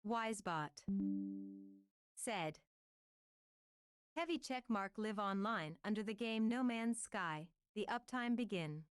Wisebot said, Heavy checkmark live online under the game No Man's Sky. The uptime begin.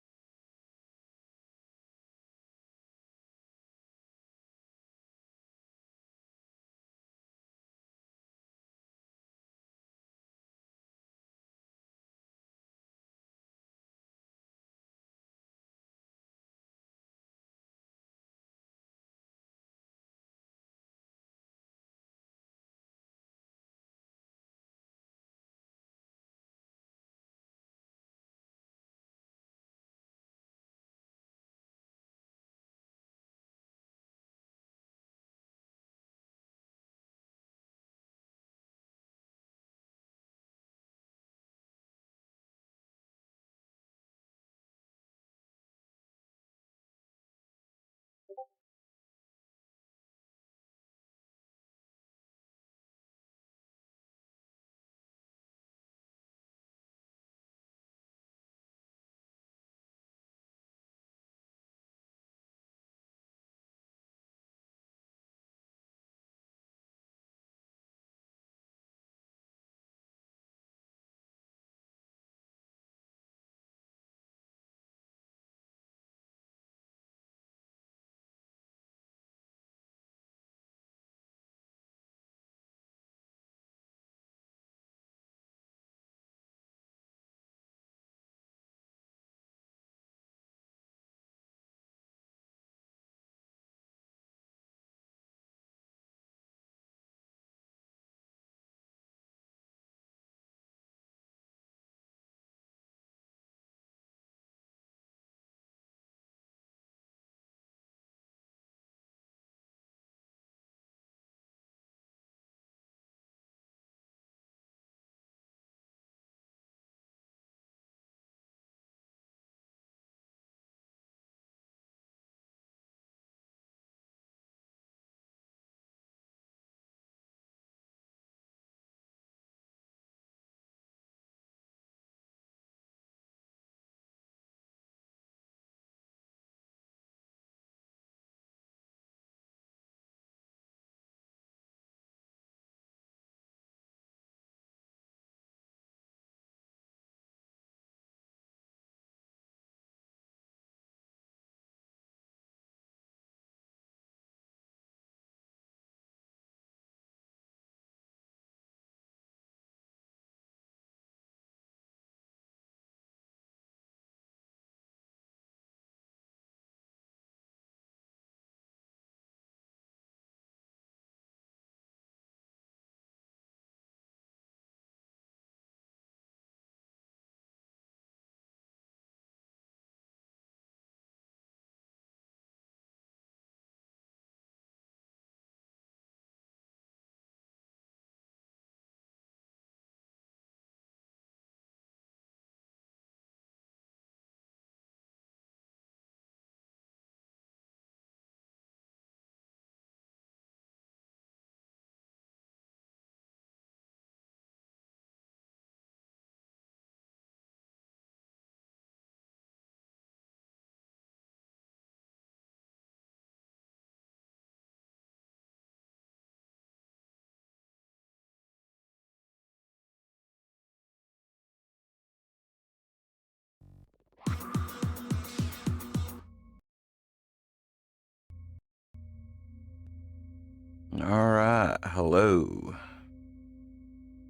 All right, hello.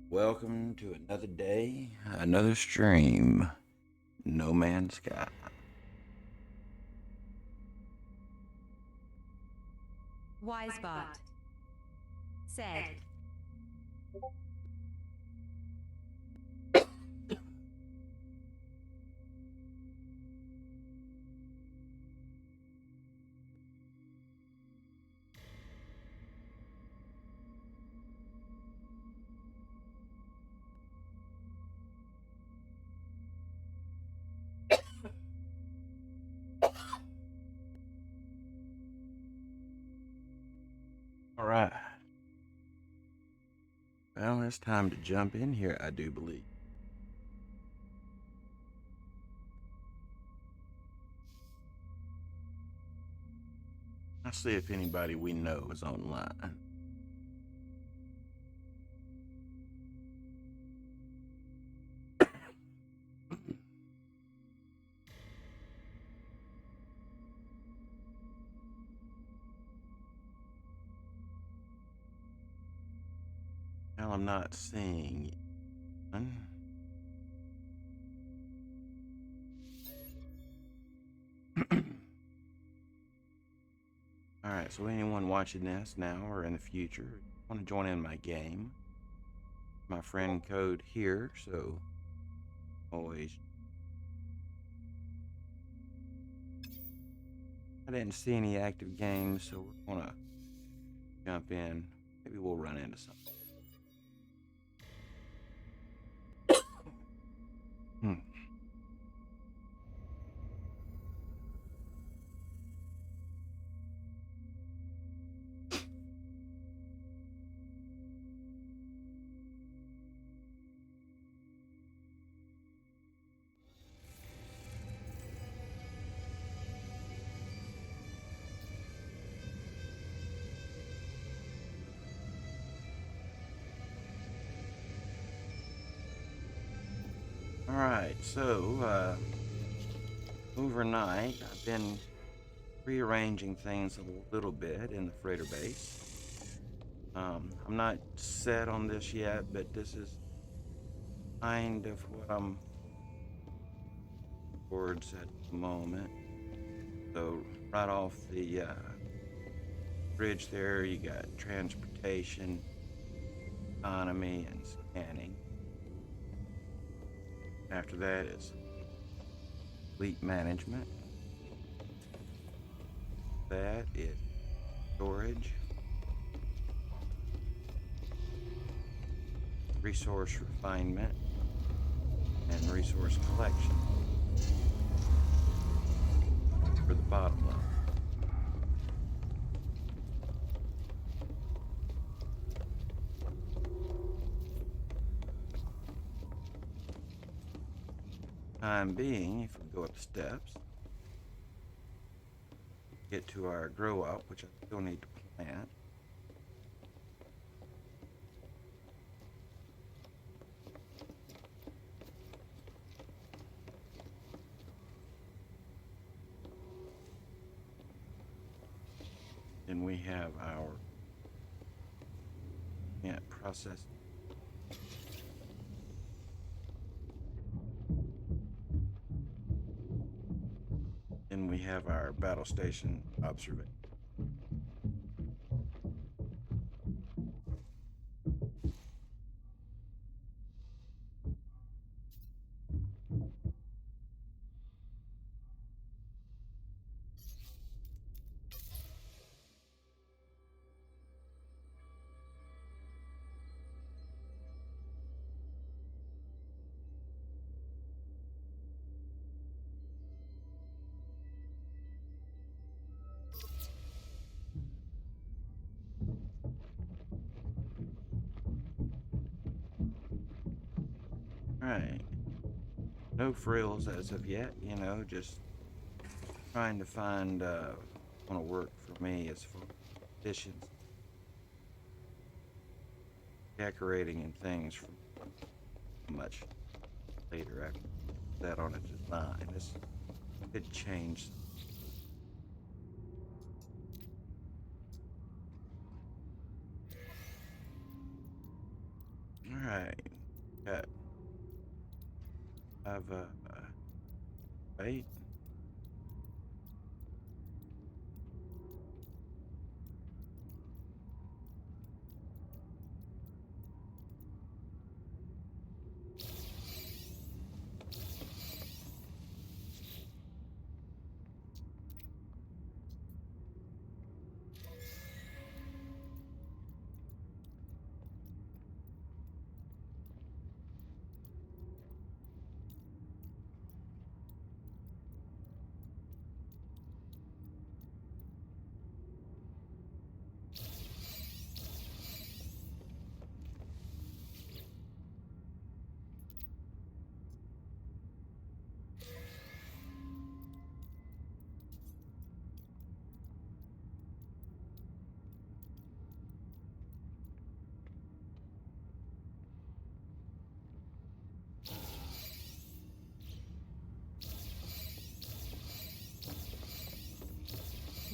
Welcome to another day, another stream. No Man's Sky. Wisebot said, All right. Well, it's time to jump in here, I do believe. I'll see if anybody we know is online. Well, I'm not seeing one. Alright, so anyone watching this now or in the future want to join in my game, my friend code here, so always. I didn't see any active games, so we're gonna jump in. Maybe we'll run into something. Alright, so overnight I've been rearranging things a little bit in the freighter base. I'm not set on this yet, but this is kind of what I'm towards at the moment. So right off the bridge there, you got transportation, economy, and scanning. After that is fleet management. That is storage, resource refinement, and resource collection for the bottom line. Time being, if we go up the steps, get to our grow up, which I still need to plant. Then we have our process. Then we have our battle station observation. Alright. No frills as of yet, just trying to find want to work for me as far as additions, decorating and things from much later after that on a design. This could change. Alright. Got have right.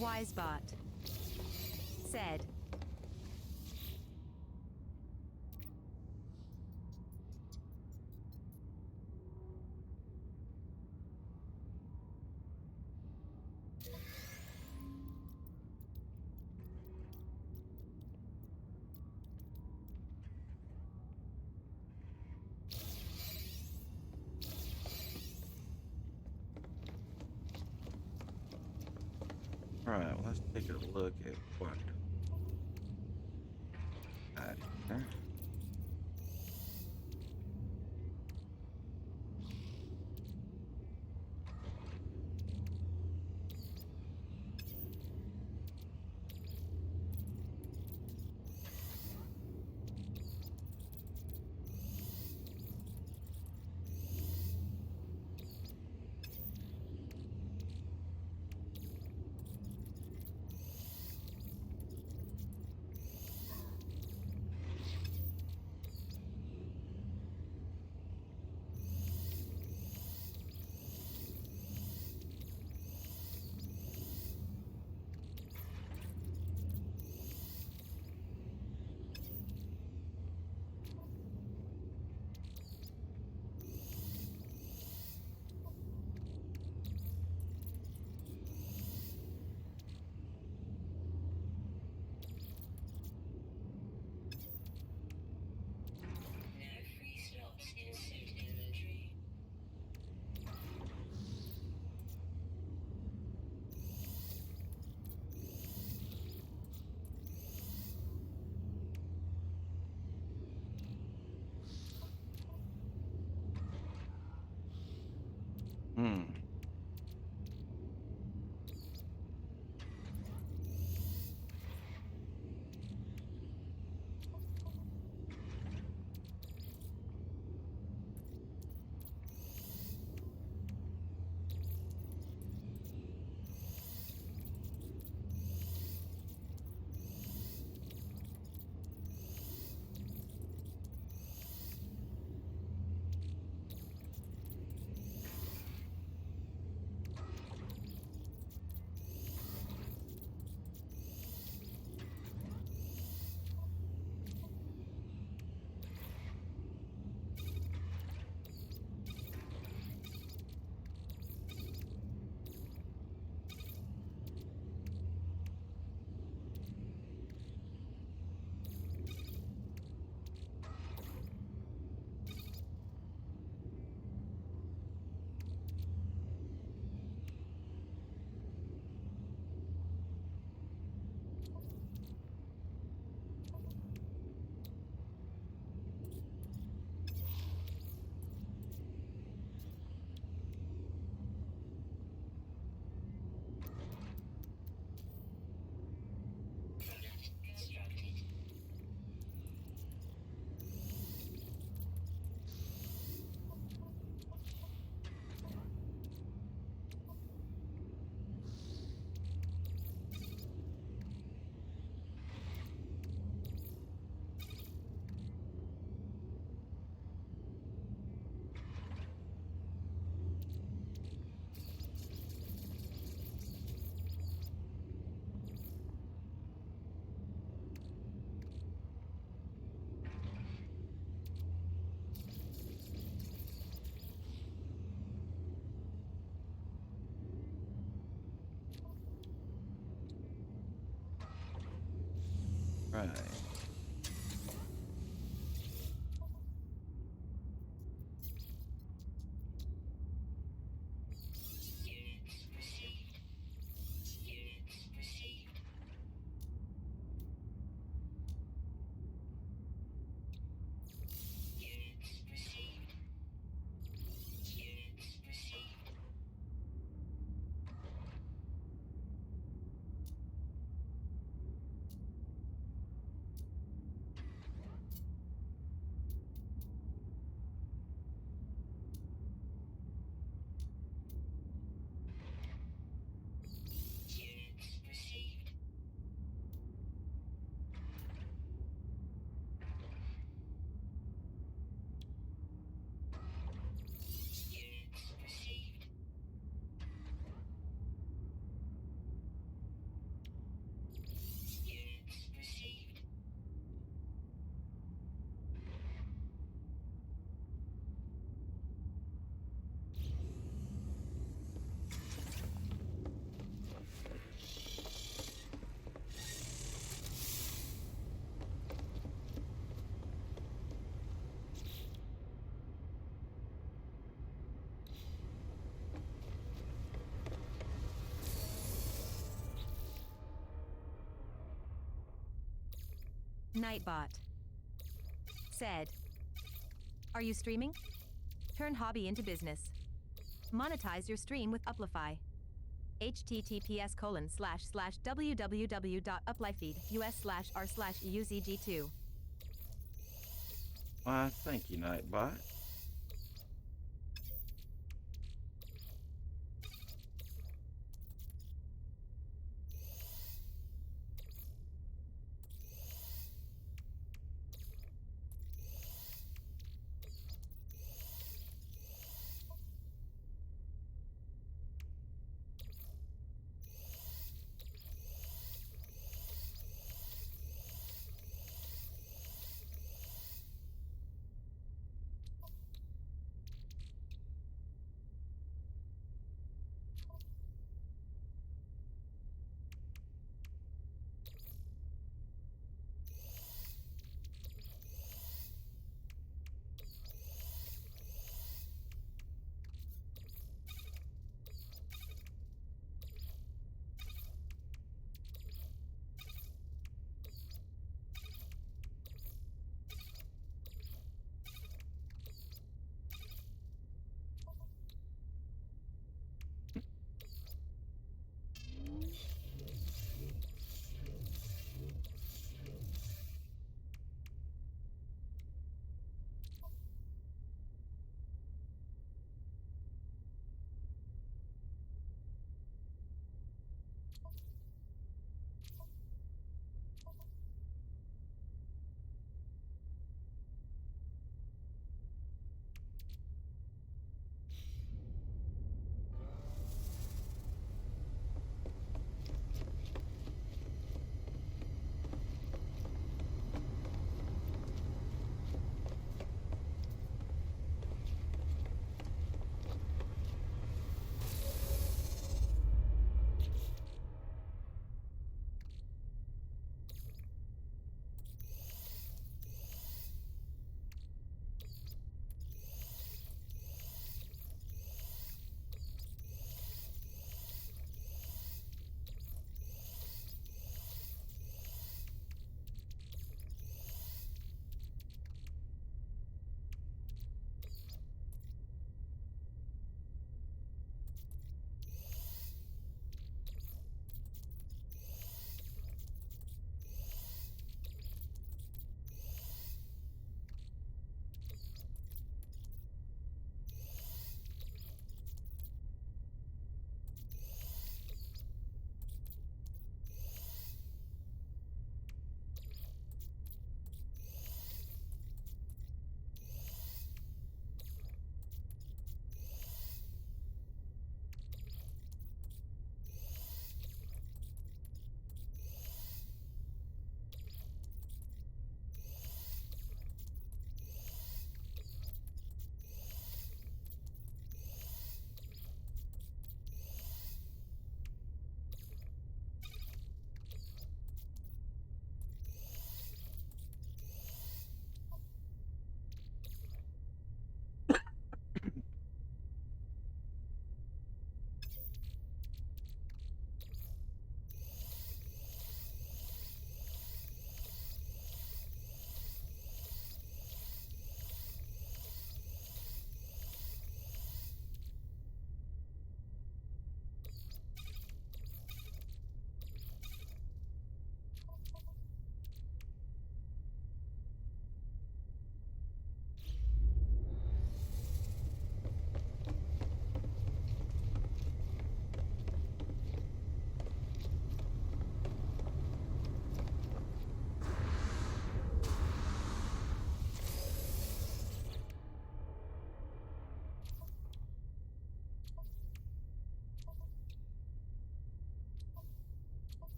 Wisebot said, Alright, well, let's take a look at what I got here. Hmm. Right. Nightbot said, "Are you streaming? Turn hobby into business. Monetize your stream with Uplify. https://www.uplifeed.us/r/euzg2." Why, thank you, Nightbot.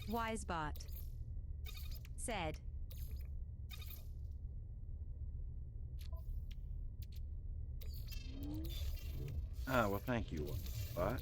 Wisebot said, Ah, well, thank you, Nightbot.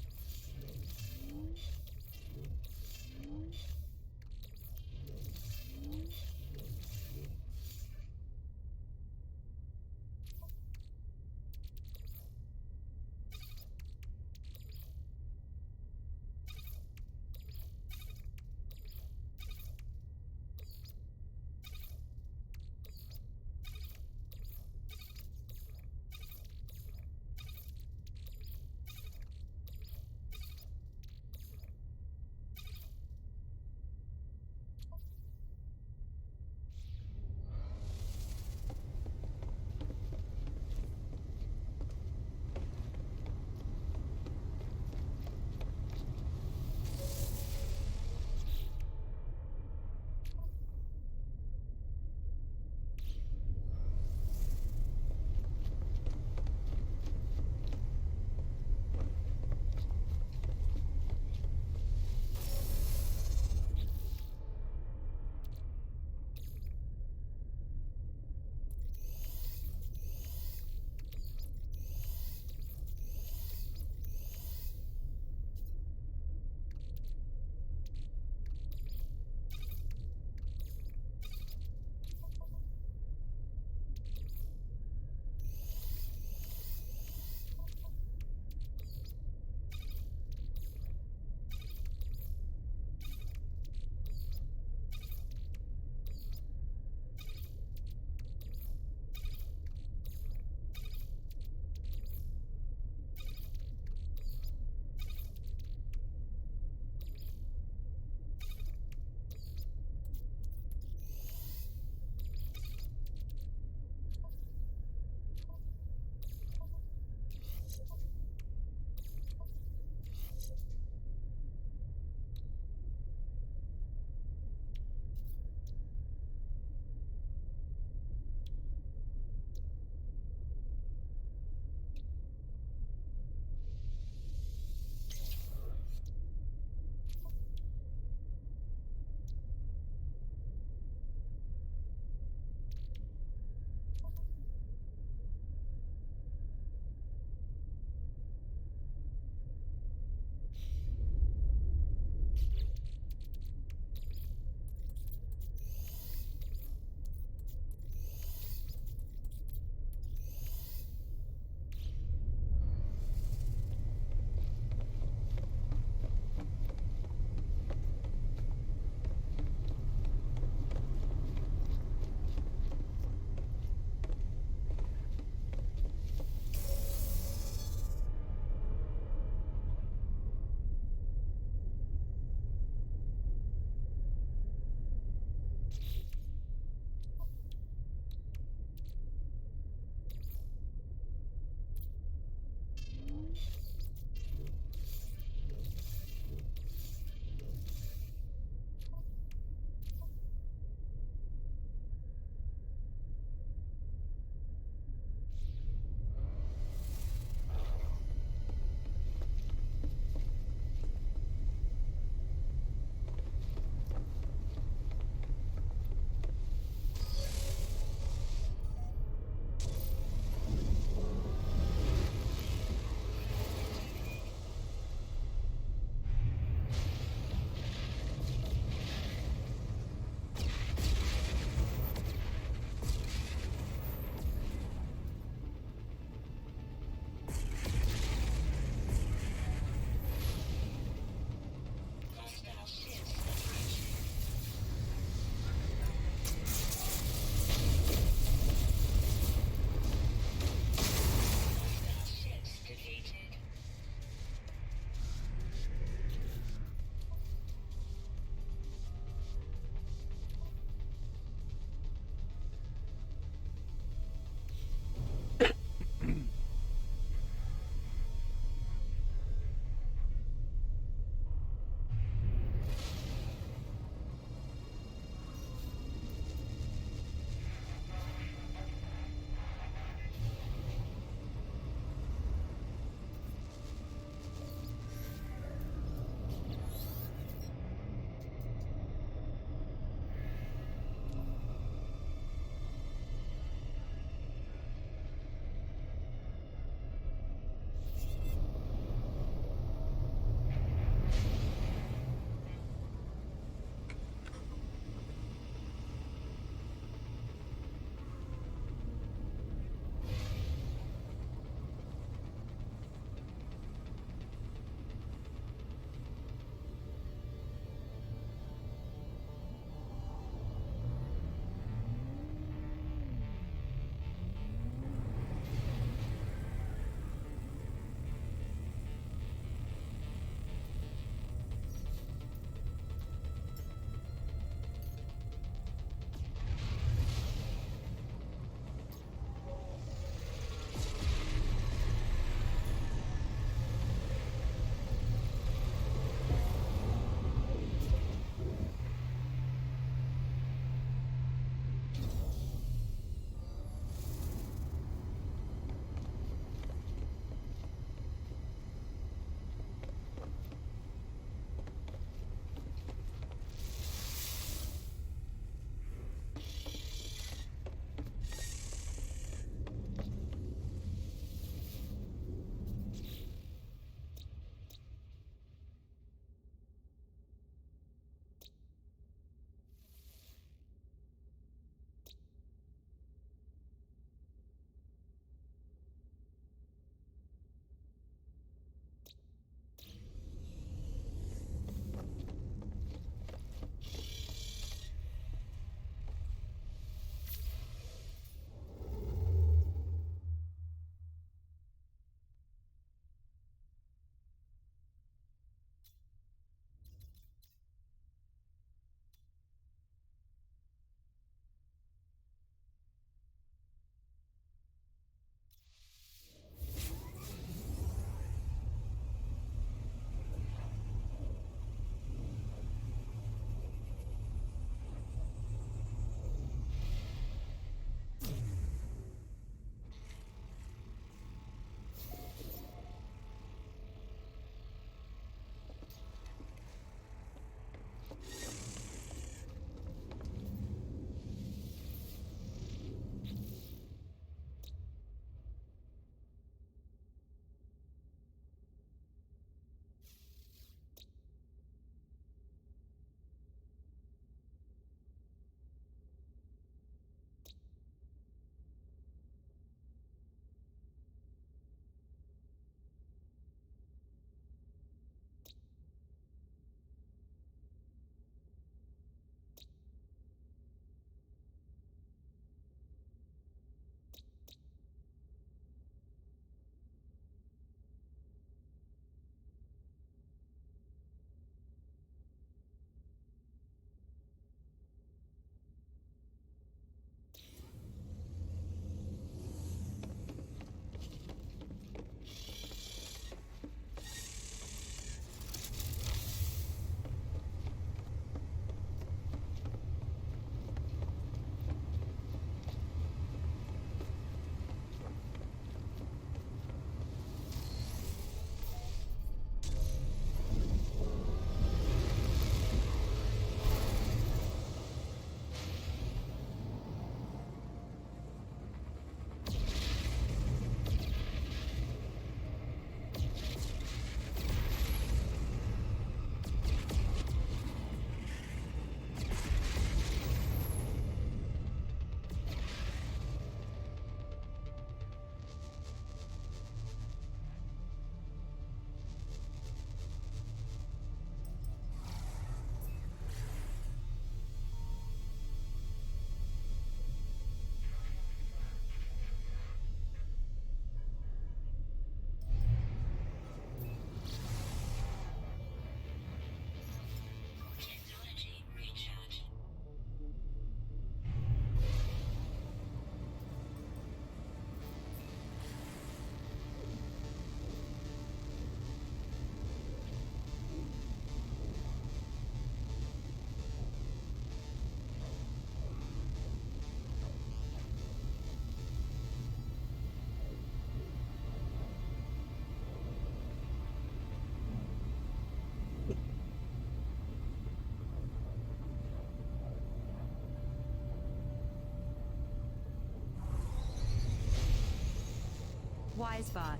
Wisebot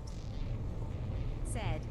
said,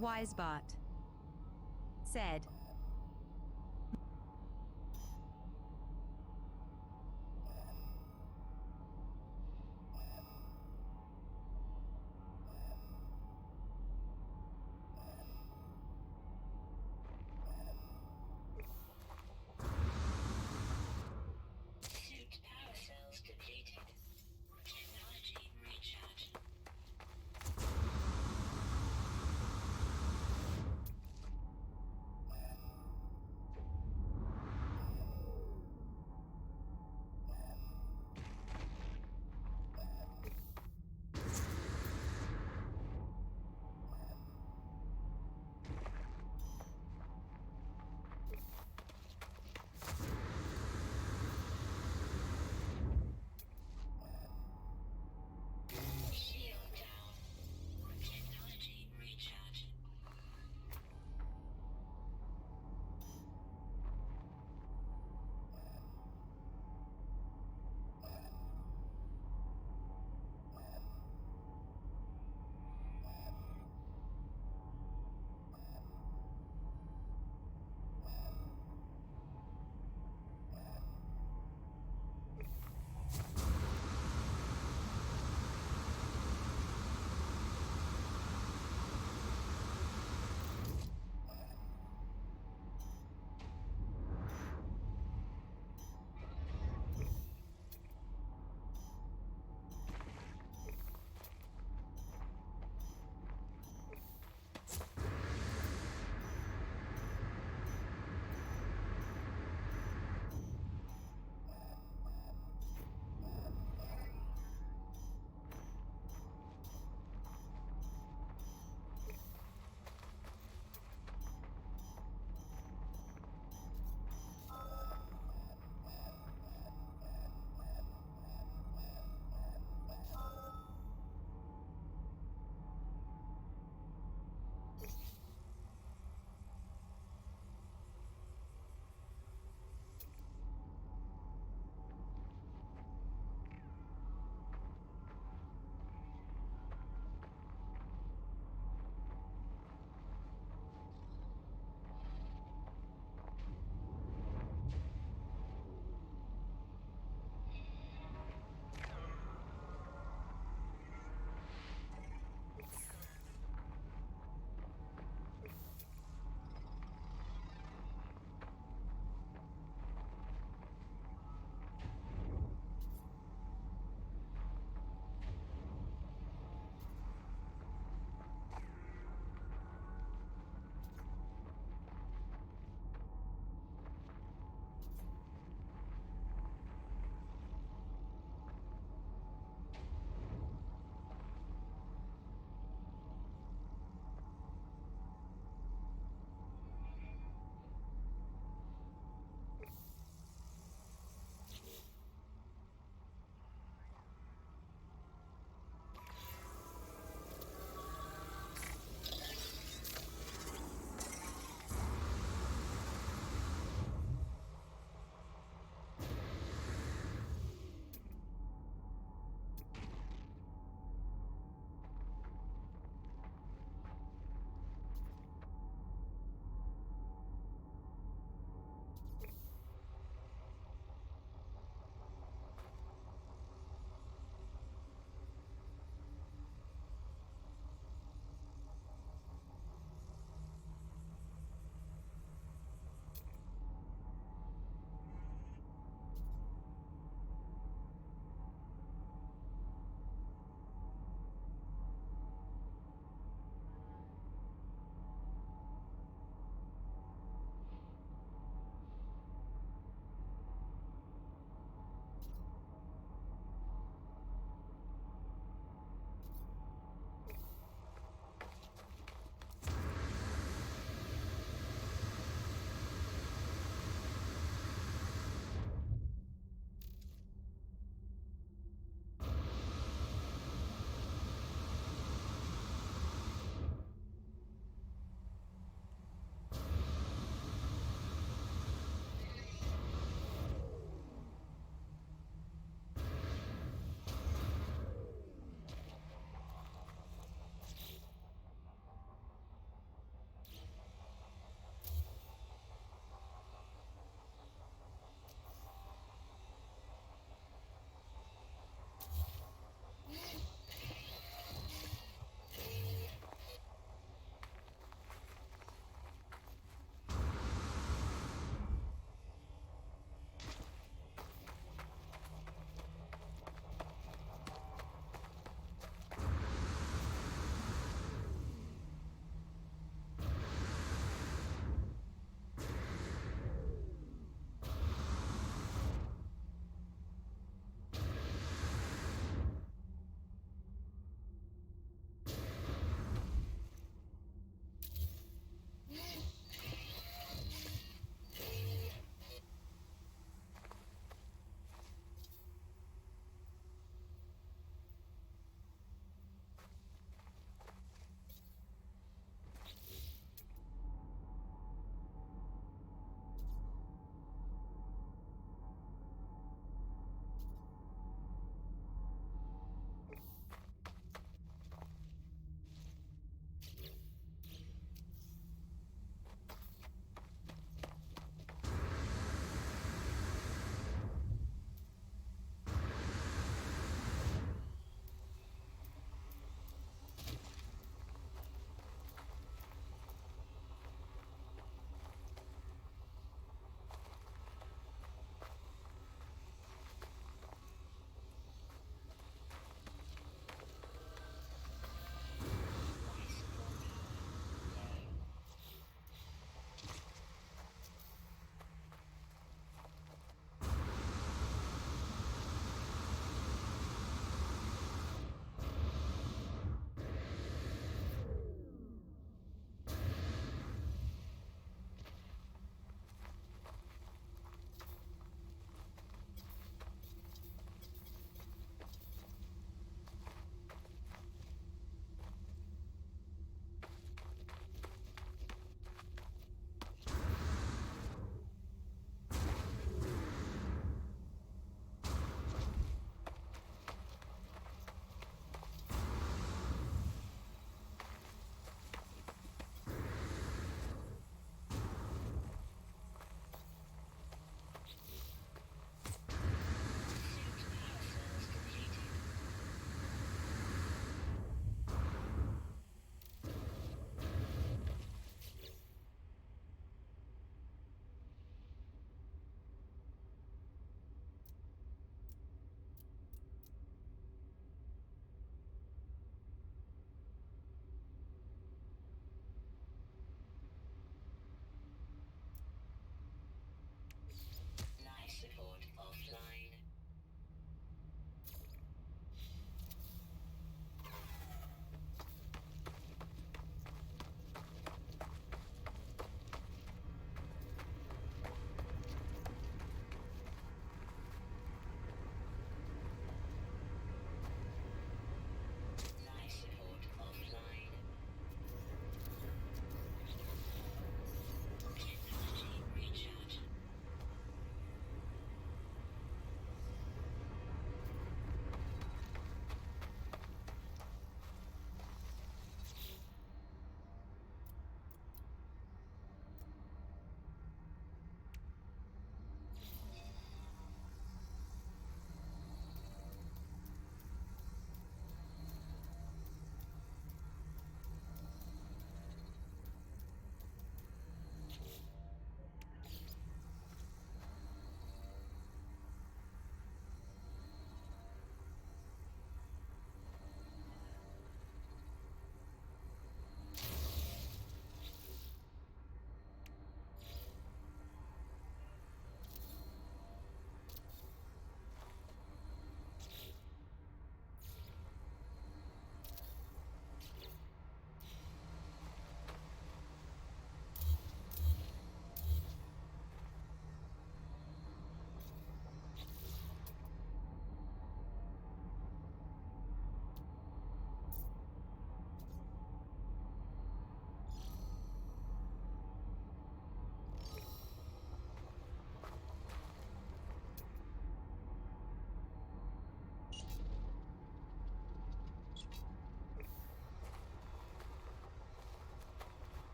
Wisebot said, Suit power cells depleted. Technology recharge.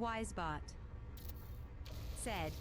Wisebot said,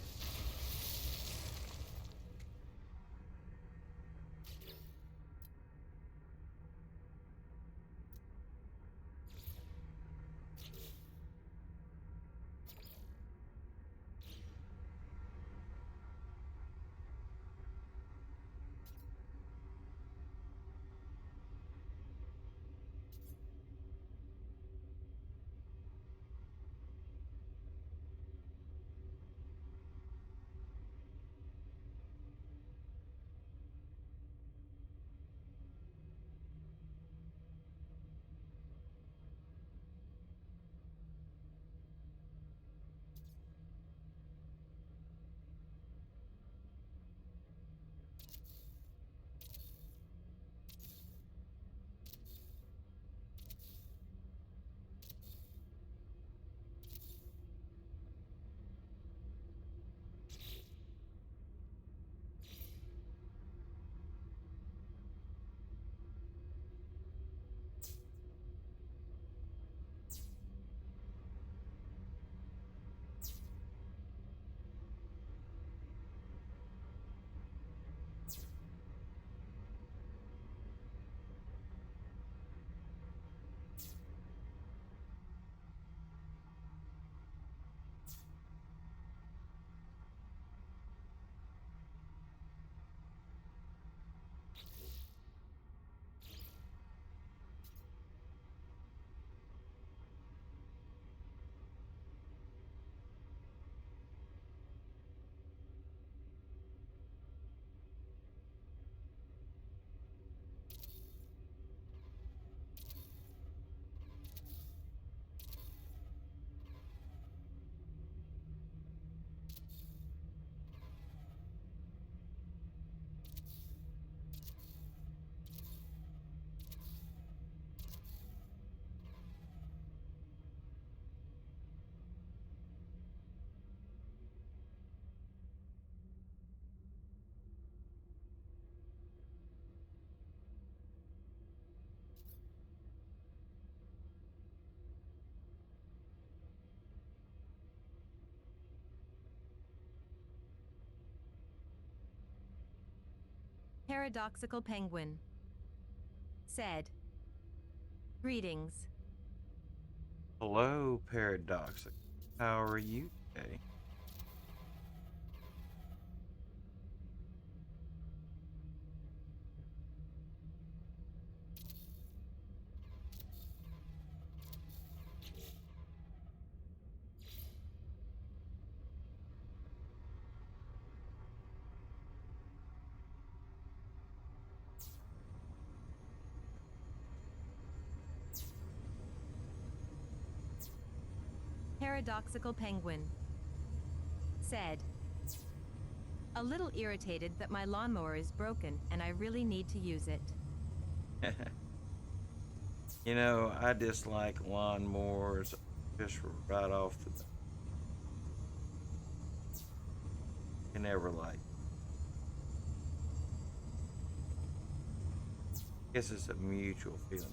Paradoxical Penguin said, greetings. Hello, Paradoxic. How are you today? Paradoxical Penguin said, a little irritated that my lawnmower is broken and I really need to use it. You know, I dislike lawnmowers just right off the bat. You never like. Guess it's a mutual feeling.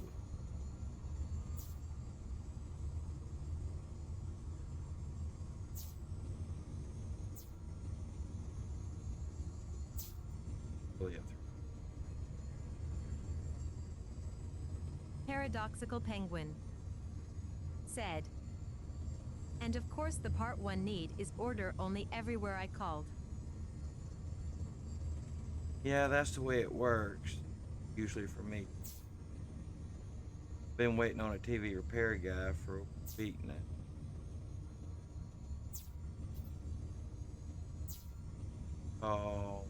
Oh, yeah. Paradoxical Penguin said, and of course the part one need is order only everywhere I called. Yeah, that's the way it works. Usually for me. Been waiting on a TV repair guy for a week now. Oh.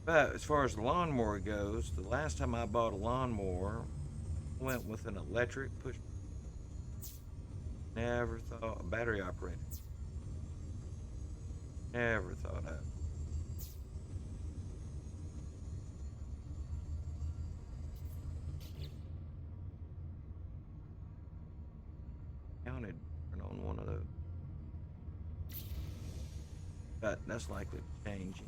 But as far as the lawnmower goes, the last time I bought a lawnmower, I went with an electric push. Never thought a battery operated. Never thought of it. Counted on one of those. But that's likely changing.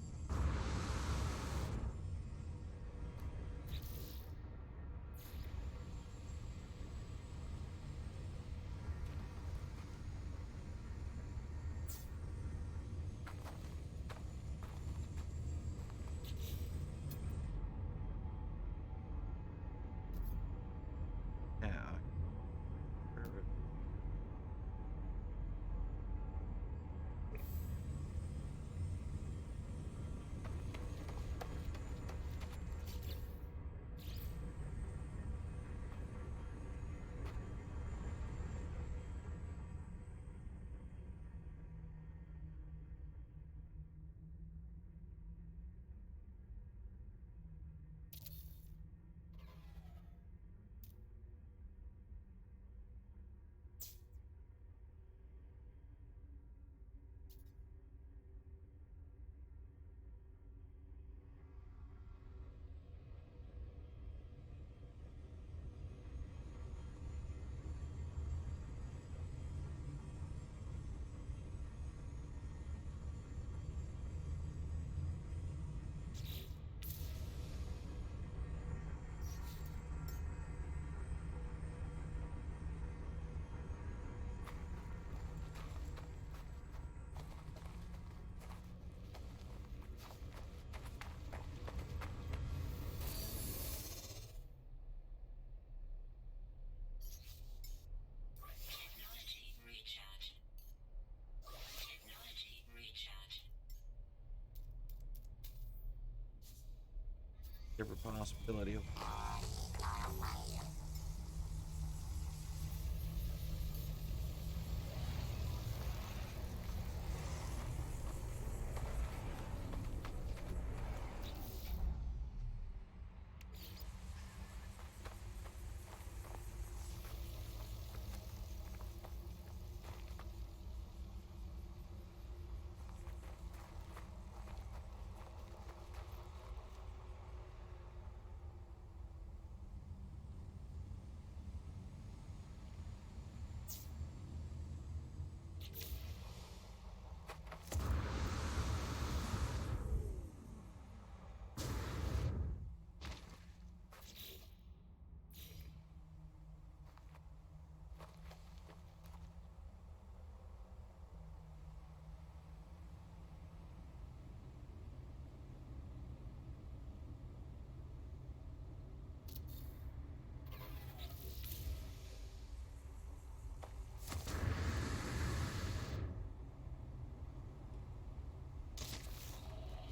every possibility of.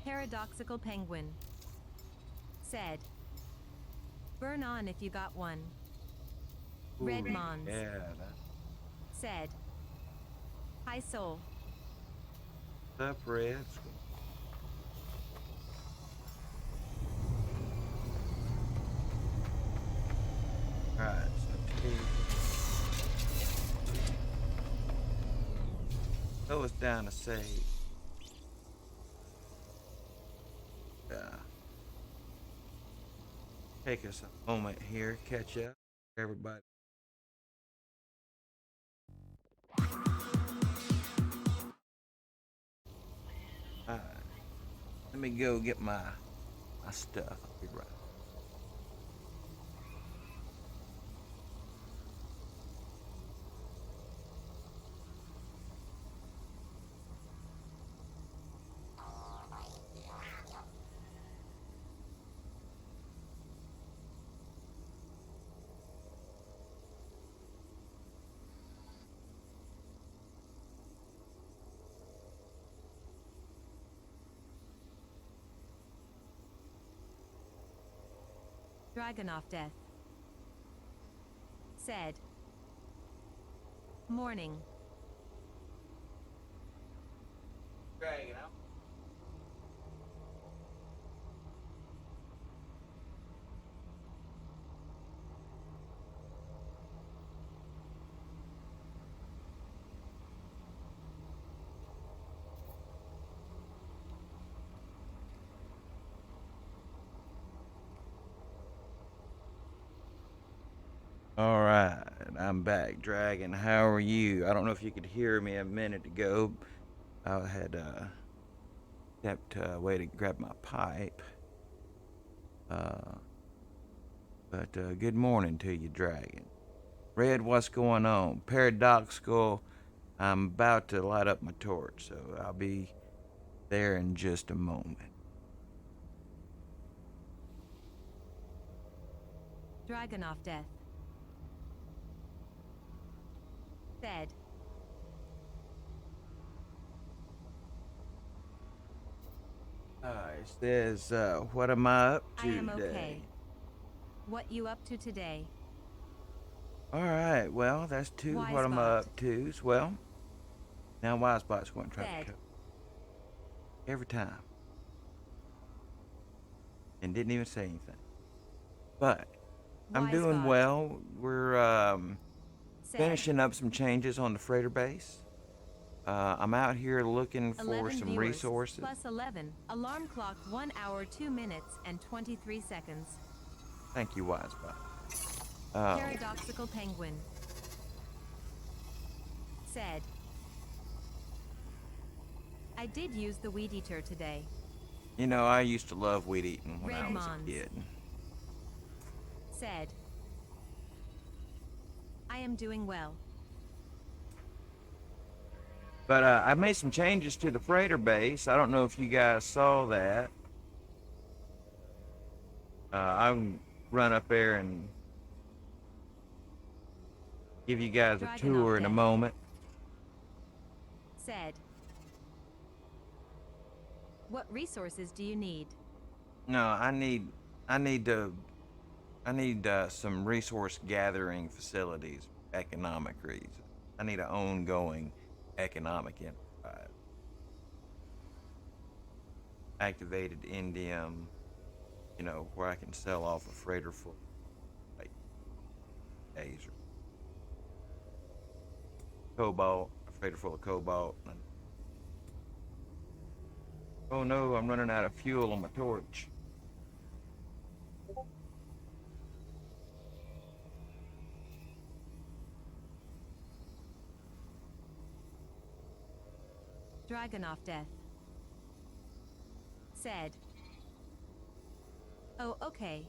Paradoxical penguin said, "Burn on if you got one." Red Ooh, Mons yeah, that's said, "Hi soul." up, Red. Alright, so slow us down to say, take us a moment here, catch up, everybody. Alright, let me go get my stuff. I'll be right. Dragonoff Death said, "Morning." Dragging out. All right, I'm back, Dragon. How are you? I don't know if you could hear me a minute ago. I had stepped away to grab my pipe. But good morning to you, Dragon. Red, what's going on? Paradoxical, I'm about to light up my torch, so I'll be there in just a moment. Dragonoff Death said, It says, what am I up "I to am today? okay. What you up to today?" All right, well, that's two. What am I Wisebot up to? Well, now Wisebot's going to try to said, cover every time and didn't even say anything. But I'm doing Wisebot well. We're said, finishing up some changes on the freighter base. I'm out here looking for 11 some viewers resources. plus 11. Alarm clock 1 hour 2 minutes and 23 seconds. Thank you, Wisebot. Paradoxical penguin said, "I did use the weed eater today." You know, I used to love weed eating when I Red was a Mons kid. said, "I am doing well." But I made some changes to the freighter base. I don't know if you guys saw that. I'll run up there and give you guys a Dragonoff tour in a Death moment. said, "What resources do you need?" No, I need I need some resource gathering facilities, for economic reasons. I need an ongoing economic enterprise. Activated indium, where I can sell off a freighter full like days or cobalt, a freighter full of cobalt. Oh no, I'm running out of fuel on my torch. Dragonoff Death said, "Oh, okay."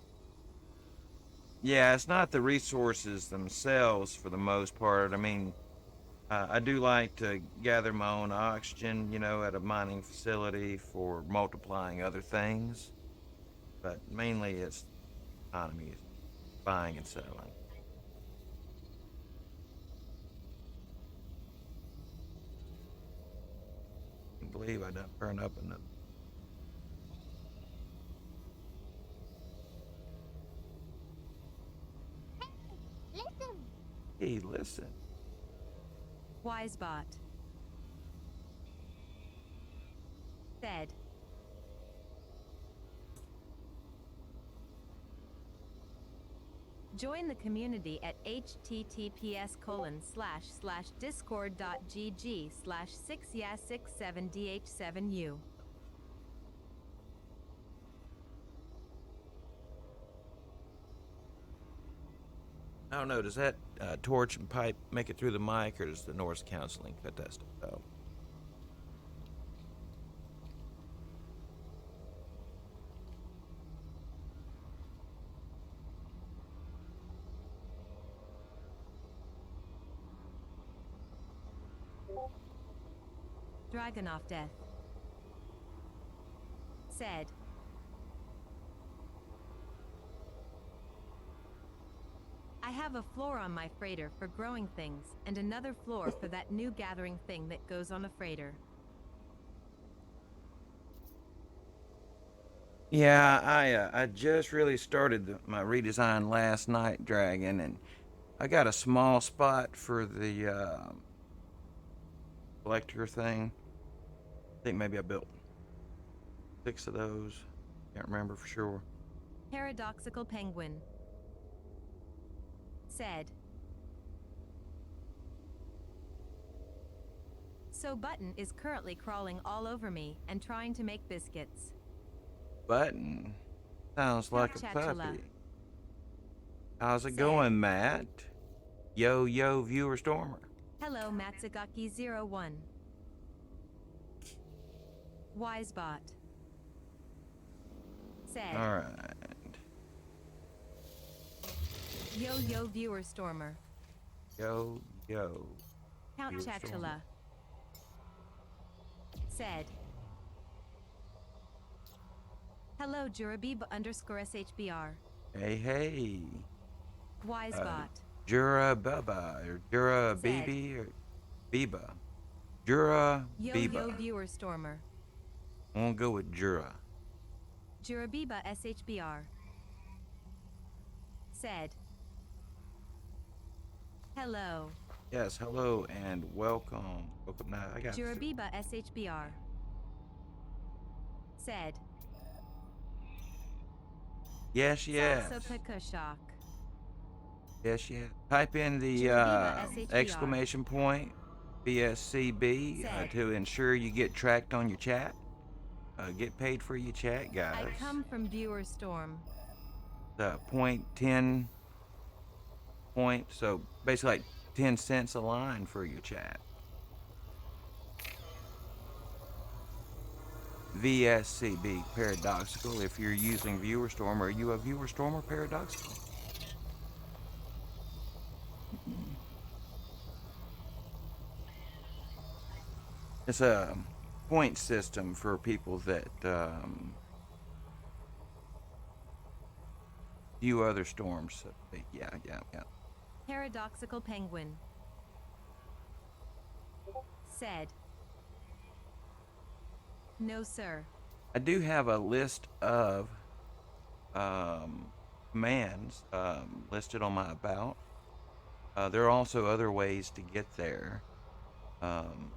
Yeah, it's not the resources themselves for the most part. I mean, I do like to gather my own oxygen, at a mining facility for multiplying other things, but mainly it's economy, is buying and selling. I can't believe I done burned up another. Listen. Hey, listen. Wisebot said, "Join the community at https://discord.gg/6ya67dh7u." I don't know. Does that torch and pipe make it through the mic, or does the Norse counseling cut that stuff out? Dragonoff Death said, "I have a floor on my freighter for growing things and another floor for that new gathering thing that goes on a freighter." Yeah, I just really started my redesign last night, Dragon, and I got a small spot for the collector thing. I think maybe I built 6 of those. Can't remember for sure. Paradoxical Penguin said, "So Button is currently crawling all over me and trying to make biscuits." Button sounds like a Chatula puppy. How's it said, going, Matt? Yo, viewer stormer. "Hello, Matsugaki01. Wisebot said, All right. Yo, viewer stormer. Yo. Count Viewer Chatula stormer. said, "Hello, Jurabib_SHBR. Hey. Wisebot Jura Baba or Jura said, Bibi or Biba. Jura Yo, Biba. viewer stormer. I'm gonna go with Jura. Jurabiba SHBR said, hello. Yes, hello and welcome. Welcome now. I got Jurabiba SHBR said, Yes. Satsopekushak. Yes. Type in the Jurabiba SHBR exclamation point BSCB said, to ensure you get tracked on your chat. Get paid for your chat, guys. I come from Viewer Storm. Point 10 point, so basically like 10 cents a line for your chat. VSCB Paradoxical. If you're using Viewer Storm, are you a Viewer Storm or Paradoxical? It's a point system for people that view other storms. Yeah. Paradoxical Penguin said, no, sir. I do have a list of commands listed on my about. There are also other ways to get there. Um,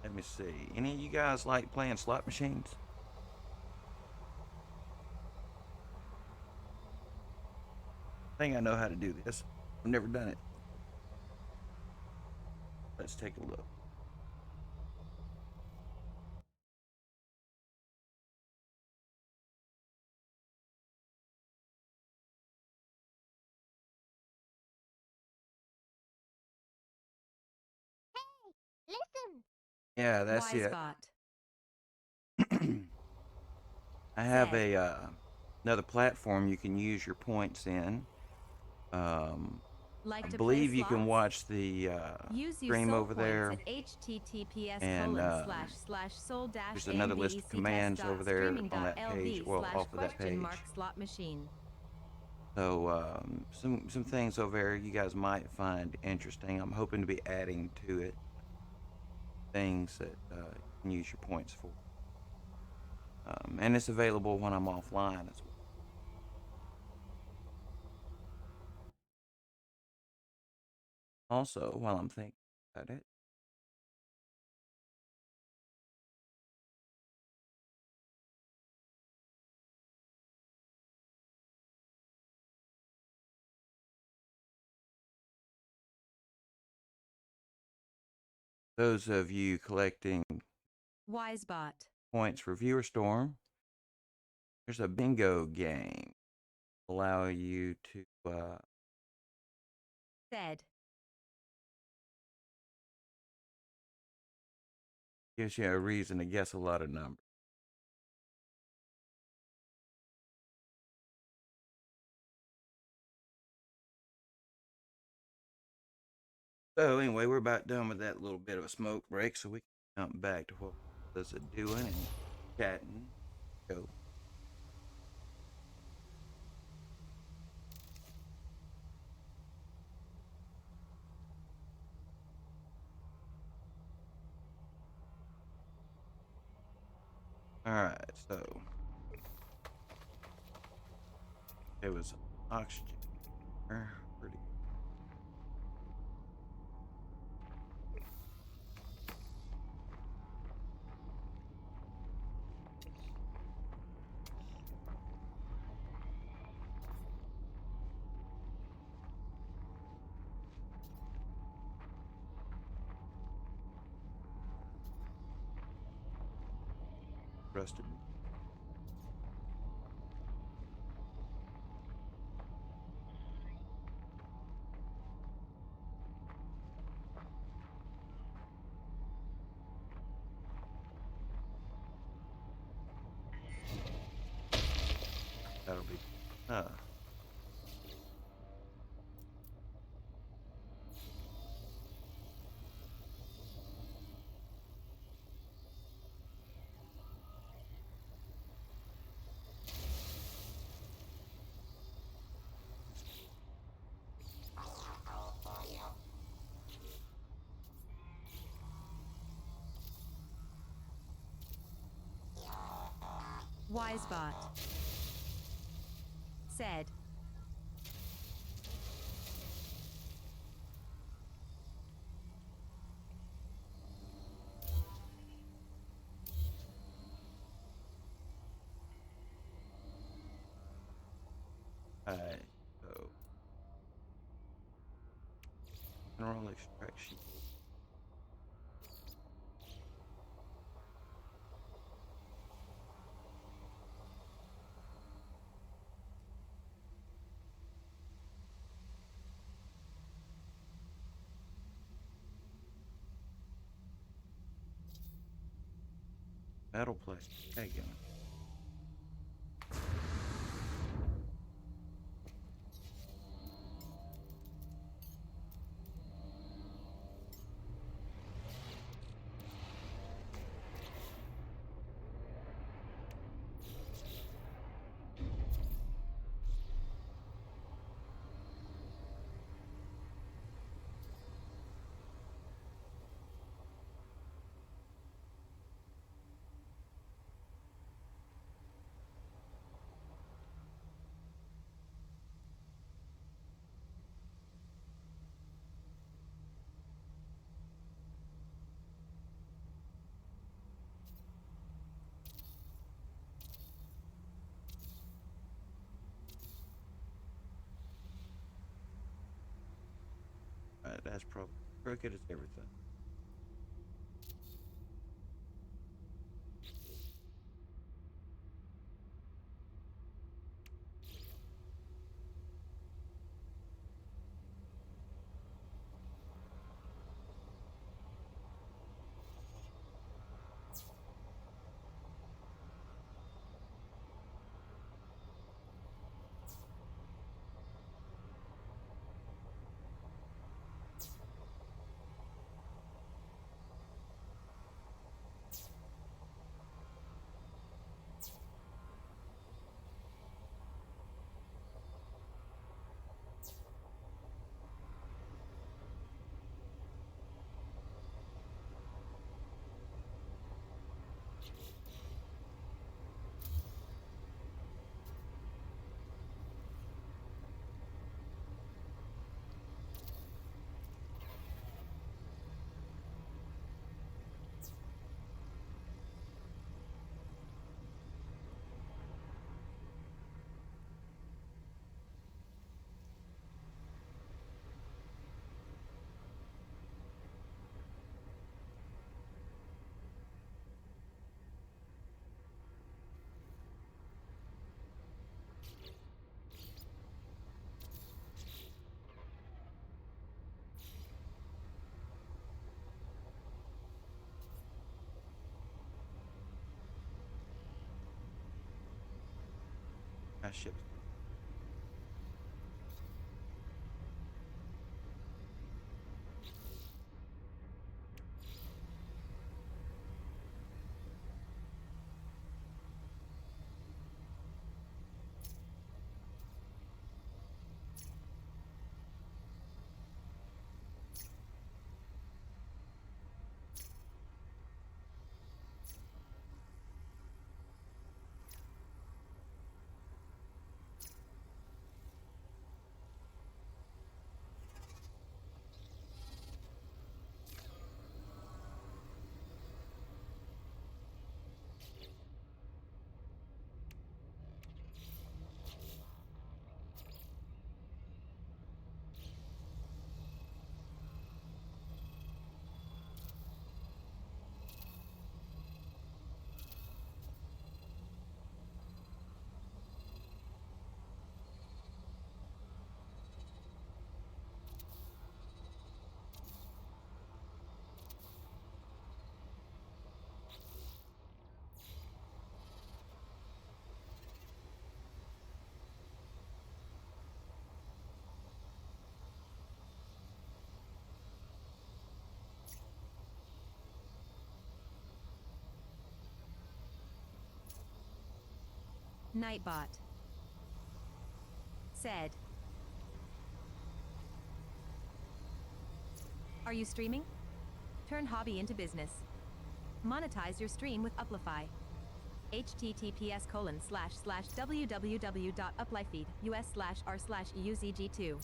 Let me see. Any of you guys like playing slot machines? I think I know how to do this. I've never done it. Let's take a look. Listen. Yeah, that's it. Wisebot. I have Said. a another platform you can use your points in. I Like to play believe you can slots? watch the Use stream soul over points there, at https and soul there's another list of commands over there on that page. Well, off of that page. slot machine. So some things over there you guys might find interesting. I'm hoping to be adding to it things that you can use your points for. And it's available when I'm offline as well. Also, while I'm thinking about it, those of you collecting Wisebot. points for Viewer Storm, there's a bingo game allow you to Said. gives you a reason to guess a lot of numbers. So anyway, we're about done with that little bit of a smoke break, so we can jump back to what was it doing and chatting. Go. All right, so it was oxygen. Pretty. Rusted. That'll be. Wisebot. Said. All right, so mineral extraction. Metal plate. Okay, go. That's probably crooked as everything. That ship. Nightbot said, "Are you streaming? Turn hobby into business. Monetize your stream with Uplify. https://www.uplifeed.us/r/euzg2."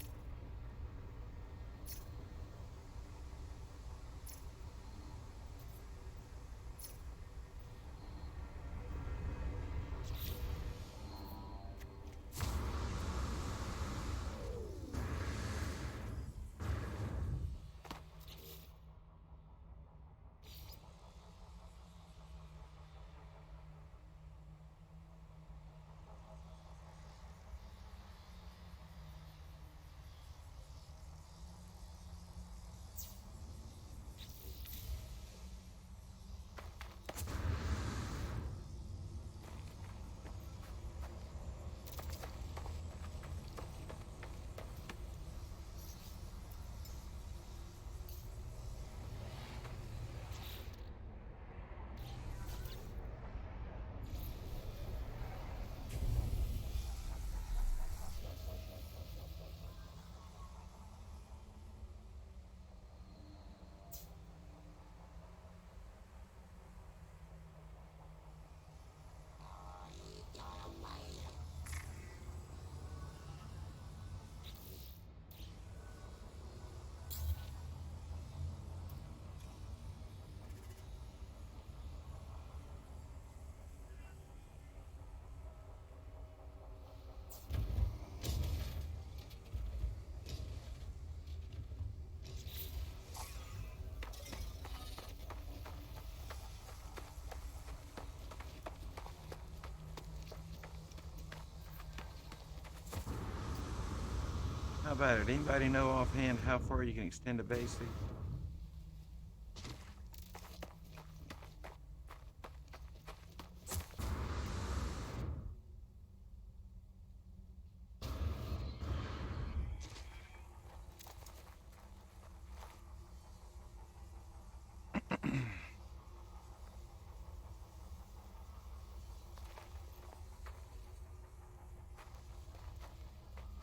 about it? Anybody know offhand how far you can extend a base these?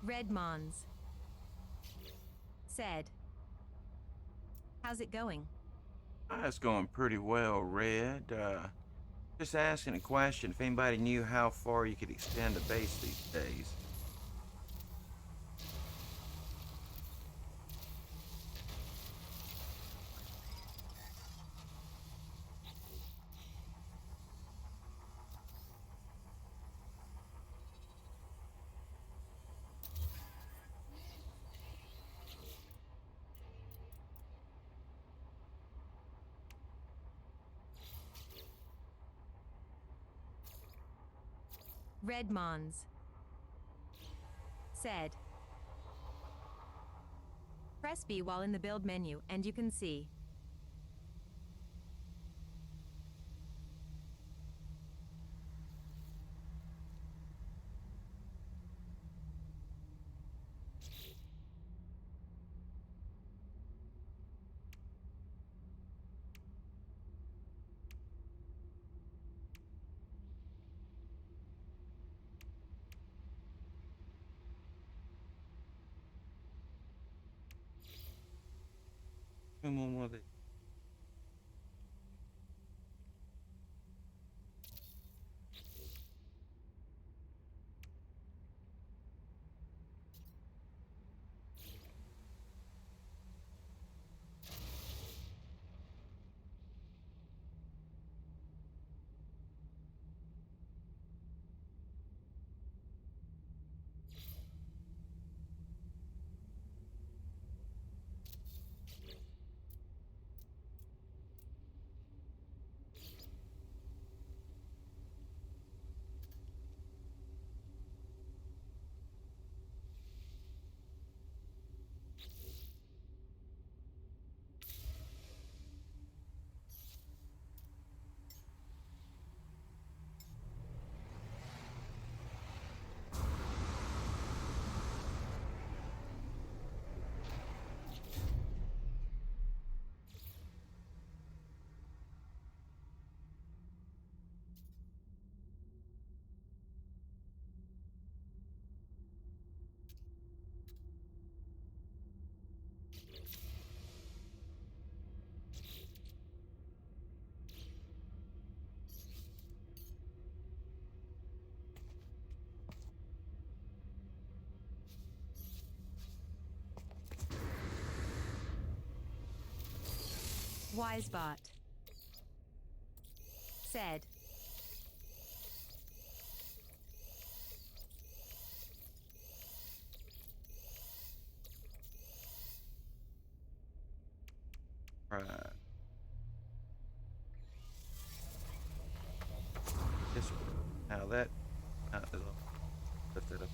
Red Mons said, "How's it going?" It's going pretty well, Red. Just asking a question if anybody knew how far you could extend a base these days. Red Mons said, "Press B while in the build menu and you can see." Come on with it. Wisebot said, Right. This now that is all lifted up.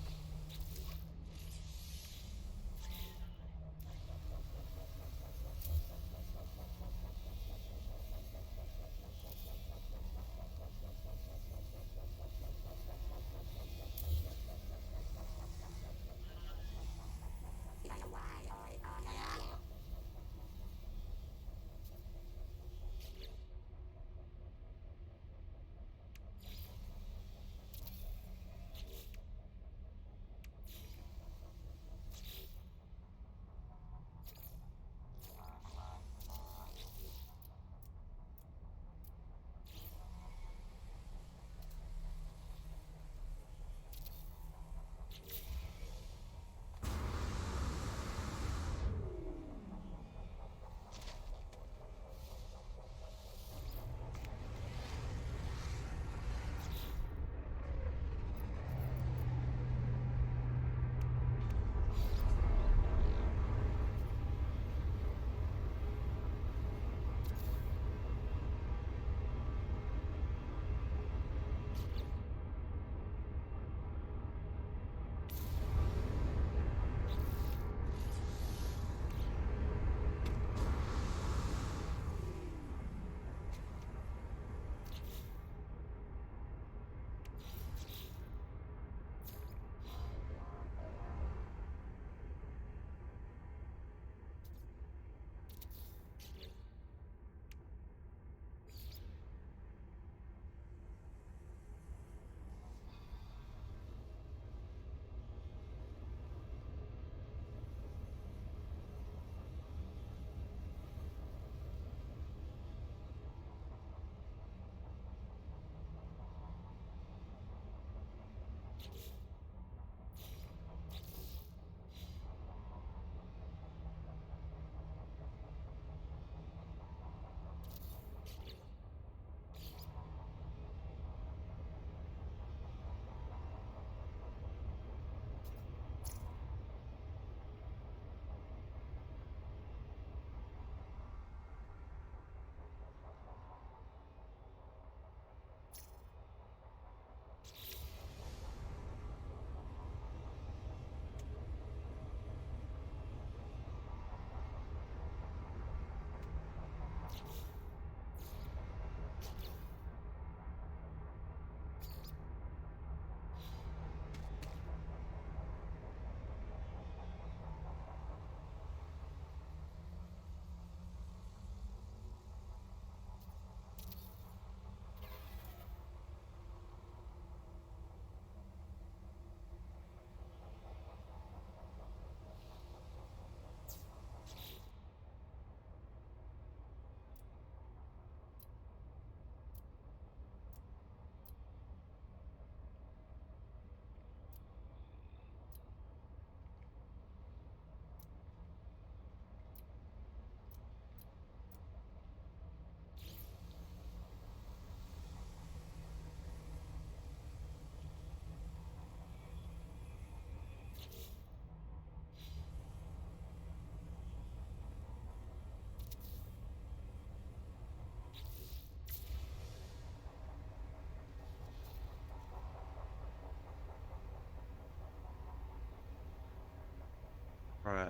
Right.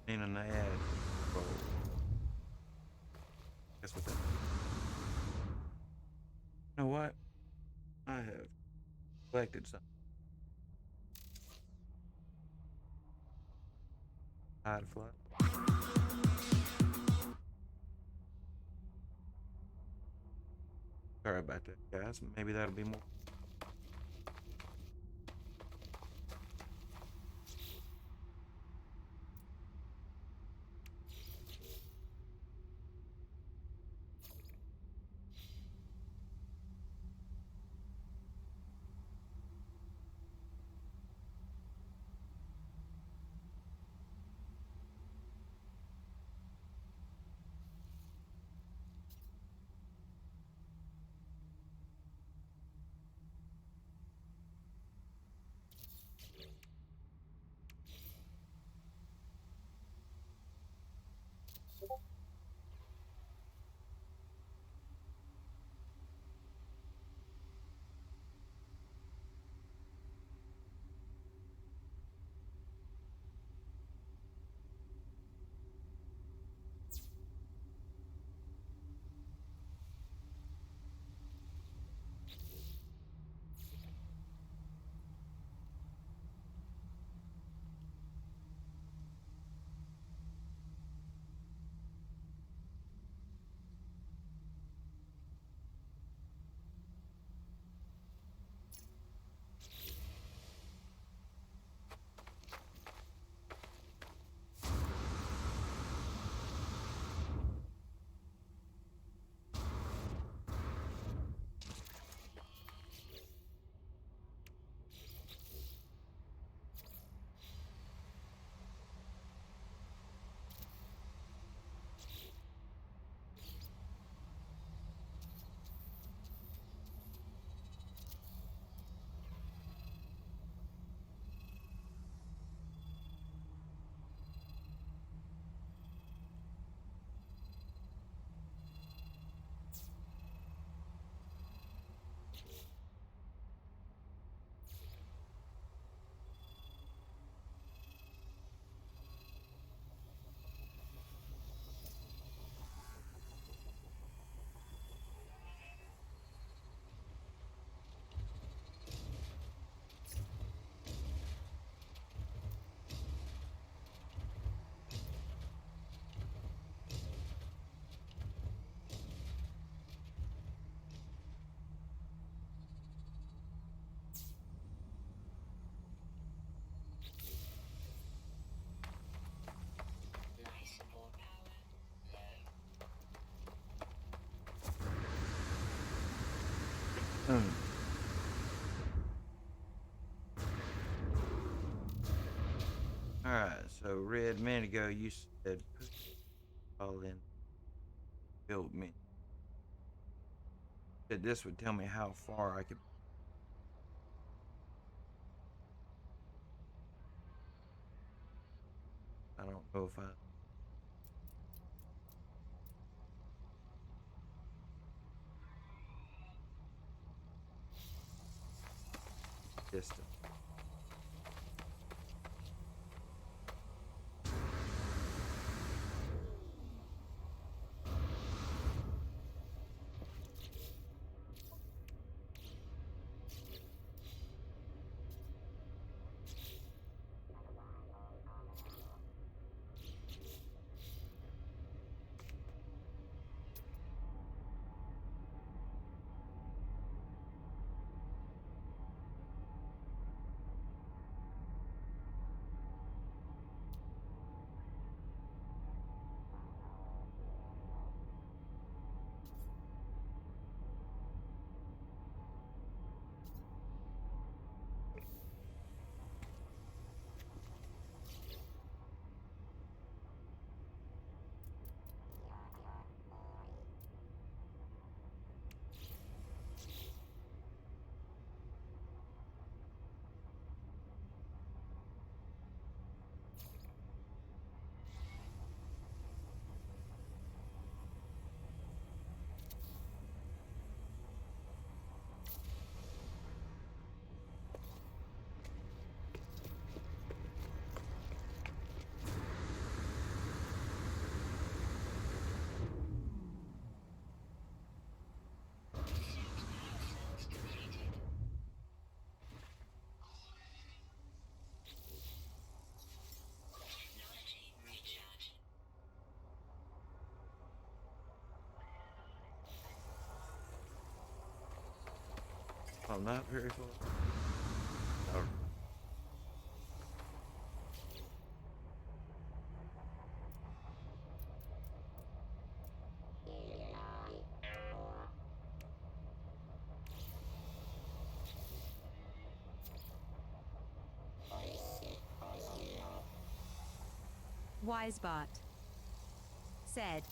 In an ad roll. Guess what that You know what? I have collected some hide fly. Sorry about that, guys. Maybe that'll be more. Alright, so Red, a minute ago you said put it all in build menu. That this would tell me how far I could. I don't know if I distance. I'm not very far. Oh. Wisebot said.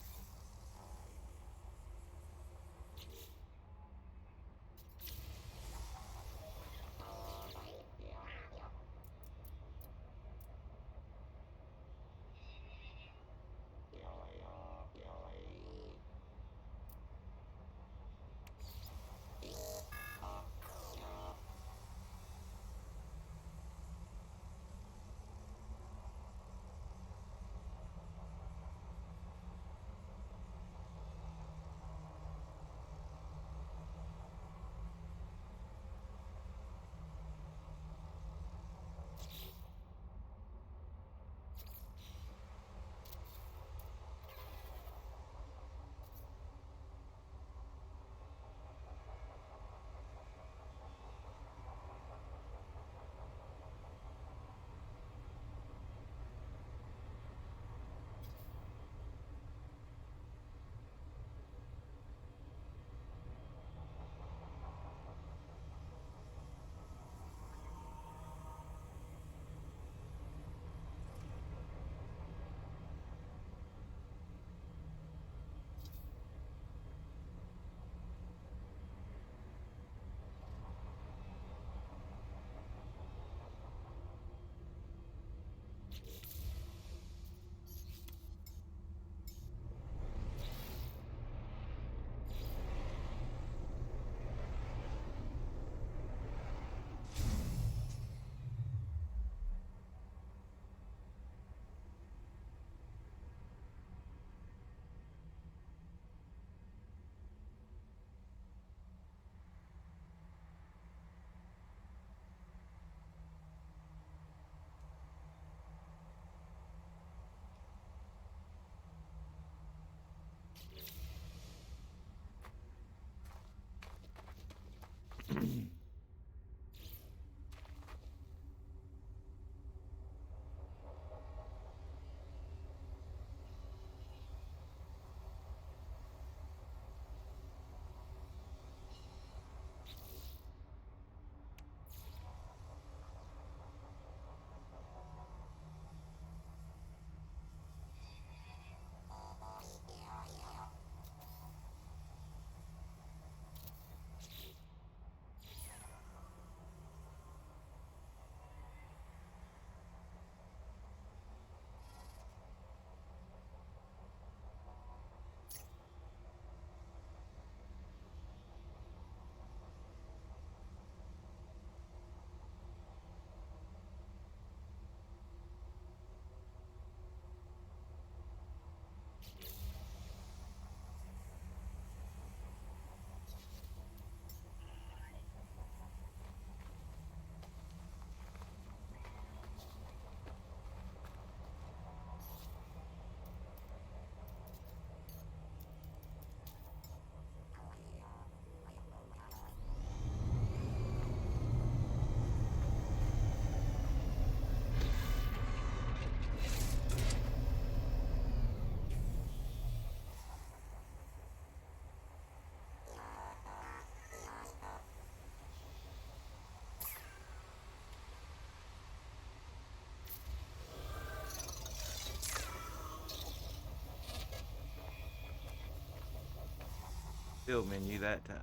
build menu that time.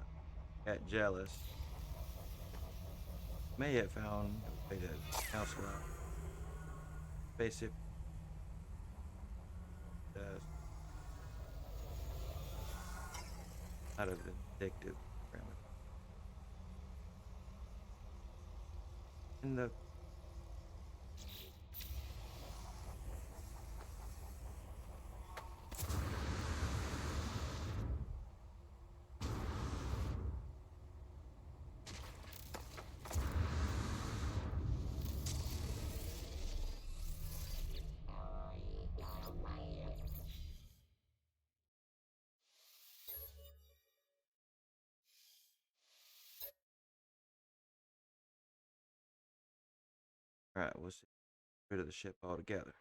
Got jealous. May have found a way to cancel out basic out of the addictive premise. And the Alright, we'll see. Rid of the ship altogether.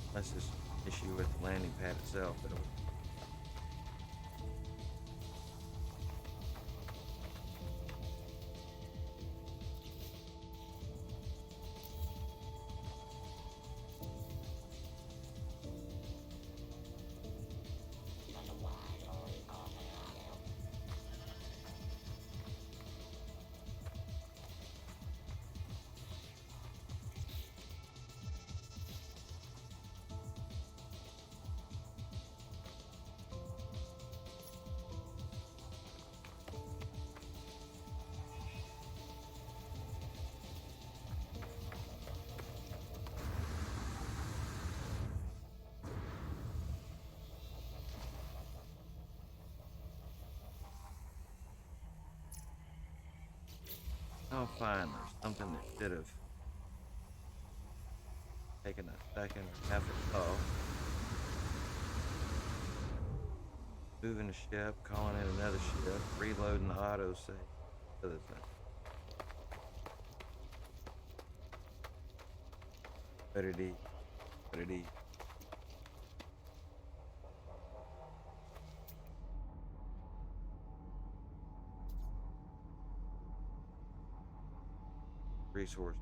Unless there's an issue with the landing pad itself, but oh fine, there's something that should have taken a second or half a thought. Moving the ship, calling in another ship, reloading the autosave, other thing. Better D. Better D. Resource.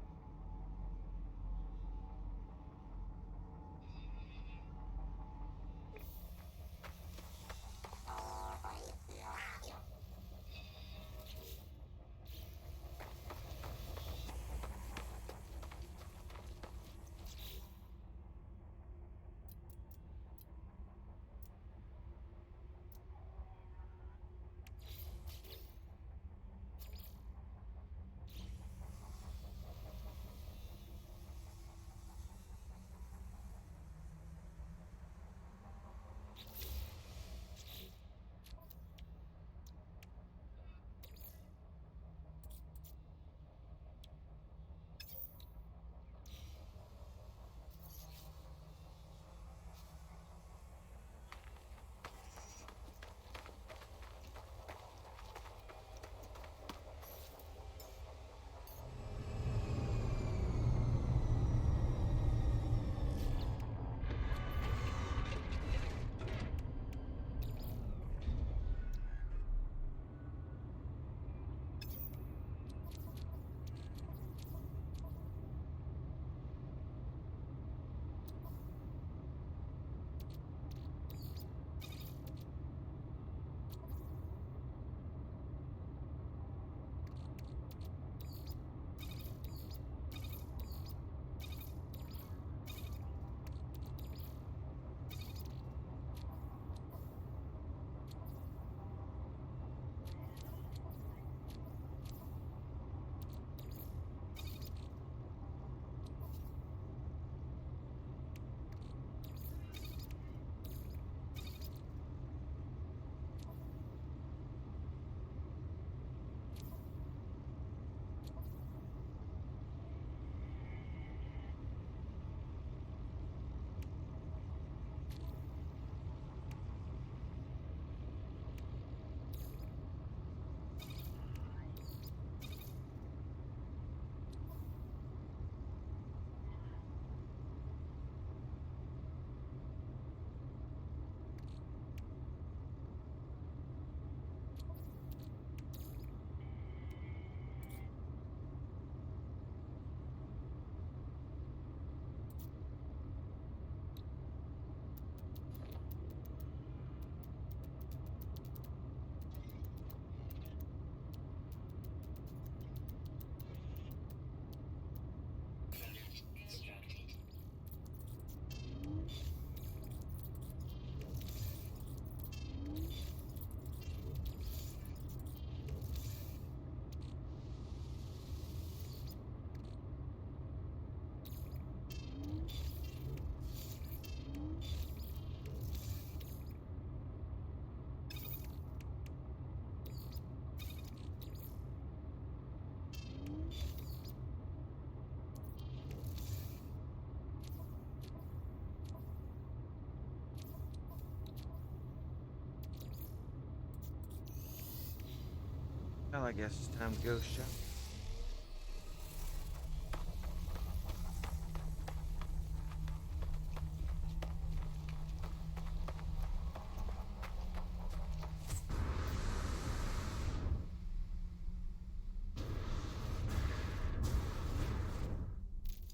Well, I guess it's time to go shop.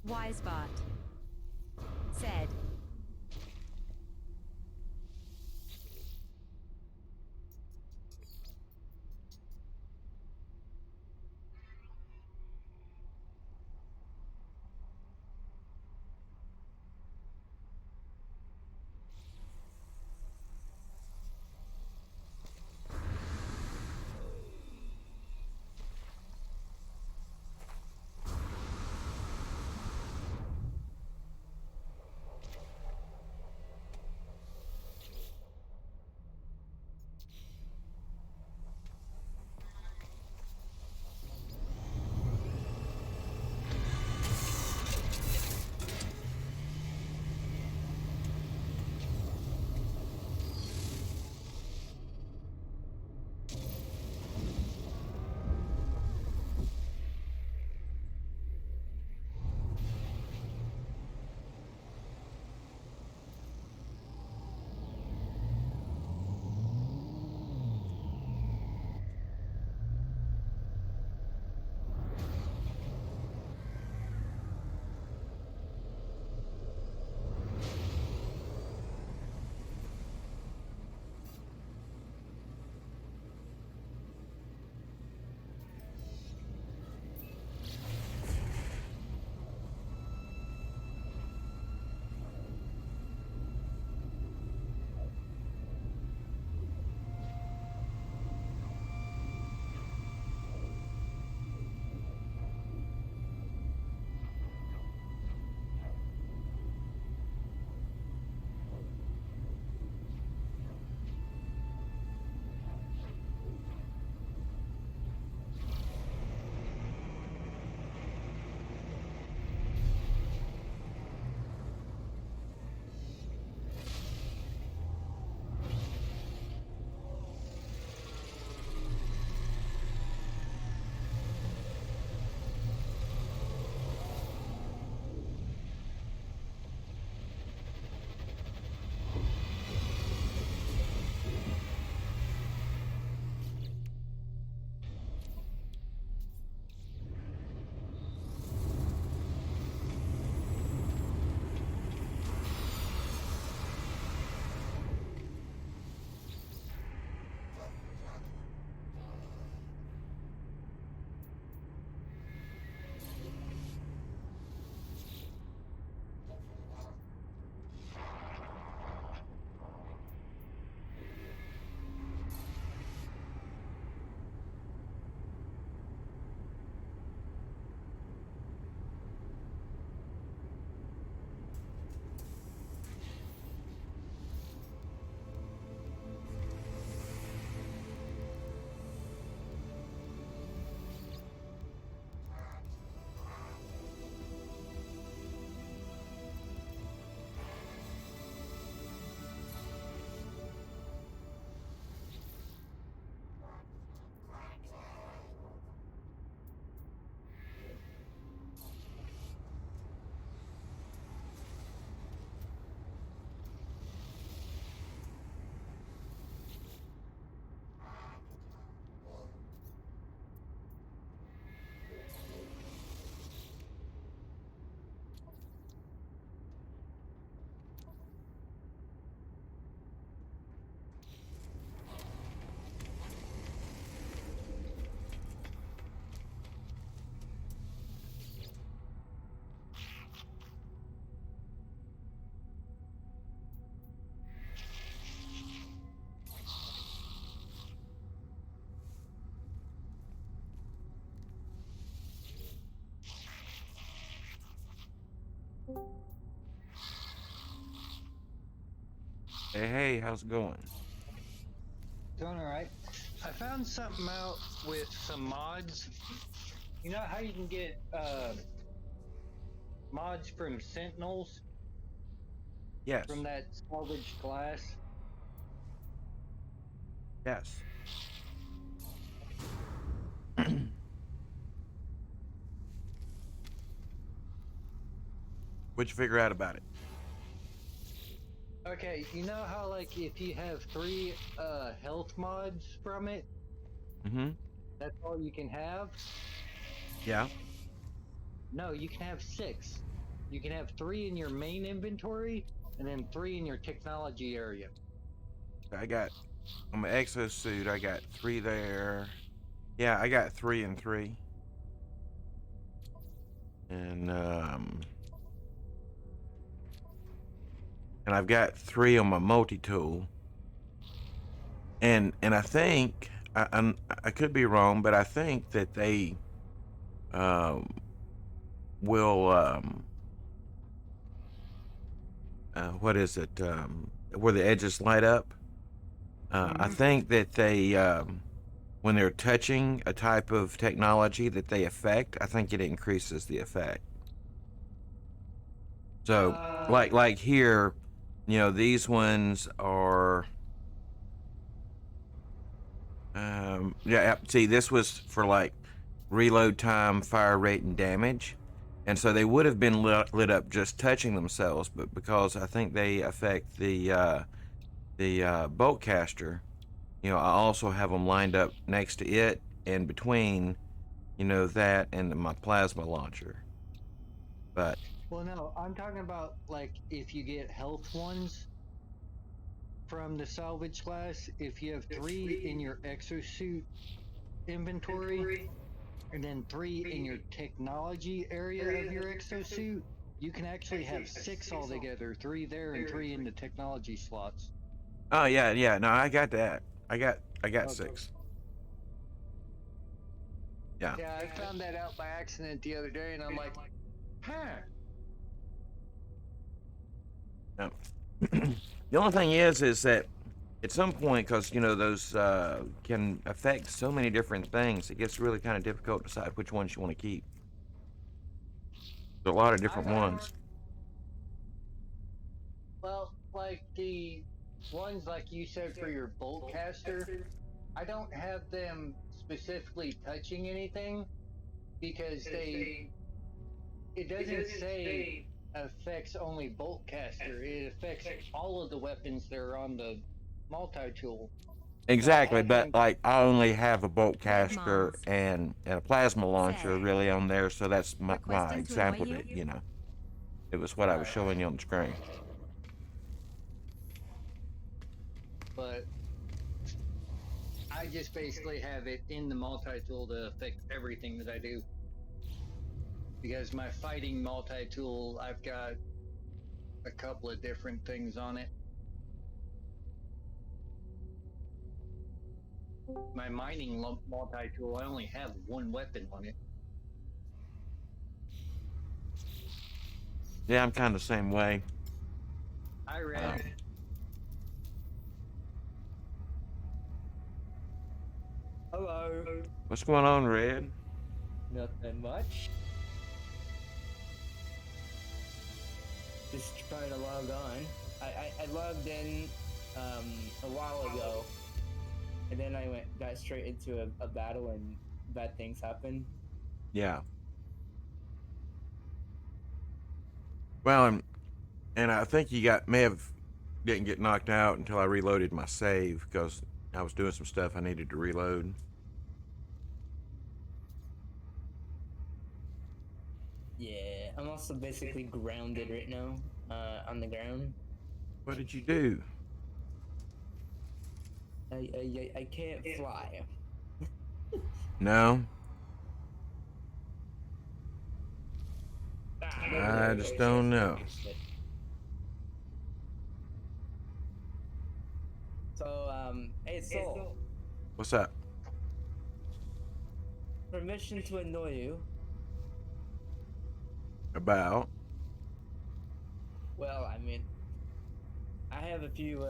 Wisebot said, Hey, how's it going? Doing all right. I found something out with some mods. You know how you can get mods from Sentinels Yes, from that salvaged glass? yes. What'd you figure out about it? Okay, you know how like if you have 3 health mods from it, Mm-hmm. that's all you can have? Yeah. No, you can have 6. You can have 3 in your main inventory and then 3 in your technology area. I got on my exosuit. I got 3 there. Yeah, I got 3 and 3, and I've got 3 on my multi-tool. And I think I could be wrong, but I think that they um, will what is it, where the edges light up. I think that they when they're touching a type of technology that they affect, I think it increases the effect. So like here, these ones are yeah, see, this was for like reload time, fire rate, and damage. And so they would have been lit up just touching themselves, but because I think they affect the bolt caster, I also have them lined up next to it and between, that and my plasma launcher. But Well, no, I'm talking about like if you get health ones from the salvage class, if you have 3 in your exosuit inventory and then 3 in your technology area of your exosuit, you can actually have 6 altogether, 3 there and 3 in the technology slots. oh yeah, no, I got that. I got Okay. 6. Yeah. Yeah, I found that out by accident the other day and I'm like, huh. No. The only thing is that at some point, because those can affect so many different things, it gets really kind of difficult to decide which ones you want to keep. There's a lot of different ones. Well, like the ones like you said for your bolt caster, I don't have them specifically touching anything because it doesn't say affects only bolt caster. It affects all of the weapons that are on the multi tool. So I Exactly, have but them. like I only have a bolt Red caster Moms and a plasma launcher said, really on there, so that's my requesting to annoy example. you? That it was what I was Right. showing you on the screen. But I just basically have it in the multi tool to affect everything that I do. Because my fighting multi tool, I've got a couple of different things on it. My mining multi tool, I only have one weapon on it. Yeah, I'm kind of the same way. I read. Um, Hello. what's going on, Red? Nothing much. Just trying to log on. I logged in a while ago, and then I got straight into a battle, and bad things happened. Yeah. Well, and I think you may have didn't get knocked out until I reloaded my save because I was doing some stuff I needed to reload. Yeah, I'm also basically grounded right now, on the ground. What did you do? I can't fly. No, Maybe I just don't know. So, hey, Soul, What's up? permission to annoy you. About? Well, I mean, I have a few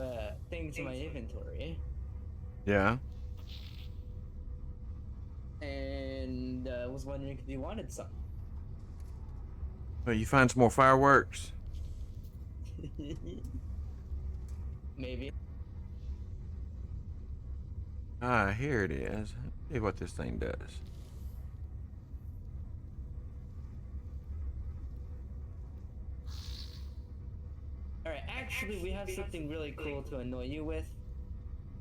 things in my inventory, Yeah. and was wondering if you wanted some. Well, you find some more fireworks? Maybe. Ah, here it is. Let's see what this thing does. actually, we have something really cool to annoy you with.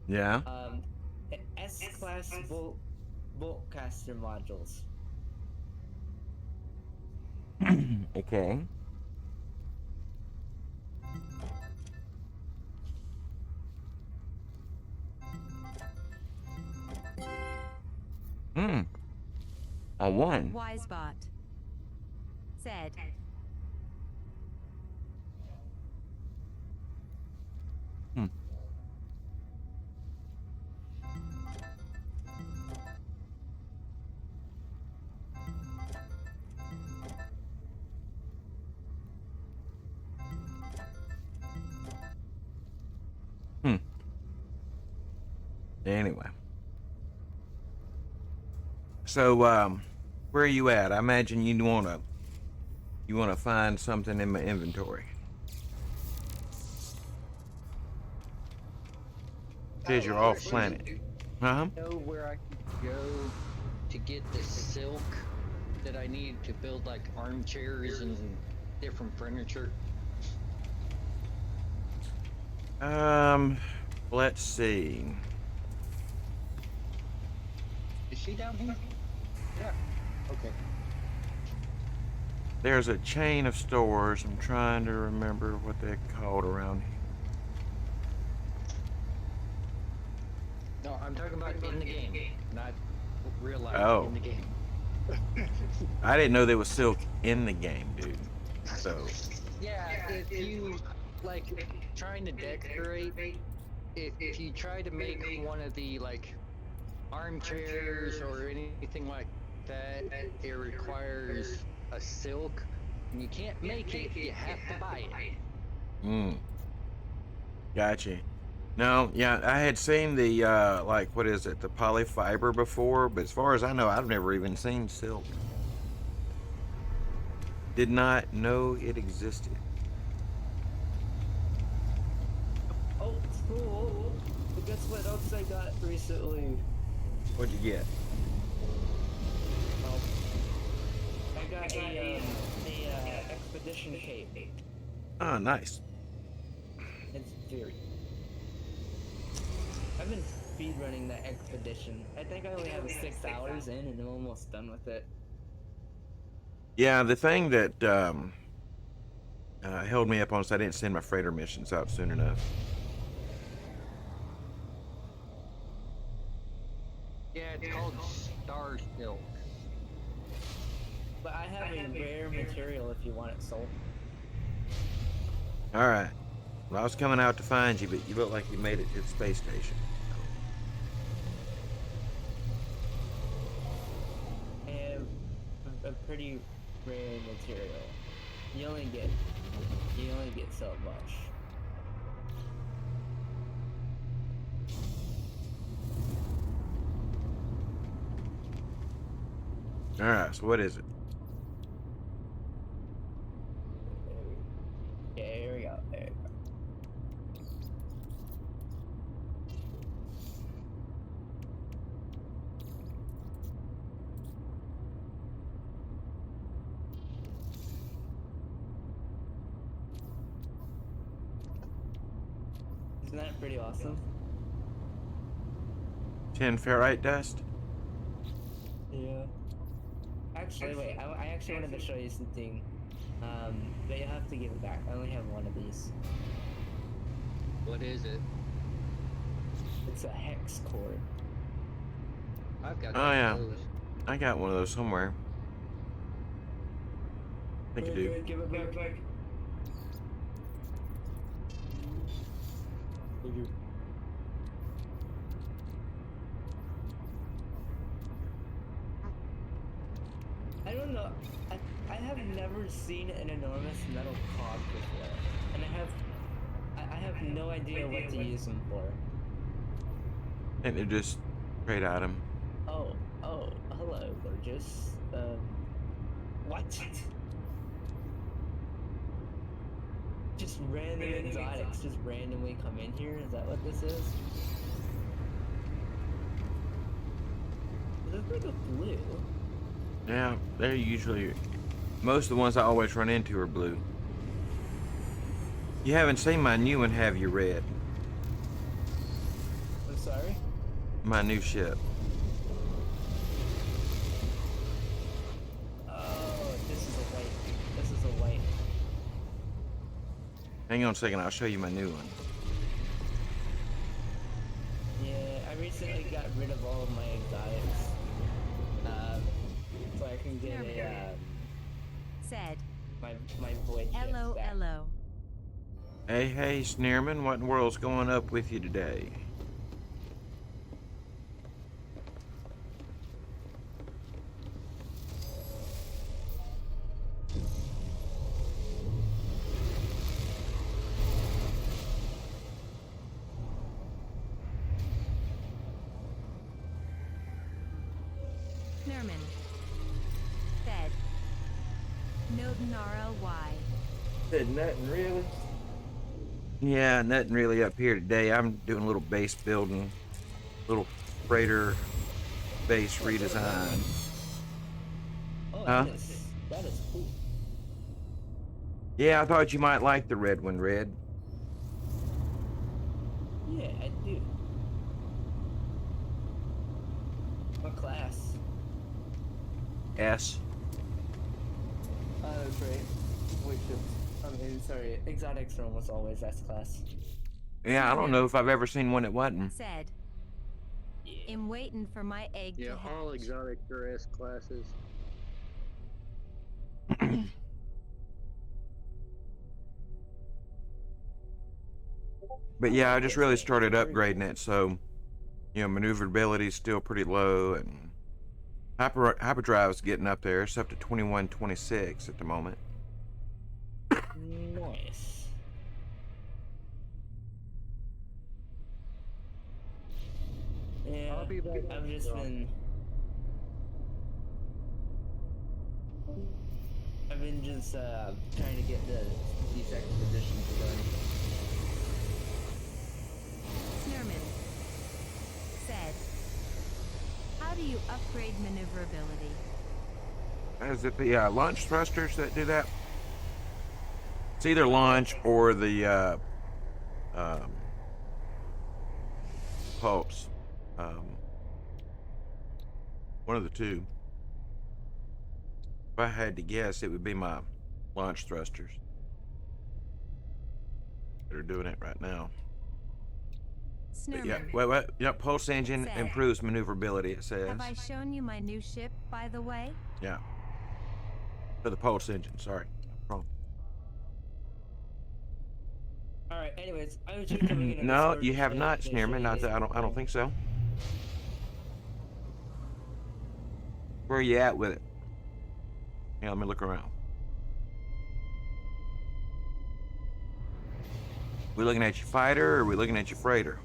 Yeah. S-class bolt caster modules. Okay. Hmm. A one. Wisebot said, Hmm. Hmm. Anyway. So, where are you at? I imagine you wanna find something in my inventory. Says you're off planet. Uh-huh. Know where I can go to get the silk that I need to build like armchairs and different furniture? Let's see. Is she down here? Yeah. Okay. There's a chain of stores. I'm trying to remember what they're called around here. No, I'm talking about in the game, not real life. Oh. In the game. I didn't know there was silk in the game, dude. So, Yeah, if you like trying to decorate, if you try to make one of the like armchairs or anything like that, it requires a silk, and you can't make it. You have to buy it. gotcha. No, yeah, I had seen the like what is it, the polyfiber before, but as far as I know, I've never even seen silk. Did not know it existed. Oh, it's cool. But guess what else I got recently? What'd you get? Oh, I got a expedition cape. Oh, nice. It's very. I've been speed running that expedition. I think I only have 6 hours in, and I'm almost done with it. Yeah, the thing that held me up on is I didn't send my freighter missions out soon enough. Yeah, it's called Star Silk. But I have a rare material if you want it sold. All right. Well, I was coming out to find you, but you look like you made it to the space station. I have a pretty rare material. You only get so much. All right. So what is it? Yeah, here we go. There we go. Isn't that pretty awesome? 10 ferrite dust. Yeah. Actually, wait. I actually wanted to show you something. But you have to give it back. I only have one of these. What is it? It's a hex core. I've got. Oh, yeah. those. I got one of those somewhere. I think I do. Give it back. Thank you. I don't know. I have never seen an enormous metal cog before, and I have no idea what to use them for. I think they're just trade item. Oh, hello, gorgeous. What? Just random exotics just randomly come in here? Is that what this is? It looks like a blue. Yeah, they're usually most of the ones I always run into are blue. You haven't seen my new one, have you, Red? I'm sorry. My new ship. Oh, this is a white. This is a white. Hang on a second, I'll show you my new one. Yeah, I recently got rid of all of my exotics. So I can get a Said. my void ships back. LOLO. Hey, Sneerman, what in the world's going up with you today? Nerman. Said. Noden RLY. Said nothing really. Yeah, nothing really up here today. I'm doing a little base building, little freighter base redesign. Oh, Huh? that is cool. Yeah, I thought you might like the red one, Red. Yeah, I do. What class? S. That's right. Which I mean, sorry, exotics are almost always S class. Yeah, I don't know if I've ever seen one that wasn't. Said. Yeah. I'm waiting for my egg Yeah, to hatch. all exotic are S classes. But yeah, I just really started upgrading it, so maneuverability is still pretty low, and hyperdrive is getting up there. It's up to 2126 at the moment. Nice. Yeah, I'll be back. I've just been. I've been just trying to get these expeditions done. Sneerman. Said. How do you upgrade maneuverability? Is it the launch thrusters that do that? It's either launch or the pulse. One of the two. If I had to guess, it would be my launch thrusters that are doing it right now. But yeah, Sneerman. pulse engine Said. improves maneuverability, it says. Have I shown you my new ship, by the way? Yeah. For the pulse engine, sorry. Wrong. Alright, anyways, I was just coming in. No, you have not, Sneerman. I don't think so. Where are you at with it? Yeah, let me look around. We looking at your fighter, or are we looking at your freighter?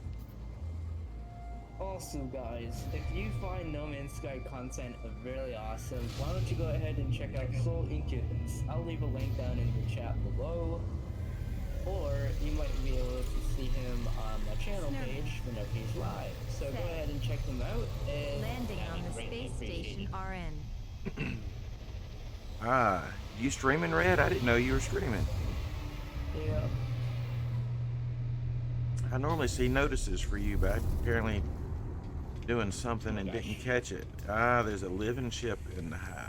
Also, guys, if you find No Man's Sky content really awesome, why don't you go ahead and check out Soul Incubus? I'll leave a link down in the chat below. Or you might be able to see him on my channel page whenever he's live. So go ahead and check him out. And Landing that'd on be the greatly space station appreciated. RN. You streaming, Red? I didn't know you were streaming. Yeah. I normally see notices for you, but apparently doing something and gosh. didn't catch it. There's a living ship in the house.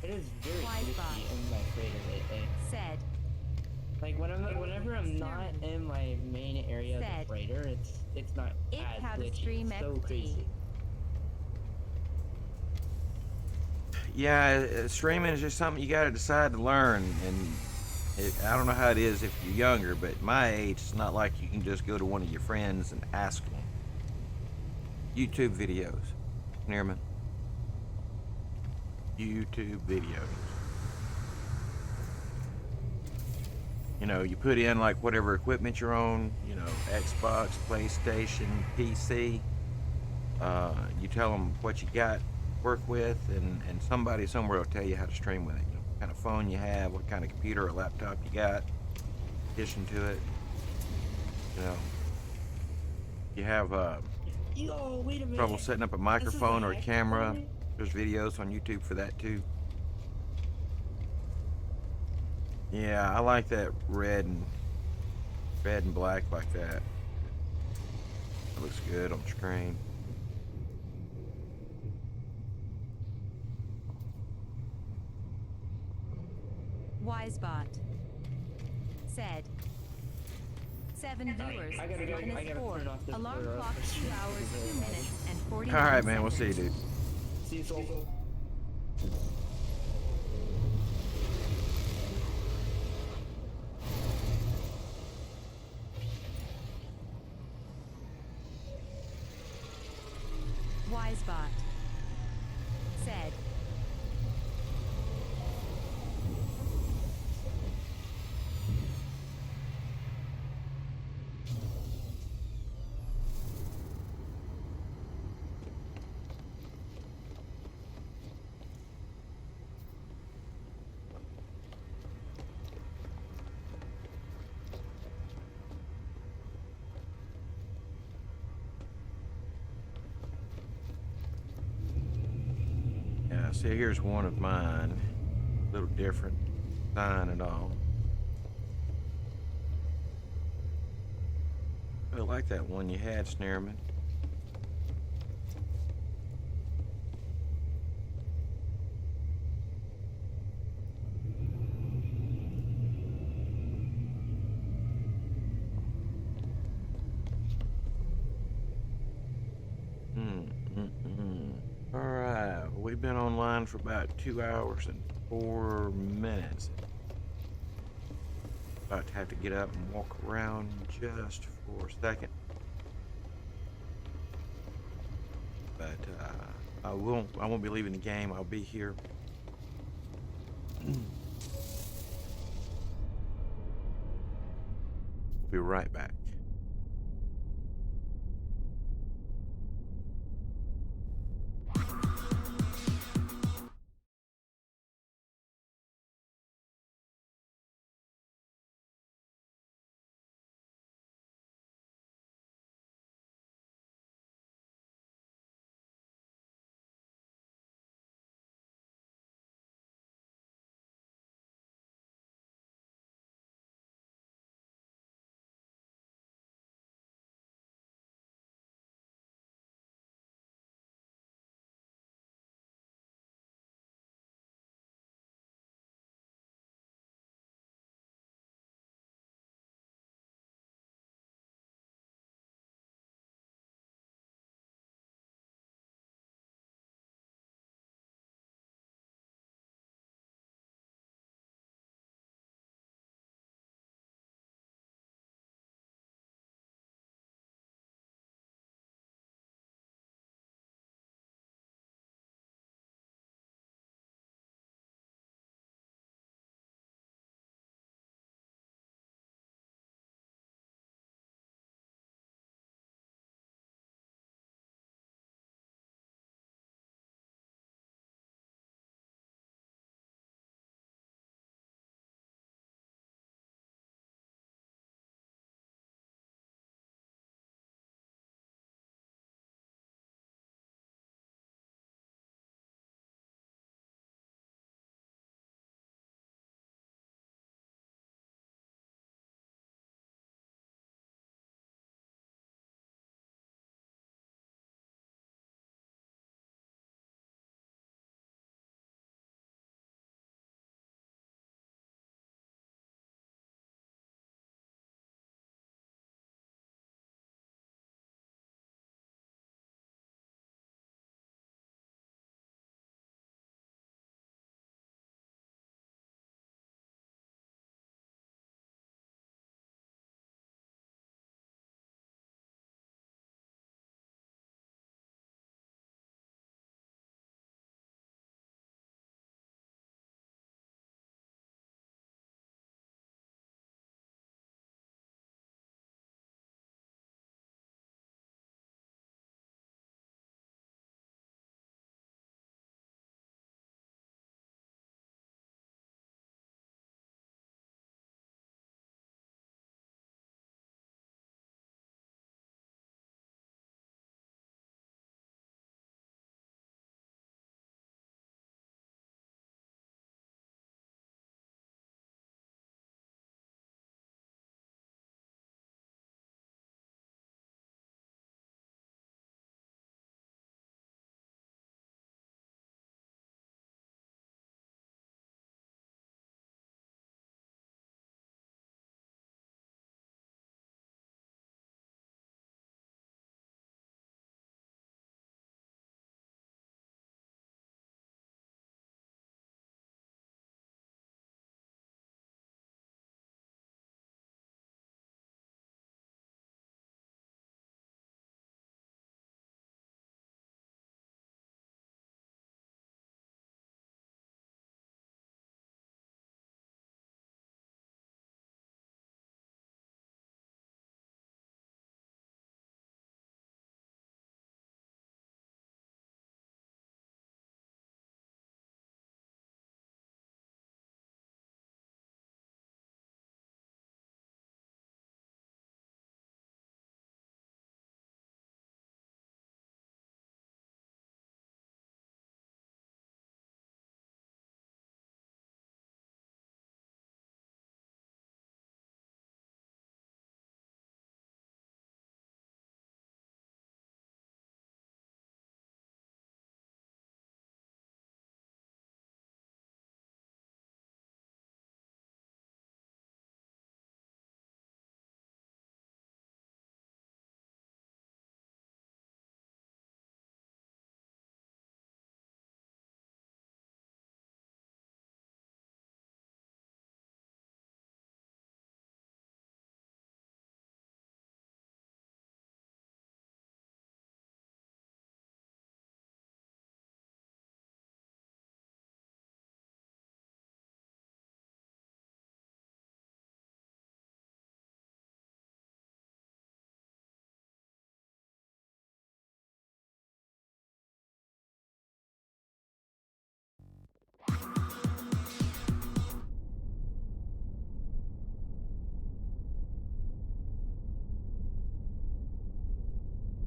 It is very Wise glitchy bot. in my freighter lately. Said. Like whenever I'm not in my main area of Said. the freighter, it's not It as had a glitchy. stream It's so FT. crazy. Yeah, streaming is just something you got to decide to learn, and I don't know how it is if you're younger, but my age, it's not like you can just go to one of your friends and ask them. YouTube videos, Nearman. YouTube videos. You put in like whatever equipment you're on, Xbox, PlayStation, PC. You tell them what you got to work with, and somebody somewhere will tell you how to stream with it. What kind of phone you have, what kind of computer or laptop you got, in addition to it. You have Yo, wait a minute. trouble setting up a microphone or a hack camera. on it? There's videos on YouTube for that too. Yeah, I like that red and black like that. It looks good on screen. Wisebot said 7 viewers I gotta go. I minus gotta 4. turn off this Alarm blur clock up. 2 hours, 2 minutes, and 41 All right, man. seconds. We'll see you, dude. See you, Soul. Wisebot said Yeah, see, here's one of mine. A little different sign and all. I like that one you had, Snareman. All right, we've been online for about 2 hours and 4 minutes. About to have to get up and walk around just for a second. But I won't be leaving the game. I'll be here. Be right back.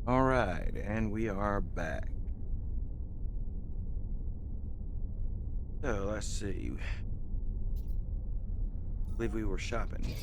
All right, and we are back. So let's see. I believe we were shopping.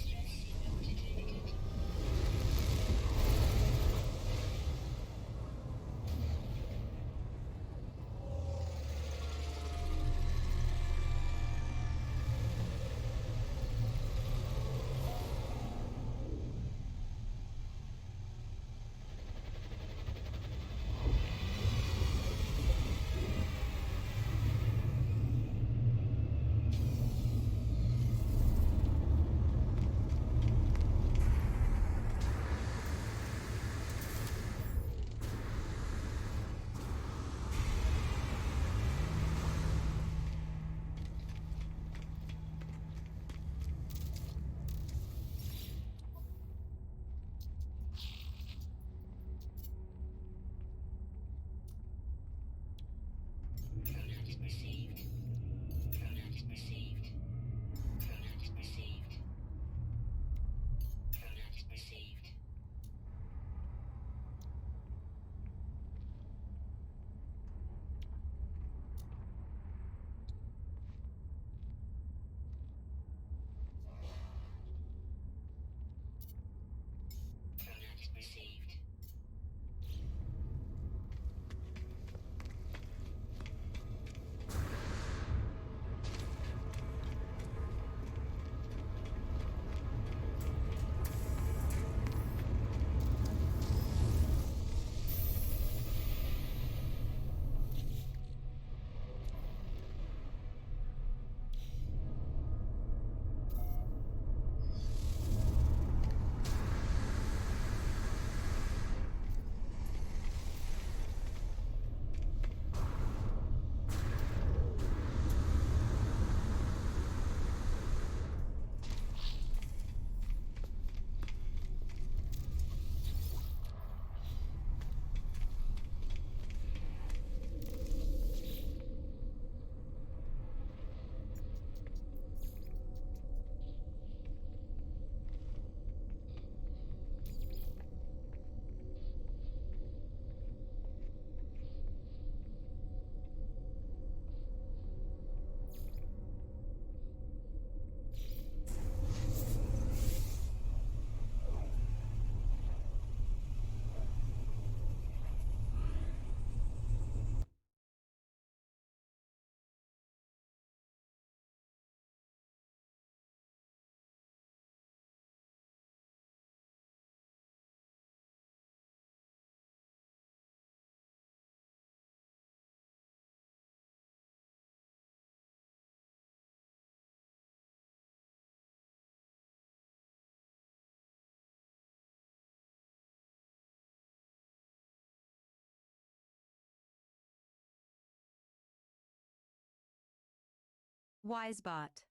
Wisebot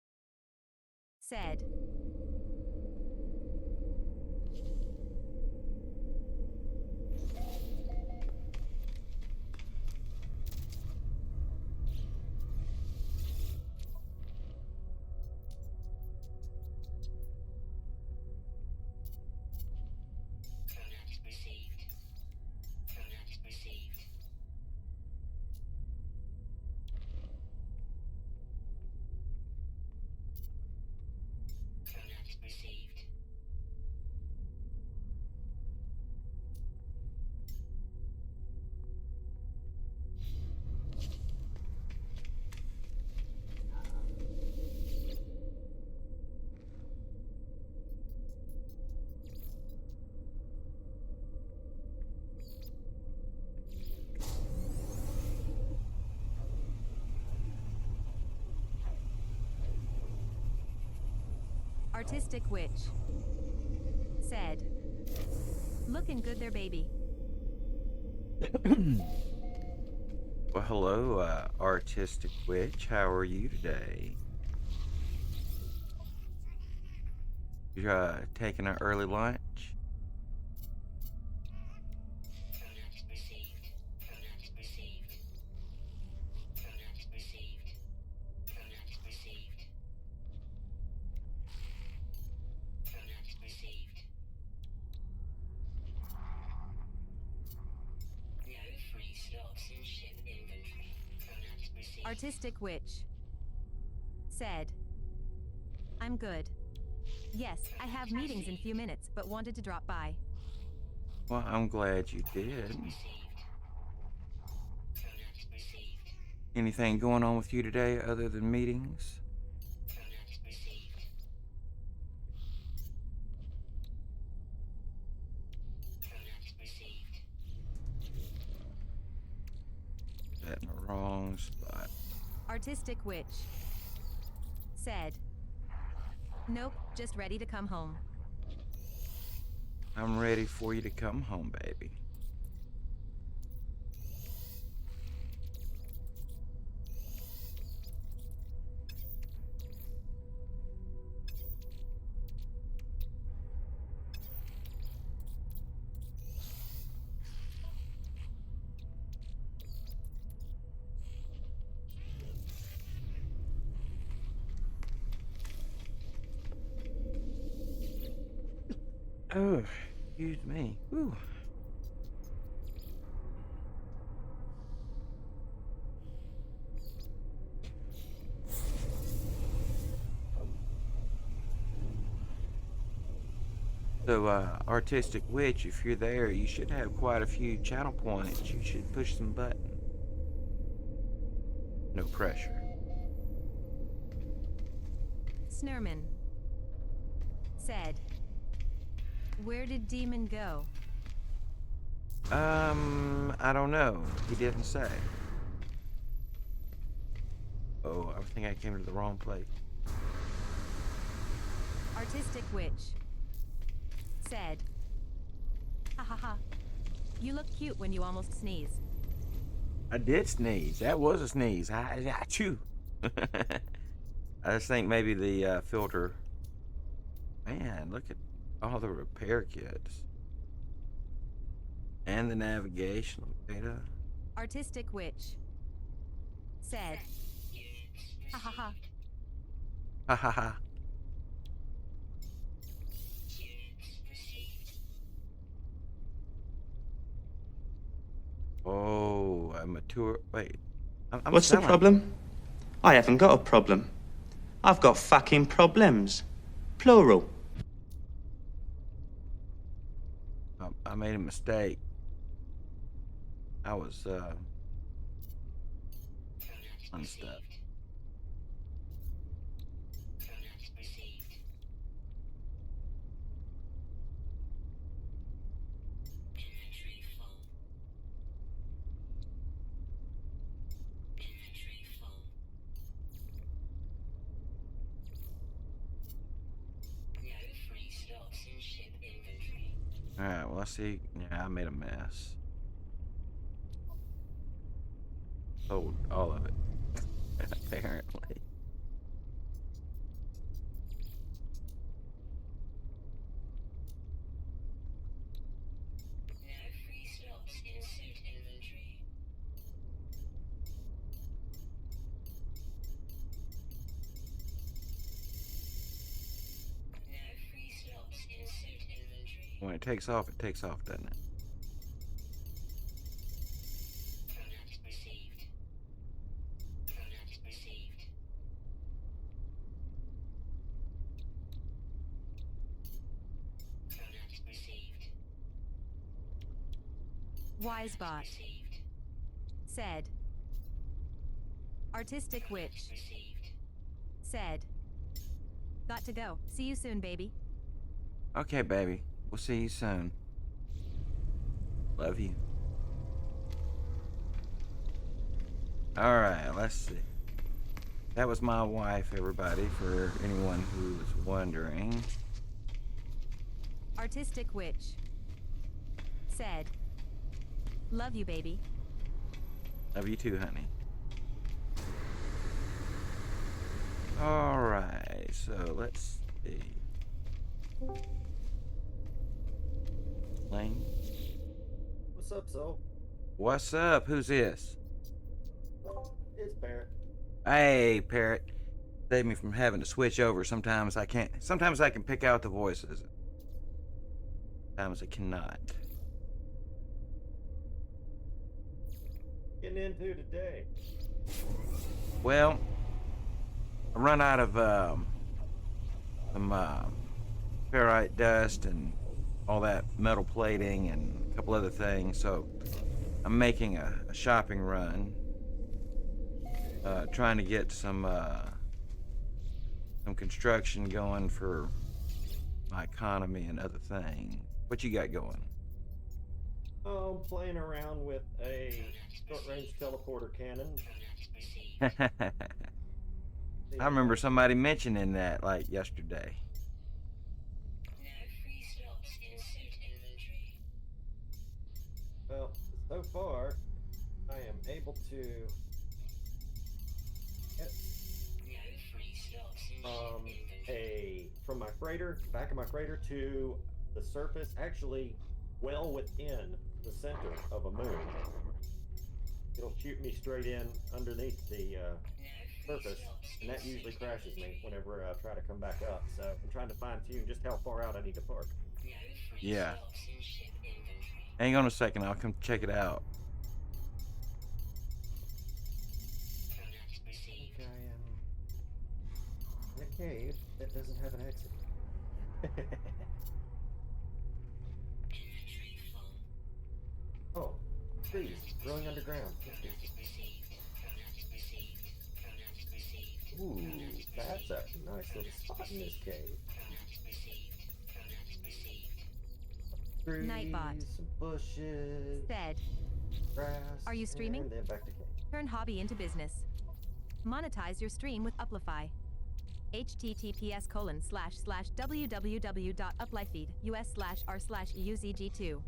said, Artistic Witch said, looking good there, baby. Well, hello, Artistic Witch. How are you today? You're taking an early lunch? Artistic Witch said, I'm good. Yes, I have meetings in few minutes, but wanted to drop by. Well, I'm glad you did. Anything going on with you today other than meetings? That in the wrong spot. Artistic Witch said, nope, just ready to come home. I'm ready for you to come home, baby. Oh, excuse me. Whew. So, Artistic Witch, if you're there, you should have quite a few channel points. You should push some buttons. No pressure. Snurman said, where did Demon go? I don't know. He didn't say. Oh, I think I came to the wrong place. Artistic Witch said, ha ha ha, you look cute when you almost sneeze. I did sneeze. That was a sneeze. I chew. I just think maybe the filter. Man, look at all the repair kits. And the navigational data. Artistic Witch said, ha ha ha, Ha ha ha. Oh, a mature. Wait. I'm What's the selling. problem? I haven't got a problem. I've got fucking problems. Plural. I made a mistake. I was, on stuff. Alright, well, I see. Yeah, I made a mess. Sold all of it. Apparently. When it takes off, doesn't it? Wisebot said, Artistic Witch said, got to go. See you soon, baby. Okay, baby. We'll see you soon. Love you. Alright, let's see. That was my wife, everybody, for anyone who was wondering. Artistic Witch said, love you, baby. Love you too, honey. Alright, so let's see. Lane. What's up, Sol? What's up? Who's this? It's Barrett. Hey, Parrot. Save me from having to switch over. Sometimes I can't. Sometimes I can pick out the voices. Sometimes I cannot. Getting into today. Well, I run out of some ferrite dust and all that metal plating and a couple other things, so I'm making a shopping run, trying to get some construction going for my economy and other things. What you got going? Oh, I'm playing around with a short-range teleporter cannon. I remember somebody mentioning that like yesterday. Well, so far, I am able to get from my freighter, back of my freighter to the surface, actually well within the center of a moon. It'll shoot me straight in underneath the surface, and that usually crashes me whenever I try to come back up. So I'm trying to fine tune just how far out I need to park. Yeah. Hang on a second, I'll come check it out. I think I am in a cave that doesn't have an exit. Oh, trees growing underground. Ooh, that's a nice little spot in this cave. Trees, Nightbot some bushes, said, grass. Are you streaming? And then back to cave. turn hobby into business. Monetize your stream with Uplify. https://www.uplifeed.us/r/euzg2.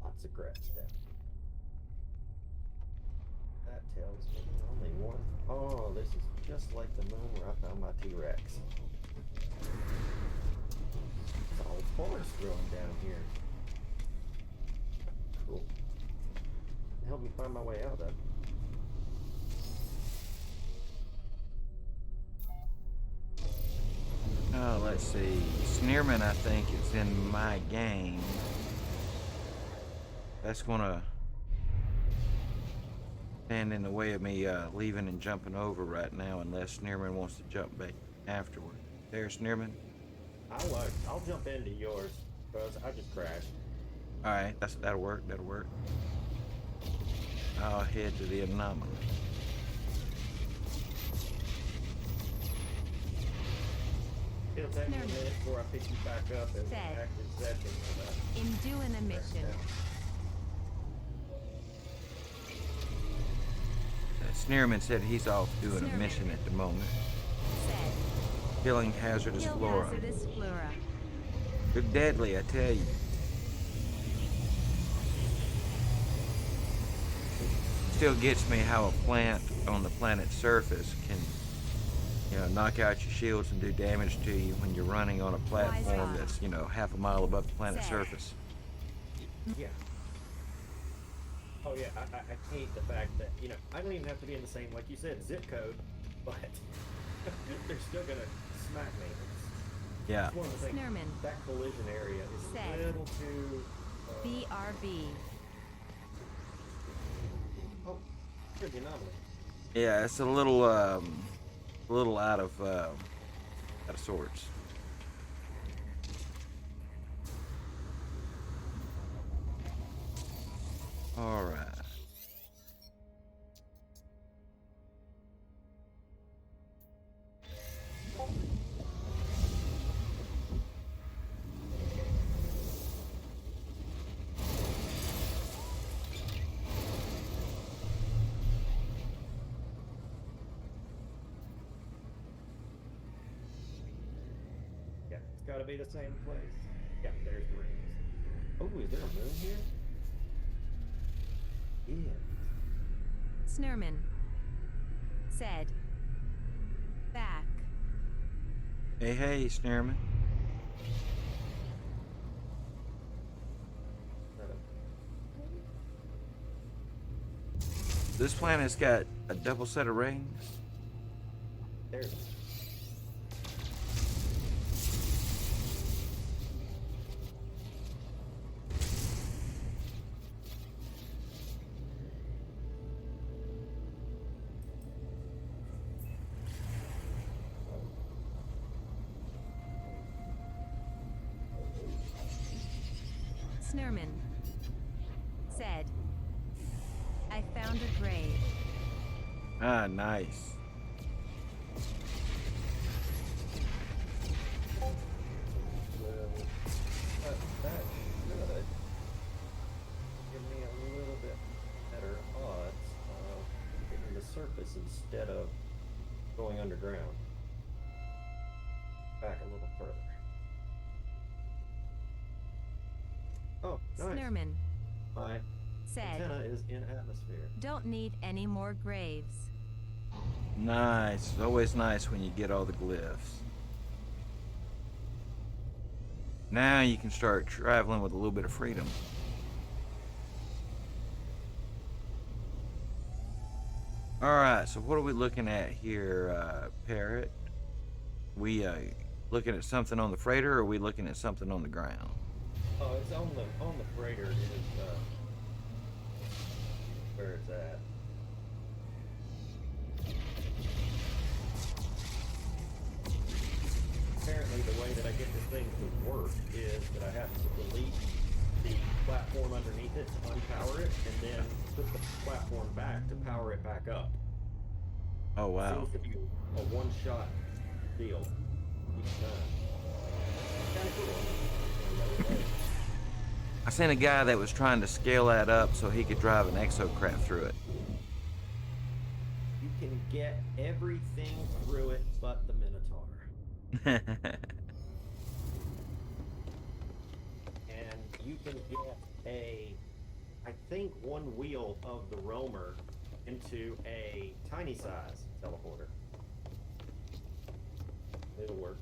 Lots of grass down here. That tells me only one. Oh, this is just like the moon where I found my T-Rex. It's all forest growing down here. Cool. Help me find my way out of it. Oh, let's see. Sneerman, I think, is in my game. That's gonna stand in the way of me leaving and jumping over right now, unless Sneerman wants to jump back afterward. There, Sneerman. I'll jump into yours because I just crashed. All right, that'll work. That'll work. I'll head to the anomaly. It'll take me a minute before I pick you back up as an Said. active session. In doing a mission. Sneerman said he's off doing a Sneerman. mission at the moment. Said, Killing hazardous kill flora. hazardous flora. They're deadly, I tell you. Still gets me how a plant on the planet's surface can, knock out your shields and do damage to you when you're running on a platform Wise that's, half a mile above the planet's Said. surface. Yeah. Oh yeah, I hate the fact that, I don't even have to be in the same, like you said, zip code, but they're still gonna smack me. Yeah. It's one of the things, Sneerman. that collision area is Said. a little too... BRB. Oh, here's the anomaly. Yeah, it's a little out of sorts. All right. Yeah, it's gotta be the same place. Yeah, there's the rings. Oh, is there a moon here? Yeah. Sneerman. Said, back. Hey, Sneerman. This planet's got a double set of rings. There's Snurman said, I found a grave. Ah, nice. Well, that should give me a little bit better odds of getting the surface instead of going underground. Back a little further. Oh, nice. Snurman My said, antenna is in atmosphere. don't need any more graves. Nice. It's always nice when you get all the glyphs. Now you can start traveling with a little bit of freedom. Alright, so what are we looking at here, Parrot? We looking at something on the freighter, or are we looking at something on the ground? Oh, it's on the freighter. It is where it's at. Apparently, the way that I get this thing to work is that I have to delete the platform underneath it to unpower it, and then put the platform back to power it back up. Oh, wow. Seems to be a one-shot deal each time. Kind of cool. I seen a guy that was trying to scale that up so he could drive an exocraft through it. You can get everything through it but the Minotaur. And you can get I think one wheel of the roamer into a tiny size teleporter. It'll work.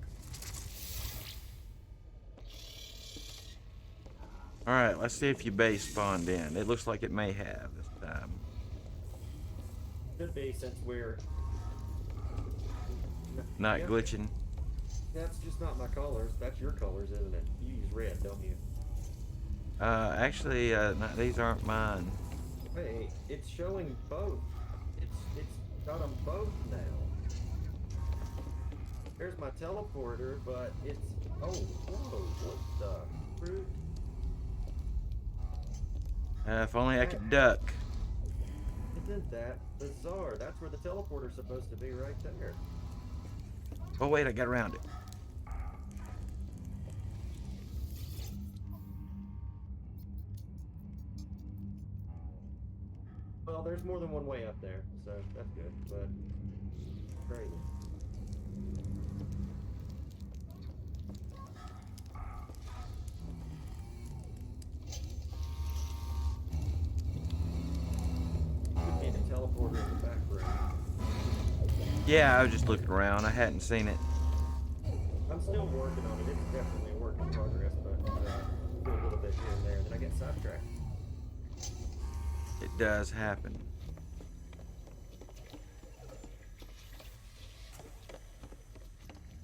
Alright, let's see if your base spawned in. It looks like it may have this time. Could be, since we're Not Yep. glitching. That's just not my colors. That's your colors, isn't it? You use red, don't you? Actually, no, these aren't mine. Hey, it's showing both. It's got them both now. There's my teleporter, but it's whoa, what the fruit? If only I could duck. Isn't that bizarre? That's where the teleporter's supposed to be, right there. Oh wait, I got around it. Well, there's more than one way up there, so that's good, but crazy. Could be the teleporter in the back room. Yeah, I was just looking around. I hadn't seen it. I'm still working on it. It's definitely a work in progress, but do a little bit here and there, and then I get sidetracked. It does happen.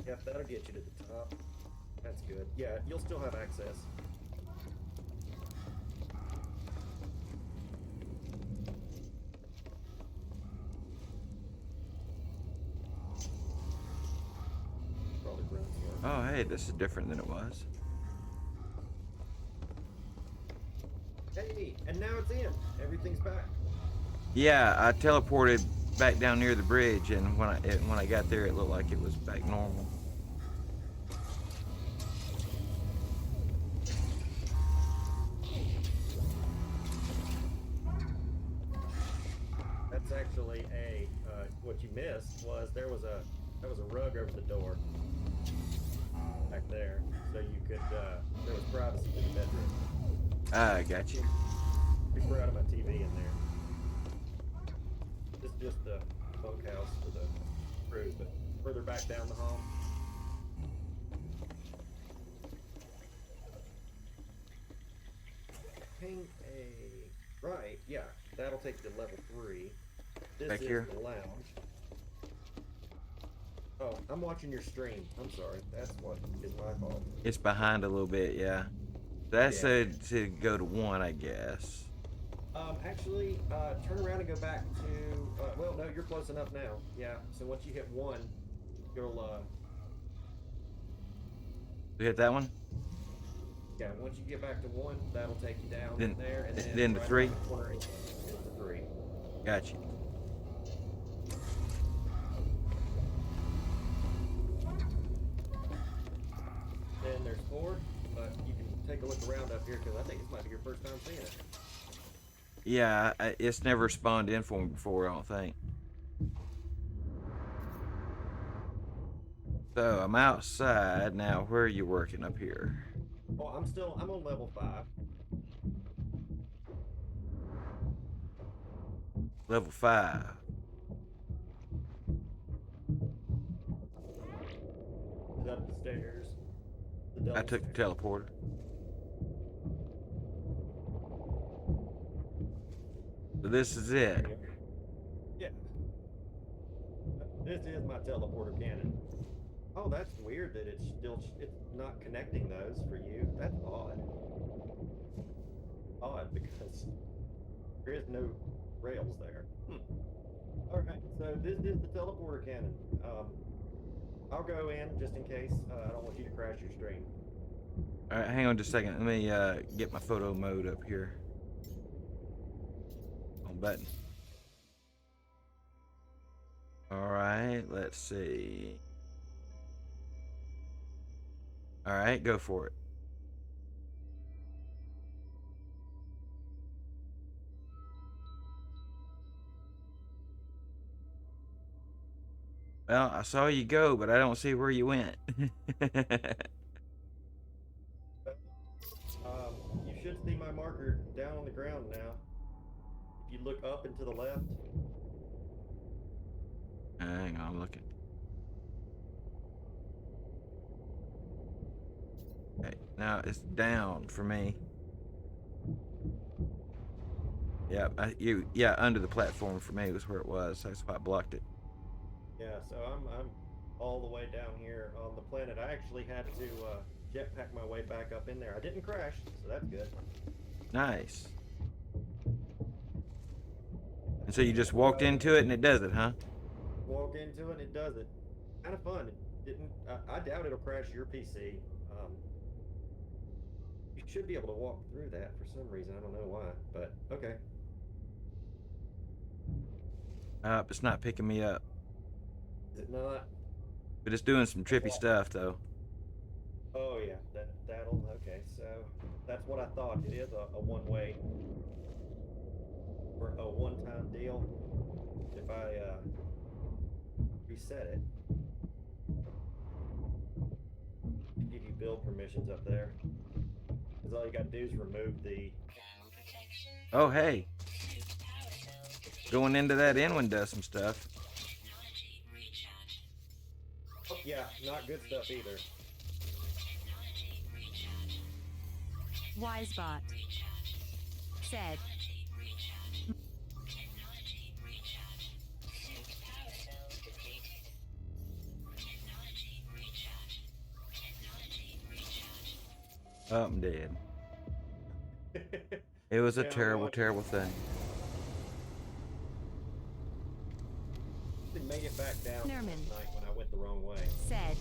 Yep, that'll get you to the top. That's good. Yeah, you'll still have access. Probably runs slow. Oh, hey, this is different than it was. Hey, and now it's in. Everything's back. Yeah, I teleported back down near the bridge, and when I got there, it looked like it was back normal. That's actually what you missed was that was a rug over the door back there, so you could there was privacy in the bedroom. Ah, I got you. We brought out my TV in there. This is just the bunkhouse for the crew, but further back down the hall. Ping a right, yeah. That'll take you to level 3. This Back is here? the lounge. Oh, I'm watching your stream. I'm sorry. That's what is my fault. It's behind a little bit, yeah. That Yeah. said to go to 1, I guess. Actually, turn around and go back to. Well, no, you're close enough now. Yeah. So once you hit 1, you'll. You hit that one? Yeah, once you get back to 1, that'll take you down Then- there, and then to right 3? around the corner is the 3. Got you. Then there's 4, but you can take a look around up here, because I think this might be your first time seeing it. Yeah, it's never spawned in for me before, I don't think. So I'm outside now. Where are you working up here? Oh, I'm on level 5. Level 5. Is up the stairs. The I double took the stairs. teleporter. So this is it. Yeah. This is my teleporter cannon. Oh, that's weird that it's not connecting those for you. That's odd. Odd, because there is no rails there. Alright, so this is the teleporter cannon. I'll go in just in case. I don't want you to crash your stream. All right, hang on just a second. Let me get my photo mode up here. On button. All right, let's see. All right, go for it. Well, I saw you go, but I don't see where you went. You should see my marker down on the ground now. If you look up and to the left. Hang on, I'm looking. Okay, now it's down for me. Yeah, yeah, under the platform for me was where it was. That's why I blocked it. Yeah, so I'm all the way down here on the planet. I actually had to jetpack my way back up in there. I didn't crash, so that's good. Nice. And so you just walked into it and it does it, huh? Walk into it and it does it. Kind of fun. It didn't. I doubt it'll crash your PC. You should be able to walk through that for some reason. I don't know why, but okay. It's not picking me up. Is it not? But it's doing some trippy stuff, though. Oh yeah, that'll okay. So that's what I thought. It is a one-way or a one-time deal. If I reset it, give you build permissions up there. Because all you got to do is remove the. Oh, hey. Going into that end one does some stuff. Oh, yeah, not good stuff either. Wisebot said, Oh, I'm dead. It was a Yeah, terrible, watch it. terrible thing. They made it back down Snurman. last night when I went the wrong way. said,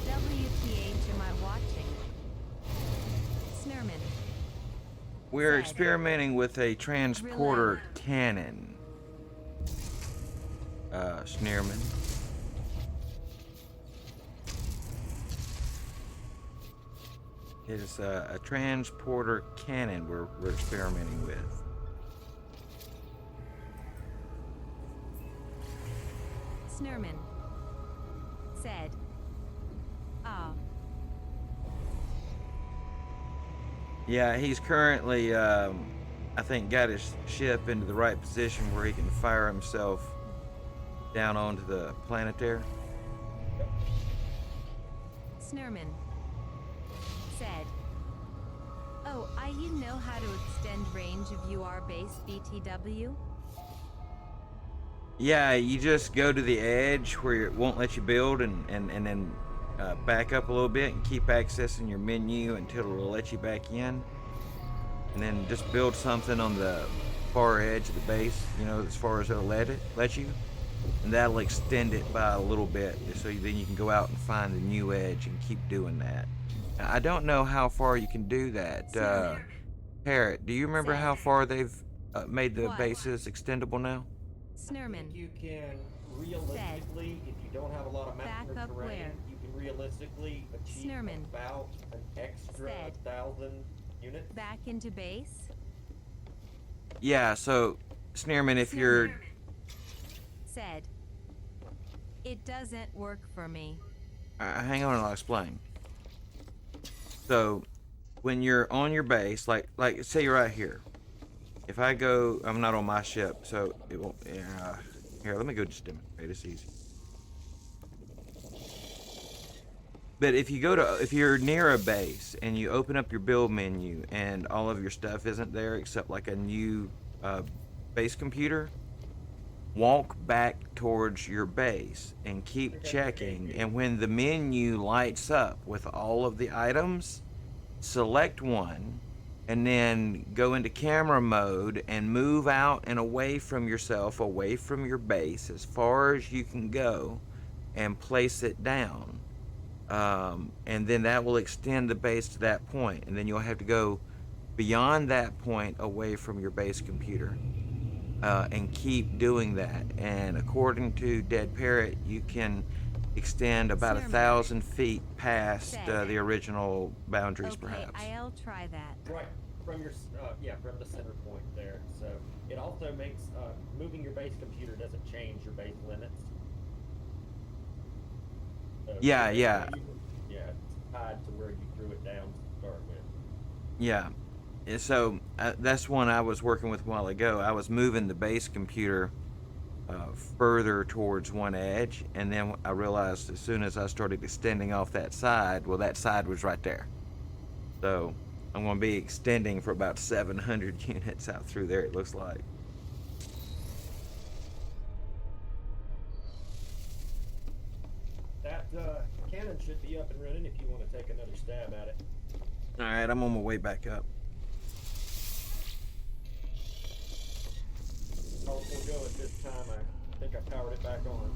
WTH am I watching? Snurman We're Said. experimenting with a transporter cannon. Schneerman. It is a transporter cannon we're experimenting with. Snurman said, ah, Yeah, he's currently, I think, got his ship into the right position where he can fire himself down onto the planet there. Snurman said, oh, you know how to extend range of UR-based BTW? Yeah, you just go to the edge where it won't let you build and then back up a little bit and keep accessing your menu until it'll let you back in. And then just build something on the far edge of the base, you know, as far as it'll let you. And that'll extend it by a little bit, so then you can go out and find a new edge and keep doing that. I don't know how far you can do that. Parrot, do you remember Said. how far they've made the What? bases extendable now? I think Snurman. you can realistically, if you don't have a lot of mountain Back or up terrain, where? you can realistically achieve Snurman. about an extra Said. 1,000 units. Back into base? Yeah, so, Sneerman, if you're... Said. It doesn't work for me. hang on and I'll explain. So, when you're on your base, like say you're right here. If I go, I'm not on my ship, so it won't, here, let me go just demonstrate, it's easy. But if you're near a base and you open up your build menu and all of your stuff isn't there except like a new base computer, walk back towards your base and keep checking. And when the menu lights up with all of the items, select one and then go into camera mode and move out and away from yourself, away from your base as far as you can go and place it down. And then that will extend the base to that point, and then you'll have to go beyond that point away from your base computer and keep doing that. And according to Dead Parrot, you can extend about 1,000 feet past the original boundaries, Okay, perhaps. I'll try that. Right, from your, from the center point there. So it also makes, moving your base computer doesn't change your base limits. So Yeah. Yeah, it's tied to where you threw it down to start with. Yeah. And so that's one I was working with a while ago. I was moving the base computer further towards one edge, and then I realized as soon as I started extending off that side, well, that side was right there. So I'm going to be extending for about 700 units out through there, it looks like. That cannon should be up and running if you want to take another stab at it. All right, I'm on my way back up. I'll go at this time. I think I powered it back on.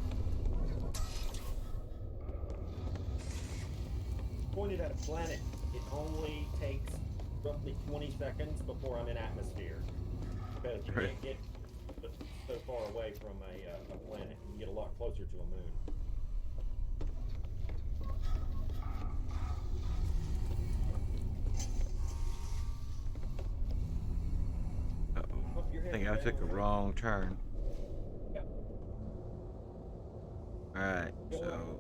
Pointed at a planet, it only takes roughly 20 seconds before I'm in atmosphere. Because you can't get so far away from a planet. You can get a lot closer to a moon. Uh-oh. I think I took a wrong turn. Yep. Alright, so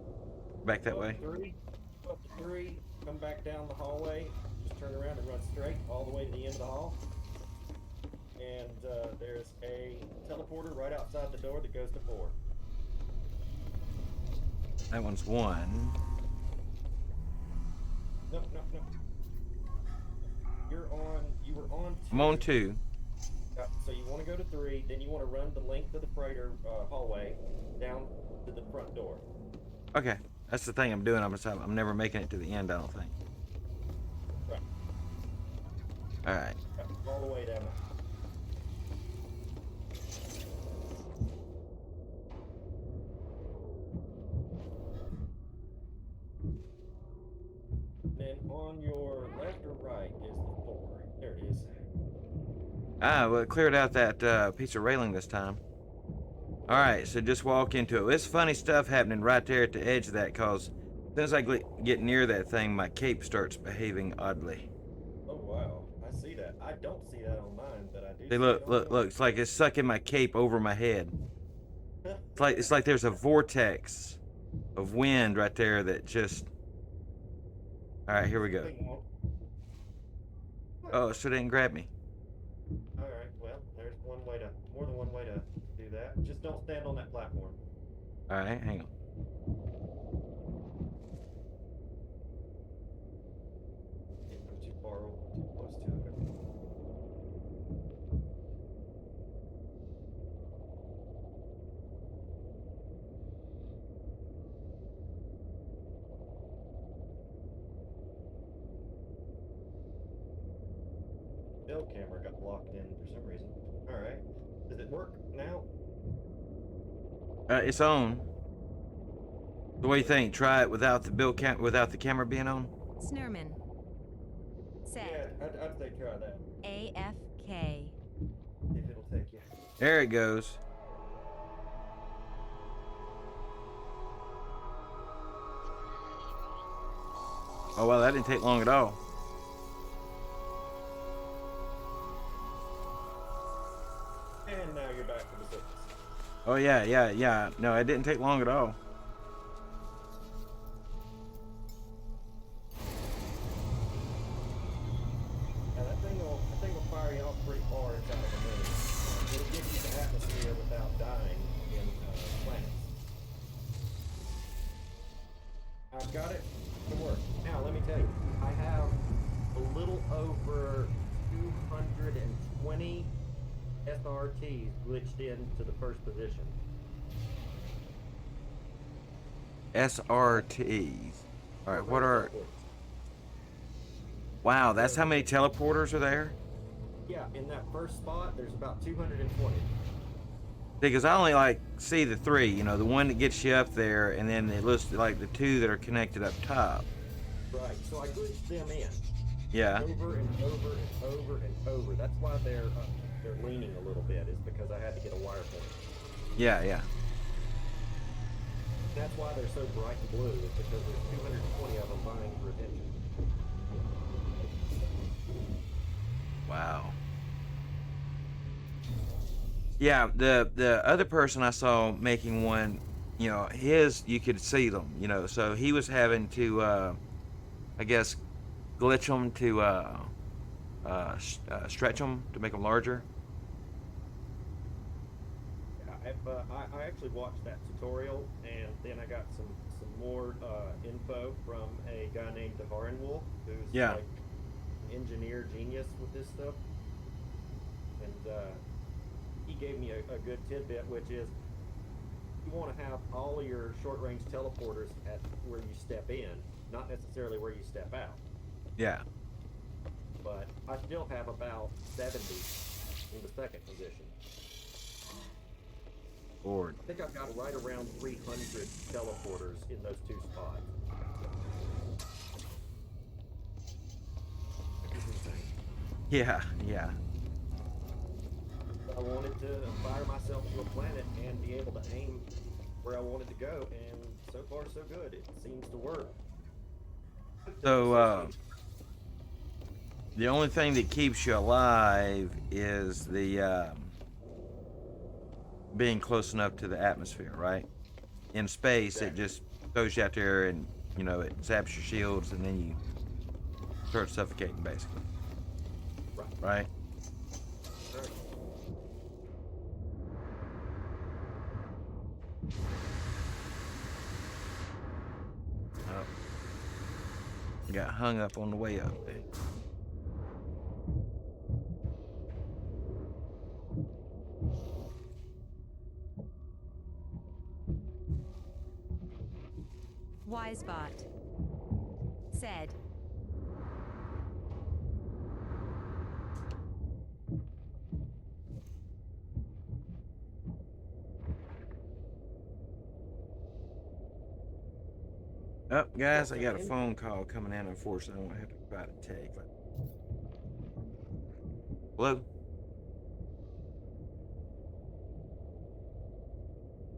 back that way. Up to 3, come back down the hallway, just turn around and run straight all the way to the end of the hall. And there's a teleporter right outside the door that goes to 4. That one's 1. Nope. You were on 2. I'm on 2. So you want to go to 3, then you want to run the length of the freighter hallway down to the front door. Okay, that's the thing I'm doing. I'm never making it to the end, I don't think. Right. Alright. All the way down. Then on your left or right is the door. There it is. Ah, well, it cleared out that piece of railing this time. Alright, so just walk into it. There's funny stuff happening right there at the edge of that, cause as soon as I get near that thing, my cape starts behaving oddly. Oh wow, I see that. I don't see that on mine, but I do. See, look, it's like it's sucking my cape over my head. It's like there's a vortex of wind right there that just... Alright, here we go. Oh, so it didn't grab me. Alright, well, there's more than one way to do that. Just don't stand on that platform. Alright, hang on. I'm too close to it. Build camera got locked in for some reason. Alright. Does it work now? It's on. So what do you think? Try it without the camera being on? Snurman. Yeah, Said I'd take care of that. AFK. See if it'll take you. There it goes. Oh, well, that didn't take long at all. And now you're back to the surface. Oh, yeah. No, it didn't take long at all. Now that thing will fire you off pretty hard out of the moon. It'll give you the atmosphere without dying in planets. I've got it to work. Now let me tell you, I have a little over 220 SRTs glitched into the first position. SRTs. All right, what are... Teleporters. Wow, that's how many teleporters are there? Yeah, in that first spot, there's about 220. Because I only, like, see the 3. You know, the one that gets you up there, and then it looks like the 2 that are connected up top. Right, so I glitched them in. Yeah. Over and over and over and over. That's why they're leaning a little bit, is because I had to get a wire point. Yeah. That's why they're so bright and blue, is because there's 220 of them vying for attention. Wow. Yeah, the other person I saw making one, you know, his, you could see them, you know, so he was having to, I guess, glitch them to stretch them to make them larger. I actually watched that tutorial, and then I got some more info from a guy named Devarin Wolf, who's Yeah. like an engineer genius with this stuff. And he gave me a good tidbit, which is you want to have all of your short-range teleporters at where you step in, not necessarily where you step out. Yeah. But I still have about 70 in the second position. Lord. I think I've got right around 300 teleporters in those 2 spots. Which is insane. Yeah. I wanted to fire myself to a planet and be able to aim where I wanted to go, and so far so good. It seems to work. So, the only thing that keeps you alive is the, being close enough to the atmosphere, right? In space, Exactly. it just throws you out there and, you know, it zaps your shields and then you start suffocating, basically. Right. Right? Right. Oh. Got hung up on the way up. Wisebot. Said Oh, guys, I got a phone call coming in. Unfortunately, I'm gonna have to try to take. Hello?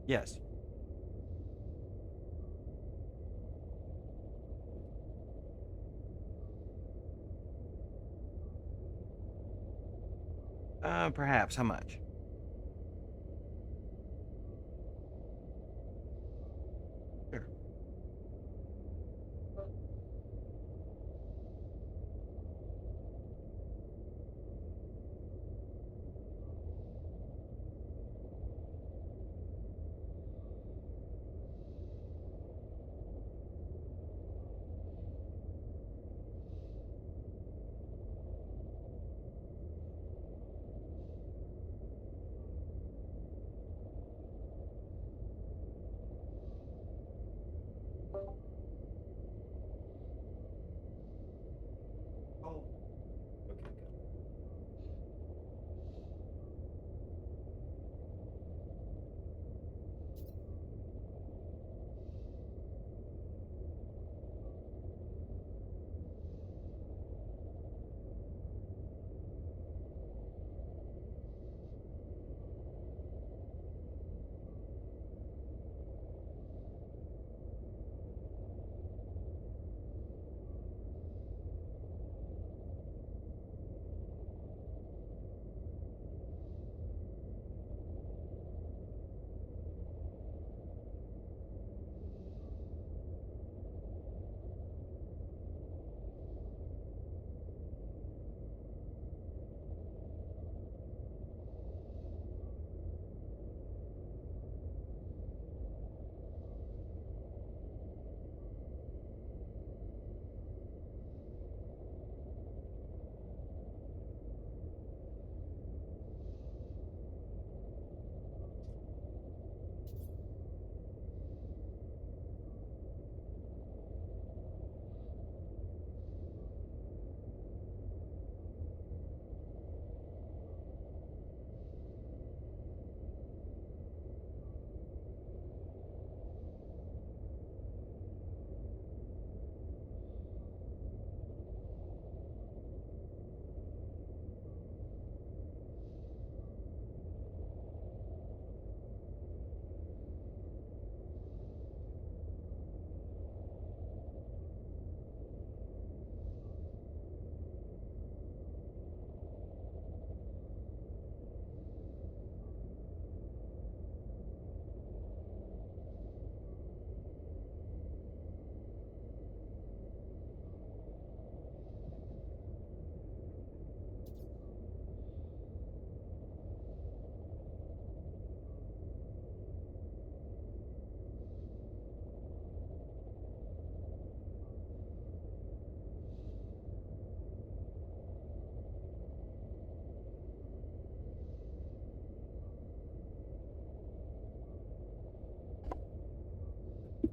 Yes. Perhaps. How much? Sure.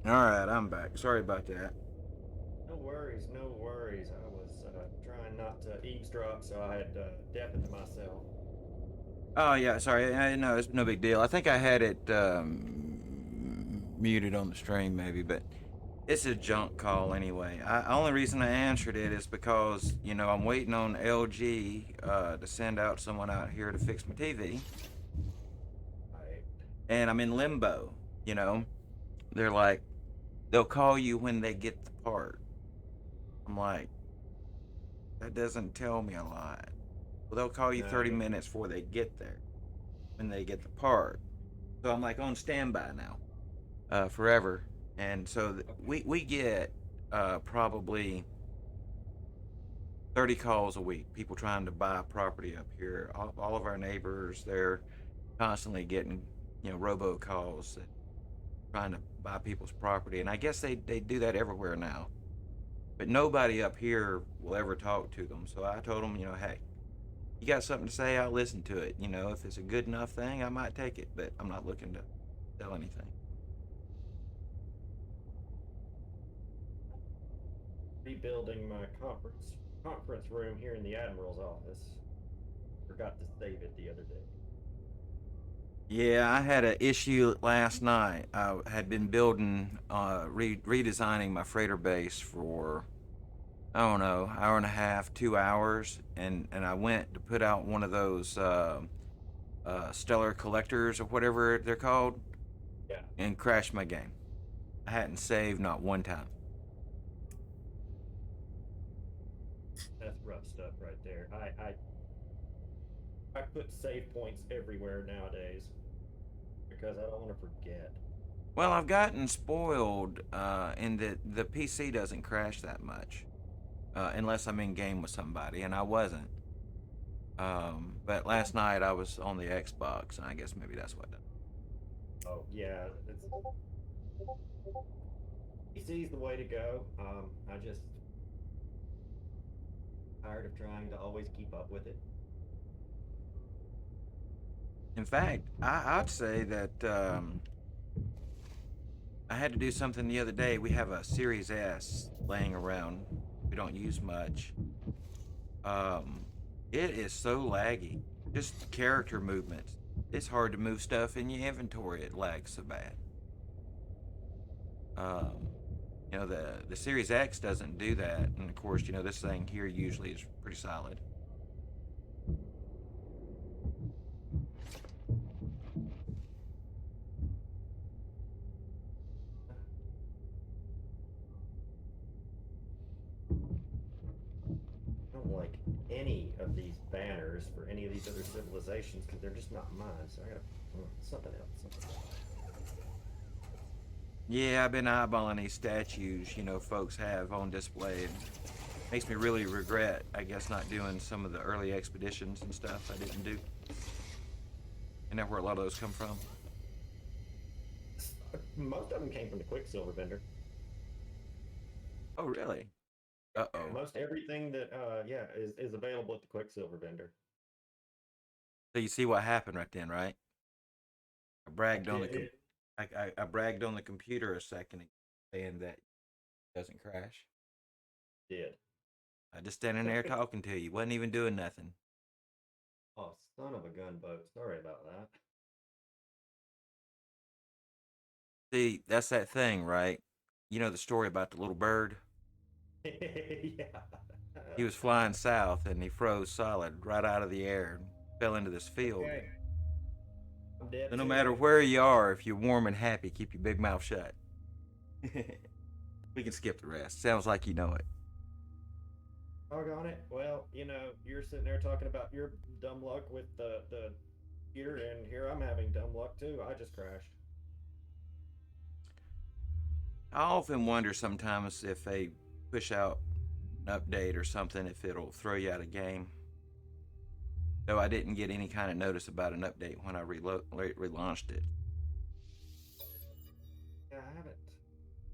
All right, I'm back. Sorry about that. No worries, no worries. I was trying not to eavesdrop, so I had deafened myself. Oh yeah, sorry. No, it's no big deal. I think I had it muted on the stream, maybe, but it's a junk call anyway. Only reason I answered it is because I'm waiting on LG to send out someone out here to fix my TV, I, and I'm in limbo. You know, they're like, they'll call you when they get the part. I'm like, that doesn't tell me a lot. Well, they'll call you no, 30 minutes before they get there when they get the part. So I'm like on standby now, forever. And so we get probably 30 calls a week. People trying to buy property up here. All of our neighbors, they're constantly getting robocalls trying to buy people's property. And I guess they do that everywhere now. But nobody up here will ever talk to them. So I told them, hey, you got something to say, I'll listen to it. If it's a good enough thing, I might take it, but I'm not looking to sell anything. rebuilding my conference room here in the admiral's office. Forgot to save it the other day. Yeah, I had an issue last night. I had been building, redesigning my freighter base for, I don't know, hour and a half, 2 hours, and I went to put out one of those stellar collectors or whatever they're called, Yeah, and crashed my game. I hadn't saved not one time. that's rough stuff right there. I put save points everywhere nowadays because I don't want to forget. Well, I've gotten spoiled in that the PC doesn't crash that much unless I'm in game with somebody, and I wasn't. But last night I was on the Xbox, and I guess maybe that's what. Oh yeah, it's PC's the way to go. I just tired of trying to always keep up with it. In fact, I'd say that I had to do something the other day. We have a Series S laying around. We don't use much. Um, it is so laggy. Just character movements. It's hard to move stuff in your inventory. It lags so bad. Um, the Series X doesn't do that, and of course, this thing here usually is pretty solid. I don't like any of these banners for any of these other civilizations because they're just not mine. So I gotta something else. Yeah, I've been eyeballing these statues, folks have on display. And makes me really regret, I guess, not doing some of the early expeditions and stuff I didn't do. Isn't that where a lot of those come from? Most of them came from the Quicksilver vendor. Oh, really? Uh-oh. Most everything that is available at the Quicksilver vendor. So you see what happened right then, right? I bragged on It- it- I bragged on the computer a second saying that it doesn't crash. did. I just standing there talking to you, wasn't even doing nothing. Oh, son of a gunboat. Sorry about that. See, that's that thing, right? You know the story about the little bird? Yeah. He was flying south and he froze solid right out of the air and fell into this field. Okay. I'm dead So no too. matter where you are, if you're warm and happy, keep your big mouth shut. We can skip the rest. Sounds like you know it. Doggone it. Well, you're sitting there talking about your dumb luck with the computer, and here I'm having dumb luck too. I just crashed. I often wonder sometimes if they push out an update or something, if it'll throw you out of game. Though I didn't get any kind of notice about an update when I relaunched it. Yeah, I haven't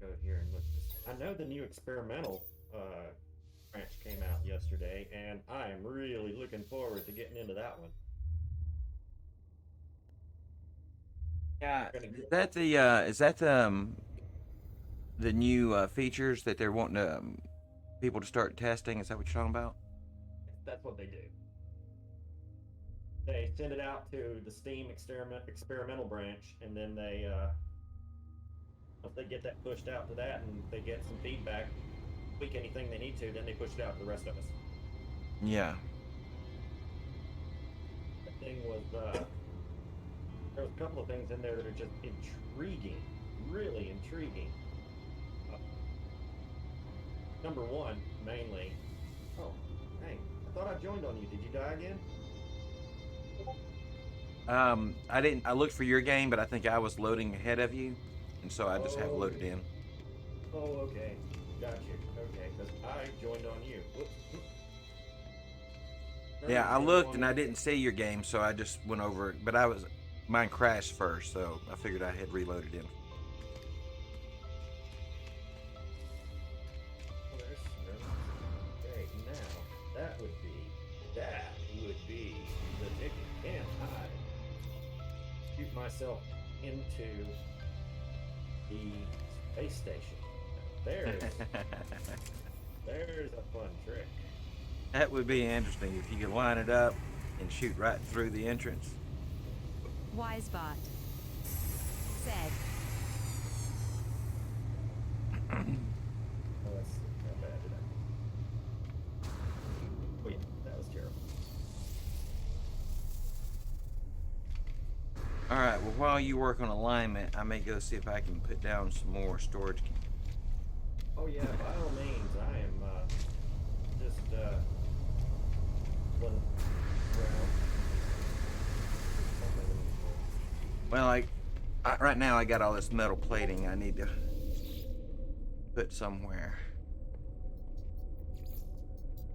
go here and look. I know the new experimental branch came out yesterday, and I am really looking forward to getting into that one. Yeah, Gonna get- is that the the new features that they're wanting people to start testing. Is that what you're talking about? That's what they do. They send it out to the Steam experimental branch, and then they if they get that pushed out to that, and they get some feedback, tweak anything they need to, then they push it out to the rest of us. Yeah. The thing was, there was a couple of things in there that are just intriguing, really intriguing. Number one, mainly. Oh, dang! I thought I joined on you. Did you die again? I didn't. I looked for your game, but I think I was loading ahead of you, and so I just have it loaded in. Oh, okay. Got you. Okay, because I joined on you. Whoops. Yeah, I looked and I didn't see your game, so I just went over. But mine crashed first, so I figured I had reloaded in. Okay, now that would be the ticket. Can I shoot myself into the space station? There's a fun trick. That would be interesting if you could line it up and shoot right through the entrance. Wisebot said, Oh, that's not bad, did I? Oh yeah, that was terrible. All right. Well, while you work on alignment, I may go see if I can put down some more storage. Oh yeah, by all means, I am just one round. Well, right now I got all this metal plating I need to put somewhere.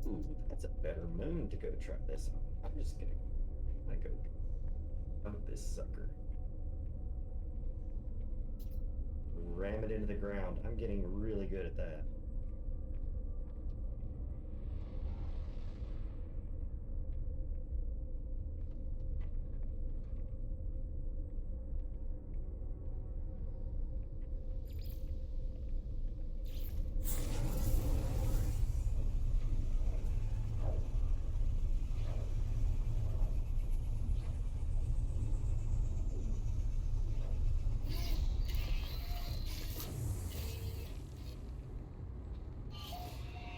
Ooh, that's a better moon to go try this on. I'm just gonna go dump this sucker. Ram it into the ground. I'm getting really good at that.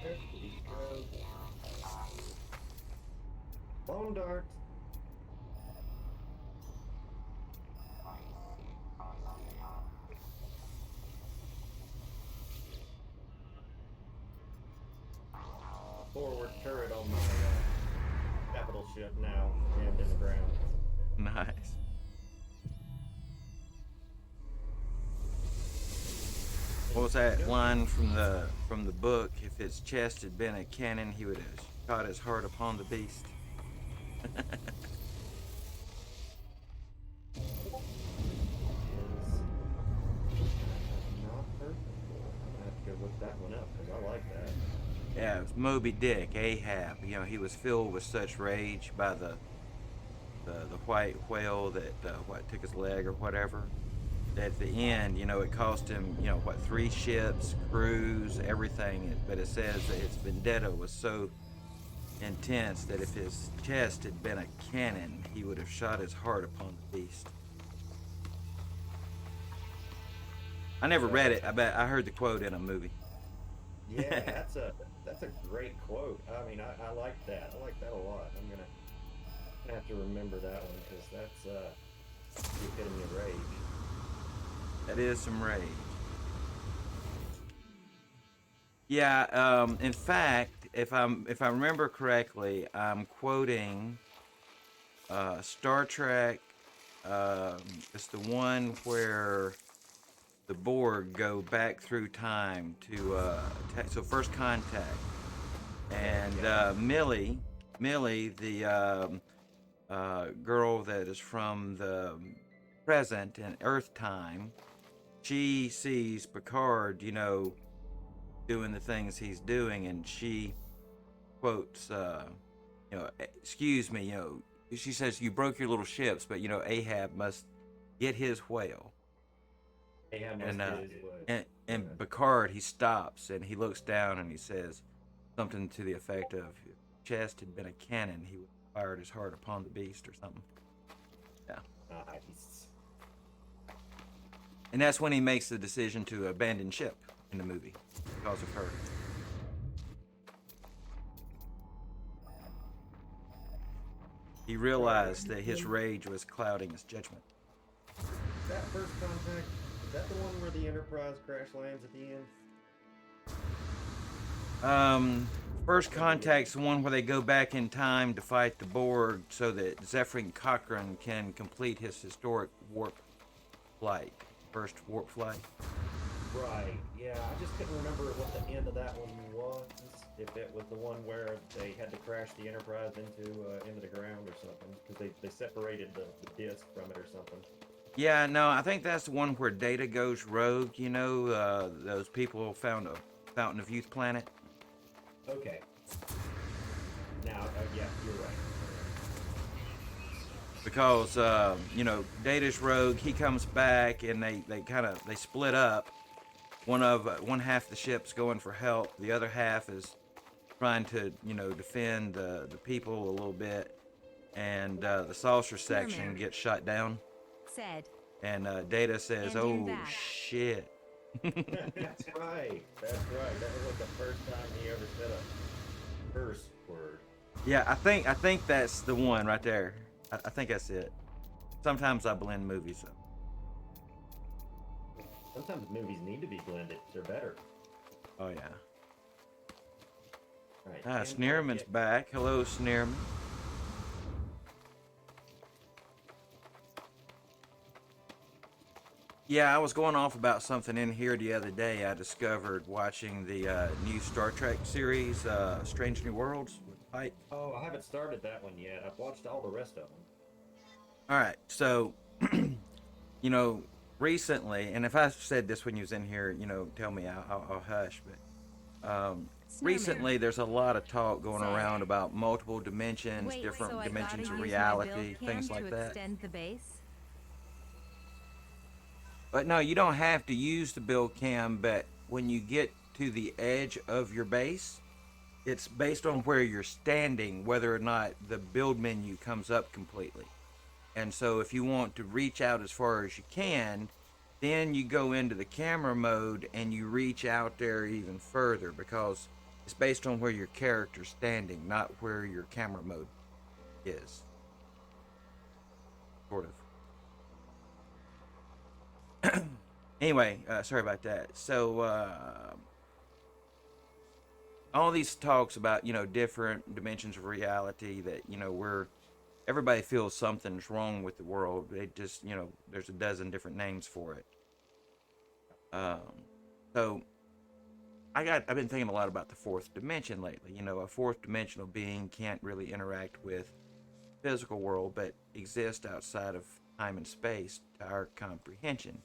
There we go. Bone dart. Forward turret on my capital ship now jammed in the ground. Nice. What was that line from the book? If his chest had been a cannon, he would have shot his heart upon the beast. Not perfect. I'm gonna have to go look that one up because I like that. Yeah, it was Moby Dick, Ahab. You know, he was filled with such rage by the white whale that took his leg or whatever. That at the end, you know, it cost him, 3 ships, crews, everything. But it says that his vendetta was so intense that if his chest had been a cannon, he would have shot his heart upon the beast. I never read it. I heard the quote in a movie. Yeah, that's a great quote. I mean, I like that. I like that a lot. I'm gonna have to remember that one because that's the epitome of rage. That is some rage. Yeah. In fact, if I remember correctly, I'm quoting Star Trek. It's the one where the Borg go back through time to so First Contact, and Millie, the girl that is from the present and Earth time, she sees Picard, doing the things he's doing, and she quotes, excuse me, she says, you broke your little ships, but Ahab must get his whale. Ahab must And get his way. And Picard, he stops and he looks down and he says something to the effect of, "If chest had been a cannon, he would have fired his heart upon the beast," or something. Yeah. Nice. And that's when he makes the decision to abandon ship in the movie because of her. He realized that his rage was clouding his judgment. That first contact, is that the one where the Enterprise crash lands at the end? First Contact's the one where they go back in time to fight the Borg so that Zephyrin Cochrane can complete his historic warp flight. First warp flight. Right, yeah, I just couldn't remember what the end of that one was. If it was the one where they had to crash the Enterprise into the ground or something, because they separated the disc from it or something. Yeah, no, I think that's the one where Data goes rogue. You know, those people found a Fountain of Youth planet. Okay. Now, yeah, you're right. Because you know, Data's rogue. He comes back, and they split up. One half of the ship's going for help. The other half is trying to defend the people a little bit, and the saucer section gets shot down. Said. And Data says, And in "Oh that. shit." That's right. That's right. That was like the first time he ever said a curse word. Yeah, I think that's the one right there. I think that's it. Sometimes I blend movies up. Sometimes movies need to be blended. They're better. Oh yeah. Right. Sneerman's back. Hello, Sneerman. Yeah, I was going off about something in here the other day. I discovered watching the new Star Trek series, Strange New Worlds with Pike. Oh, I haven't started that one yet. I've watched all the rest of them. All right, so recently, and if I said this when you was in here, tell me, I'll hush. But recently, there's a lot of talk going around about multiple dimensions, Wait, different so I dimensions gotta of use my build reality, cam things to like that. extend the base? But no, you don't have to use the build cam, but when you get to the edge of your base, it's based on where you're standing, whether or not the build menu comes up completely. And so if you want to reach out as far as you can, then you go into the camera mode and you reach out there even further, because it's based on where your character's standing, not where your camera mode is. Sort of. Anyway, sorry about that. So, all these talks about, different dimensions of reality that, everybody feels something's wrong with the world. They just, there's a dozen different names for it. So, I've been thinking a lot about the fourth dimension lately. A fourth dimensional being can't really interact with the physical world, but exists outside of time and space to our comprehension.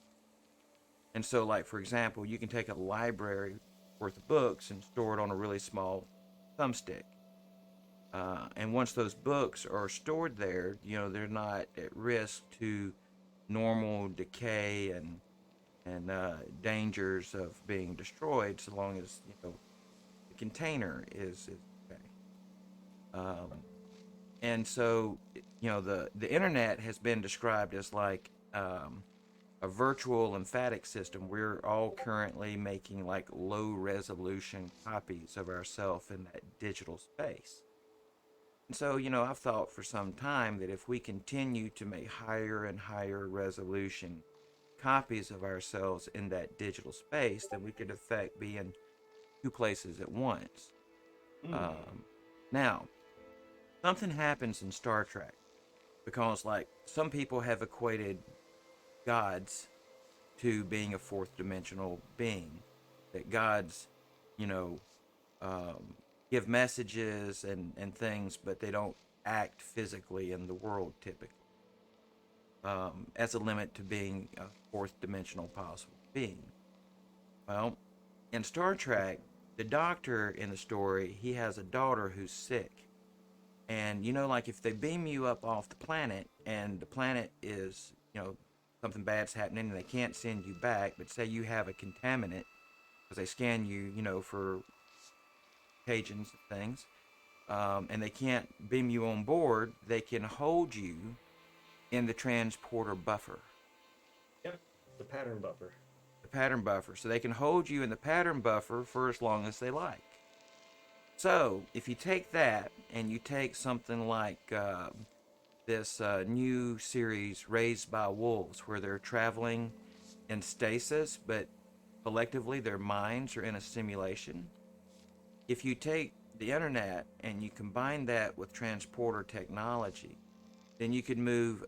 And so, like, for example, you can take a library worth of books and store it on a really small thumbstick. And once those books are stored there, they're not at risk to normal decay and dangers of being destroyed, so long as the container is okay. And so, the internet has been described as like a virtual lymphatic system. We're all currently making like low resolution copies of ourselves in that digital space. And so, I've thought for some time that if we continue to make higher and higher resolution copies of ourselves in that digital space, then we could affect being two places at once. Now, something happens in Star Trek, because like some people have equated gods to being a fourth dimensional being, that gods give messages and things, but they don't act physically in the world typically, as a limit to being a fourth dimensional possible being. Well, in Star Trek, the doctor in the story, he has a daughter who's sick. And like if they beam you up off the planet and the planet is something bad's happening and they can't send you back, but say you have a contaminant, because they scan you, for contagions and things, and they can't beam you on board, they can hold you in the transporter buffer. Yep, the pattern buffer. The pattern buffer. So they can hold you in the pattern buffer for as long as they like. So if you take that and you take something like this new series, Raised by Wolves, where they're traveling in stasis, but collectively their minds are in a simulation. If you take the internet and you combine that with transporter technology, then you could move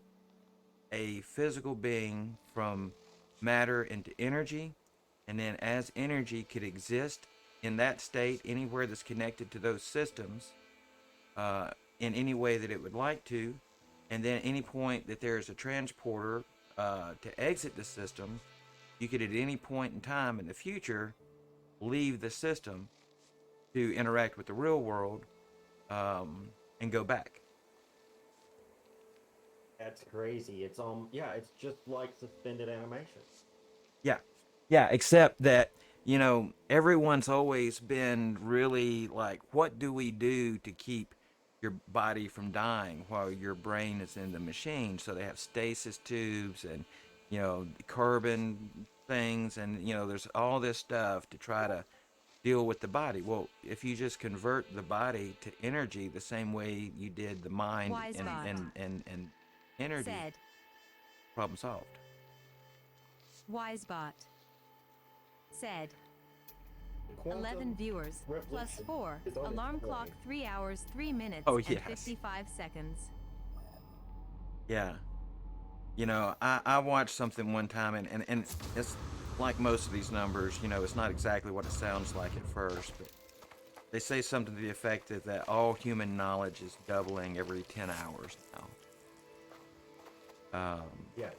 a physical being from matter into energy, and then as energy could exist in that state anywhere that's connected to those systems, in any way that it would like to, and then any point that there's a transporter to exit the system, you could at any point in time in the future leave the system to interact with the real world, and go back. That's crazy. It's just like suspended animation. Yeah. Yeah, except that, everyone's always been really like, what do we do to keep your body from dying while your brain is in the machine? So they have stasis tubes and, carbon things, and, there's all this stuff to try to deal with the body. Well, if you just convert the body to energy the same way you did the mind Wise and, bot. and energy, Said. problem solved. Wisebot. Said. Quantum 11 viewers plus revolution 4. is on its Alarm way. clock 3 hours 3 minutes Oh, and yes. 55 seconds. Yeah. I watched something one time, and it's like most of these numbers, it's not exactly what it sounds like at first, but they say something to the effect that all human knowledge is doubling every 10 hours now. Yeah,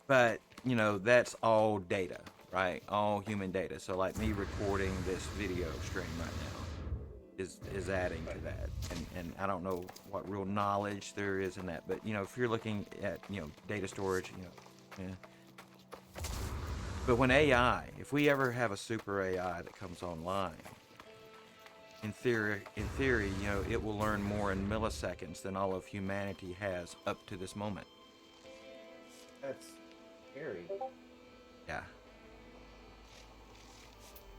But, that's all data, right? All human data. So, like me recording this video stream right now is adding to that. And I don't know what real knowledge there is in that. But, if you're looking at, data storage, yeah. But when if we ever have a super AI that comes online, in theory, it will learn more in milliseconds than all of humanity has up to this moment. that's scary. Yeah.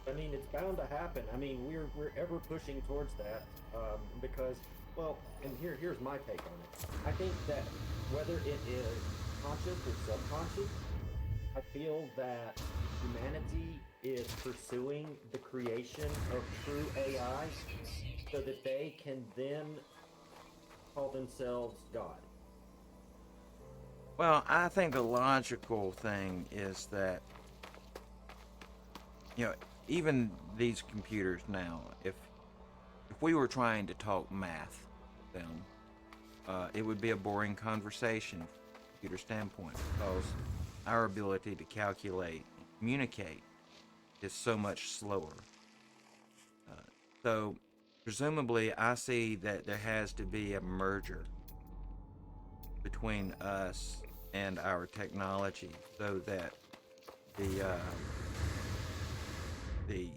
I mean, it's bound to happen. I mean, we're ever pushing towards that, because, well, and here's my take on it. I think that whether it is conscious or subconscious, I feel that humanity is pursuing the creation of true AI so that they can then call themselves God. Well, I think the logical thing is that, even these computers now, if we were trying to talk math with them, it would be a boring conversation from a computer standpoint, because our ability to calculate and communicate is so much slower. So presumably I see that there has to be a merger between us and our technology, so that the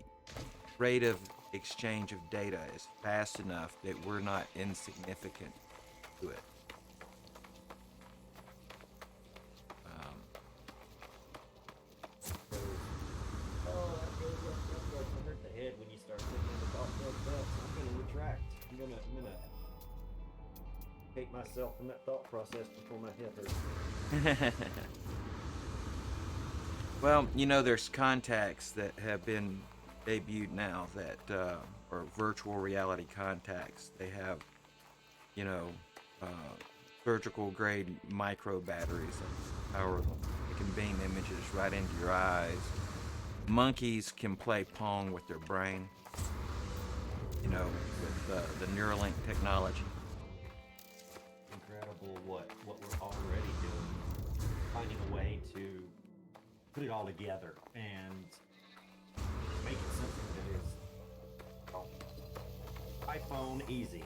rate of exchange of data is fast enough that we're not insignificant to it. Oh, that goes to hurt the head when you start thinking about that. I'm gonna retract. I'm gonna take myself from that thought process before my head hurts. Well, there's contacts that have been debuted now that are virtual reality contacts. They have, uh, surgical grade micro batteries that power them. They can beam images right into your eyes. Monkeys can play Pong with their brain, with the Neuralink technology. Incredible what we're already doing, finding a way to put it all together and make it something that is iPhone easy.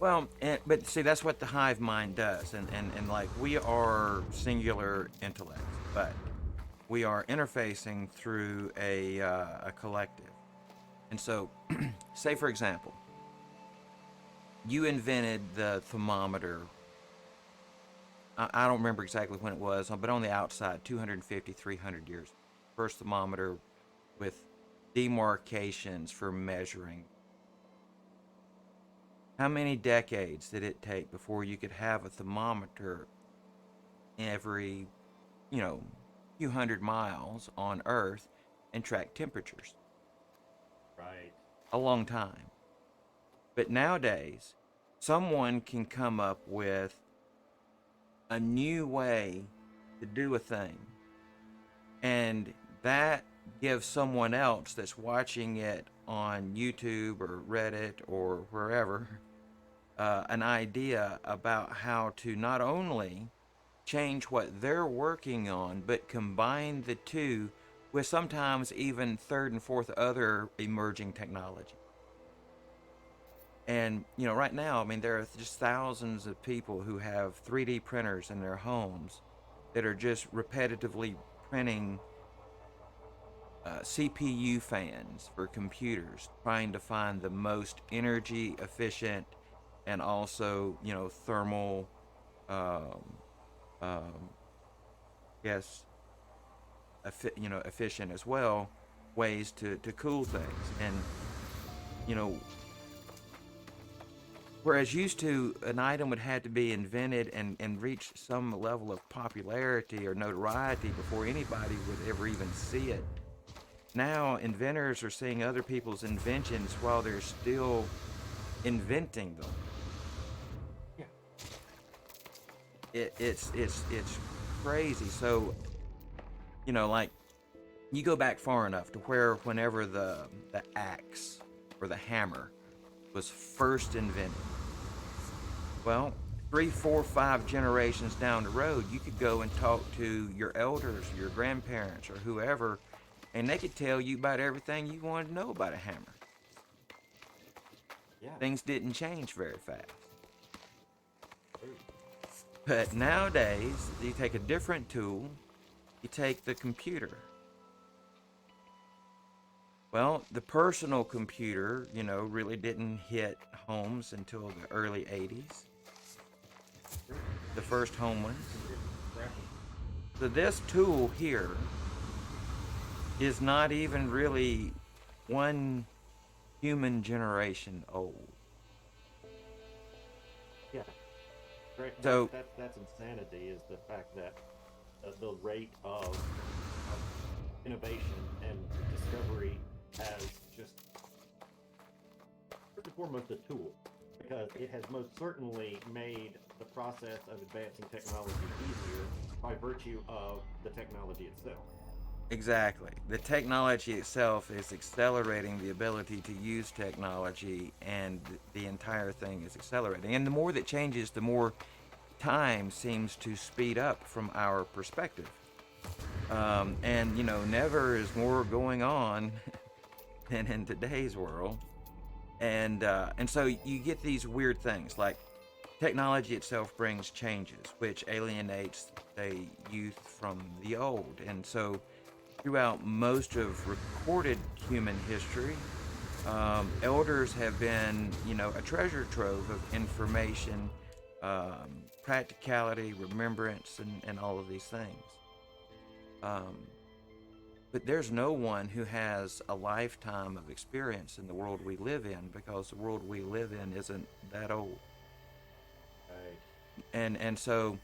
Well, but see, that's what the hive mind does, and like we are singular intellects, but we are interfacing through a collective. And so, say for example, you invented the thermometer. I don't remember exactly when it was, but on the outside, 250, 300 years. First thermometer with demarcations for measuring. How many decades did it take before you could have a thermometer every, few hundred miles on Earth and track temperatures? Right. A long time. But nowadays, someone can come up with a new way to do a thing, and that gives someone else that's watching it on YouTube or Reddit or wherever an idea about how to not only change what they're working on, but combine the two with sometimes even third and fourth other emerging technology. And, right now, I mean, there are just thousands of people who have 3D printers in their homes that are just repetitively printing CPU fans for computers, trying to find the most energy efficient and also, thermal, um, um, yes, efficient as well, ways to cool things. And, you know, whereas used to an item would have to be invented and reach some level of popularity or notoriety before anybody would ever even see it. Now inventors are seeing other people's inventions while they're still inventing them. Yeah. It's crazy. So, like you go back far enough to where whenever the axe or the hammer was first invented, well, 3, 4, 5 generations down the road, you could go and talk to your elders, your grandparents, or whoever, and they could tell you about everything you wanted to know about a hammer. Yeah. Things didn't change very fast. True. But nowadays, you take a different tool, you take the computer. Well, the personal computer, really didn't hit homes until the early 80s, the first home ones. So this tool here is not even really one human generation old. Yeah. Right. So That's insanity. Is the fact that the rate of innovation and discovery has just first and foremost a tool, because it has most certainly made the process of advancing technology easier by virtue of the technology itself. exactly, the technology itself is accelerating the ability to use technology, and the entire thing is accelerating. And the more that changes, the more time seems to speed up from our perspective. And never is more going on than in today's world. And so you get these weird things like technology itself brings changes, which alienates the youth from the old. And so throughout most of recorded human history, elders have been, a treasure trove of information, practicality, remembrance, and all of these things. Um, but there's no one who has a lifetime of experience in the world we live in, because the world we live in isn't that old. Right. And so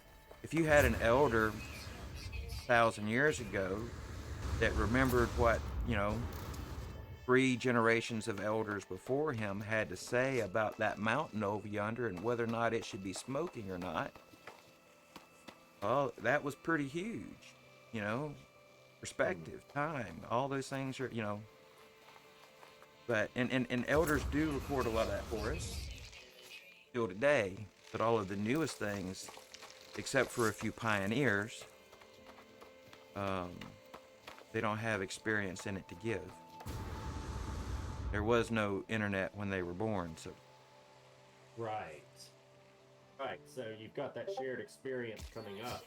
if you had an elder 1,000 years ago that remembered what, 3 generations of elders before him had to say about that mountain over yonder and whether or not it should be smoking or not, well, that was pretty huge, you know. Perspective, time, all those things are, but and elders do record a lot of that for us still today. But all of the newest things, except for a few pioneers, um, they don't have experience in it to give. There was no internet when they were born, so Right. Right. So you've got that shared experience coming up.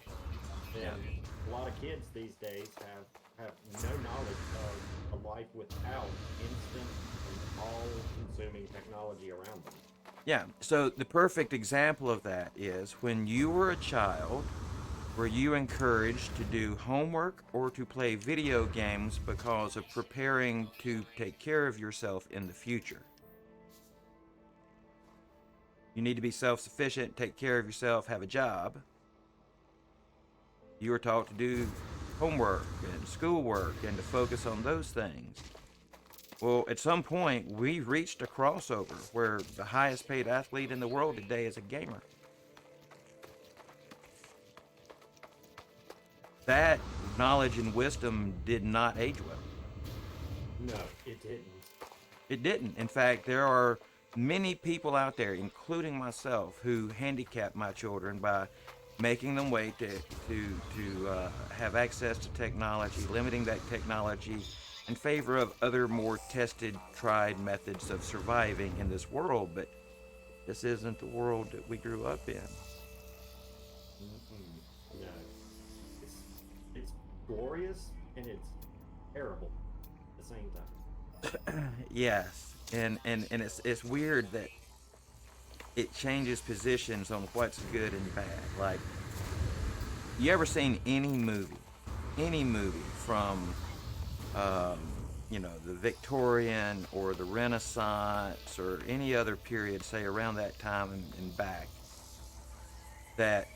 Yeah. And a lot of kids these days have no knowledge of a life without instant and all-consuming technology around them. Yeah. So the perfect example of that is when you were a child, were you encouraged to do homework or to play video games because of preparing to take care of yourself in the future? You need to be self sufficient, take care of yourself, have a job. You were taught to do homework and schoolwork and to focus on those things. Well, at some point, we reached a crossover where the highest paid athlete in the world today is a gamer. That knowledge and wisdom did not age well. No, it didn't. It didn't. In fact, there are many people out there, including myself, who handicap my children by making them wait to have access to technology, limiting that technology in favor of other more tested, tried methods of surviving in this world. But this isn't the world that we grew up in. No, it's glorious and it's terrible at the same time. Yes, and it's weird that it changes positions on what's good and bad. Like, you ever seen any movie from, um, the Victorian or the Renaissance or any other period, say around that time and back, that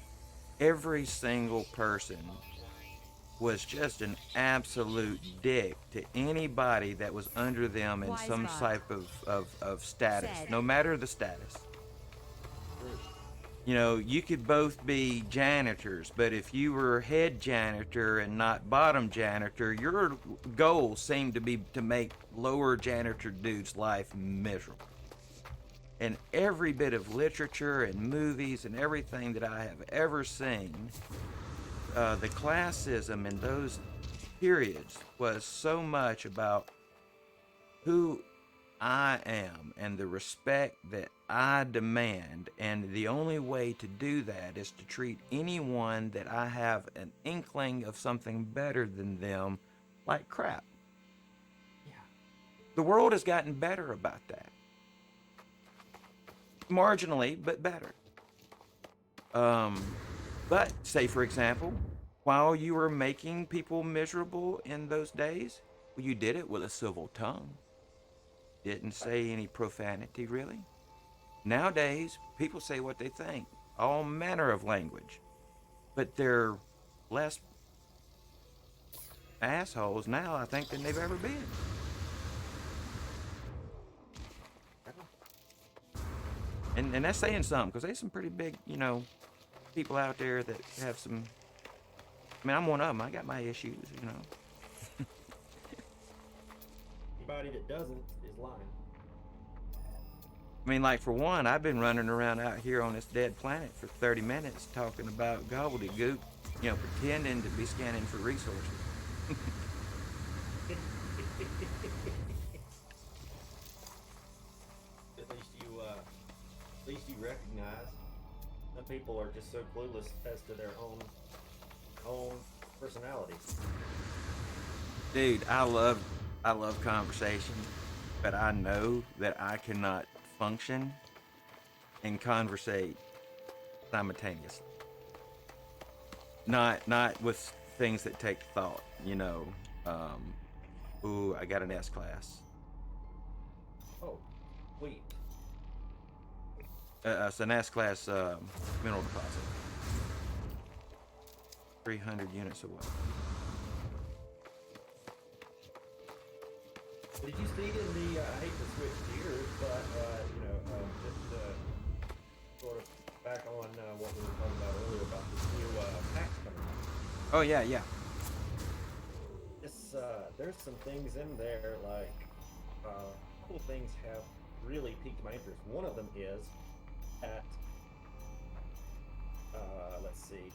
every single person was just an absolute dick to anybody that was under them in some Wisebot type of status, said. no matter the status. You could both be janitors, but if you were head janitor and not bottom janitor, your goal seemed to be to make lower janitor dude's life miserable. And every bit of literature and movies and everything that I have ever seen, the classism in those periods was so much about who I am and the respect that I demand, and the only way to do that is to treat anyone that I have an inkling of something better than them like crap. Yeah. The world has gotten better about that. Marginally, but better. But say, for example, while you were making people miserable in those days, well, you did it with a civil tongue. Didn't say any profanity, really. Nowadays, people say what they think, all manner of language, but they're less assholes now, I think, than they've ever been. And that's saying something, because there's some pretty big, people out there that have some. I mean, I'm one of them. I got my issues. Anybody that doesn't is lying. I mean, like, for one, I've been running around out here on this dead planet for 30 minutes talking about gobbledygook, pretending to be scanning for resources. At least you recognize some people are just so clueless as to their own personalities. Dude, I love conversation, but I know that I cannot function and conversate simultaneously. Not with things that take thought. Ooh, I got an S class. Oh, wait. It's an S class mineral deposit. 300 units away. Did you see in the? I hate to switch gears, but just sort of back on what we were talking about earlier about this new packs coming out. Oh yeah. This there's some things in there like a couple things have really piqued my interest. One of them is at let's see.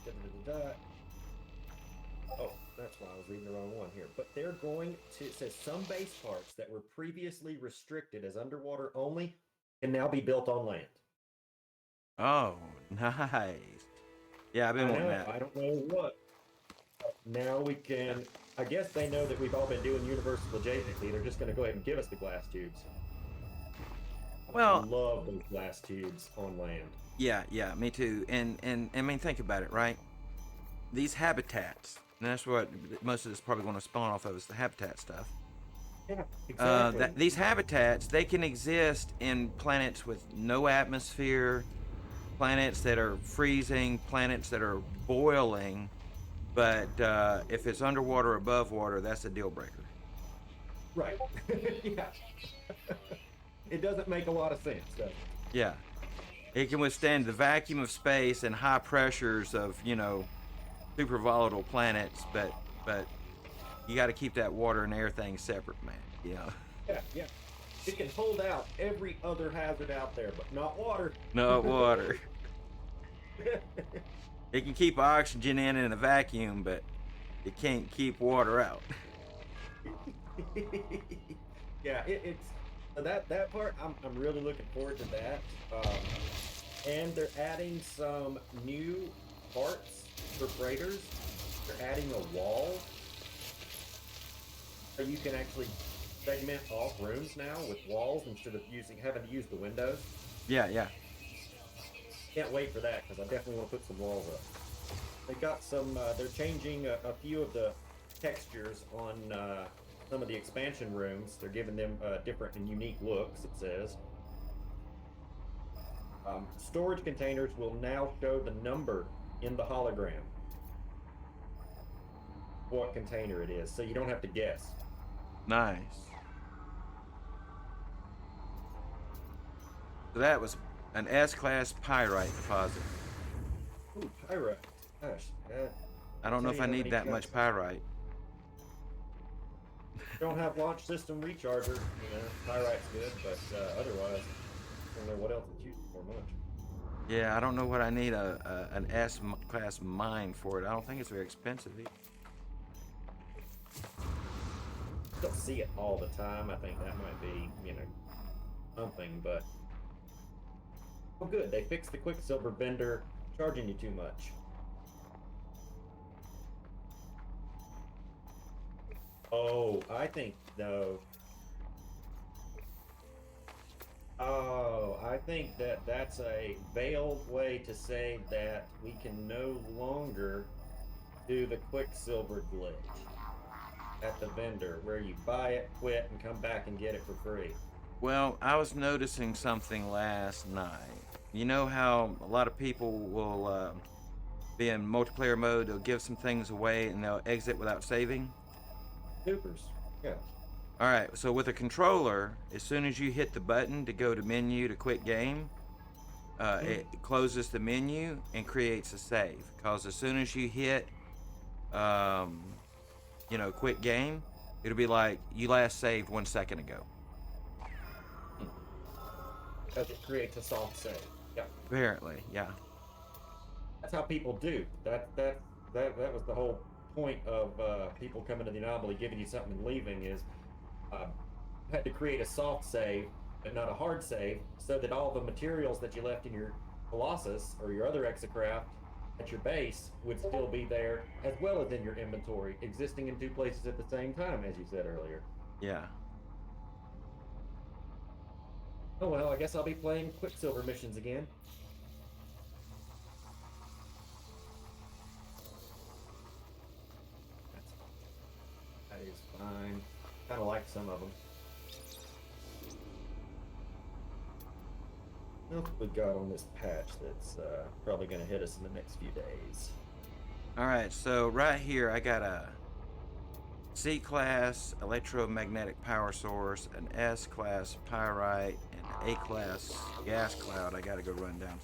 Oh, that's why I was reading the wrong one here. But they're going to, it says some base parts that were previously restricted as underwater only can now be built on land. Oh, nice. Yeah, I've been I wanting know. that. I don't know what. Now we can. I guess they know that we've all been doing Universal adjacently. They're just going to go ahead and give us the glass tubes. I Well, love those glass tubes on land. yeah, me too. And I mean, think about it, right? These habitats, and that's what most of this is probably going to spawn off of, is the habitat stuff. Yeah, exactly. These habitats, they can exist in planets with no atmosphere, planets that are freezing, planets that are boiling, but if it's underwater or above water, that's a deal breaker. Right. Yeah. It doesn't make a lot of sense, does it? Yeah. It can withstand the vacuum of space and high pressures of, super volatile planets, but you got to keep that water and air thing separate, man. Yeah. It can hold out every other hazard out there, but not water. No water. It can keep oxygen in a vacuum, but it can't keep water out. Yeah, it's that part. I'm really looking forward to that. And they're adding some new parts for freighters. They're adding a wall, so you can actually segment off rooms now with walls instead of having to use the windows. Yeah. Can't wait for that because I definitely want to put some walls up. They got some. They're changing a few of the textures on some of the expansion rooms. They're giving them different and unique looks. It says. Storage containers will now show the number in the hologram. What container it is, so you don't have to guess. Nice. So that was an S-class pyrite deposit. Ooh, pyrite. Gosh, I don't know if I need that much pyrite. Don't have launch system recharger. Pyrite's good, but otherwise, I don't know what else it's used for much. Yeah, I don't know what I need an S-class mine for it. I don't think it's very expensive either. Don't see it all the time. I think that might be, something, but oh, good. They fixed the Quicksilver vendor charging you too much. Oh, I think no. Oh, I think that's a veiled way to say that we can no longer do the Quicksilver glitch at the vendor, where you buy it, quit, and come back and get it for free. Well, I was noticing something last night. You know how a lot of people will be in multiplayer mode, they'll give some things away and they'll exit without saving? Supers. Yeah. Alright, so with a controller, as soon as you hit the button to go to menu to quit game, it closes the menu and creates a save. Because as soon as you hit, quit game, it'll be like you last saved 1 second ago. Because it creates a soft save. Yeah. Apparently, yeah. That's how people do. That was the whole point of people coming to the anomaly, giving you something and leaving, is had to create a soft save, but not a hard save, so that all the materials that you left in your Colossus or your other exocraft at your base would still be there, as well as in your inventory, existing in 2 places at the same time, as you said earlier. Yeah. Oh well, I guess I'll be playing Quicksilver missions again. That is fine. Kind of like some of them. What we got on this patch that's probably going to hit us in the next few days? Alright, so right here I got a C-class electromagnetic power source, an S-class pyrite, and an A-class gas cloud I gotta go run down.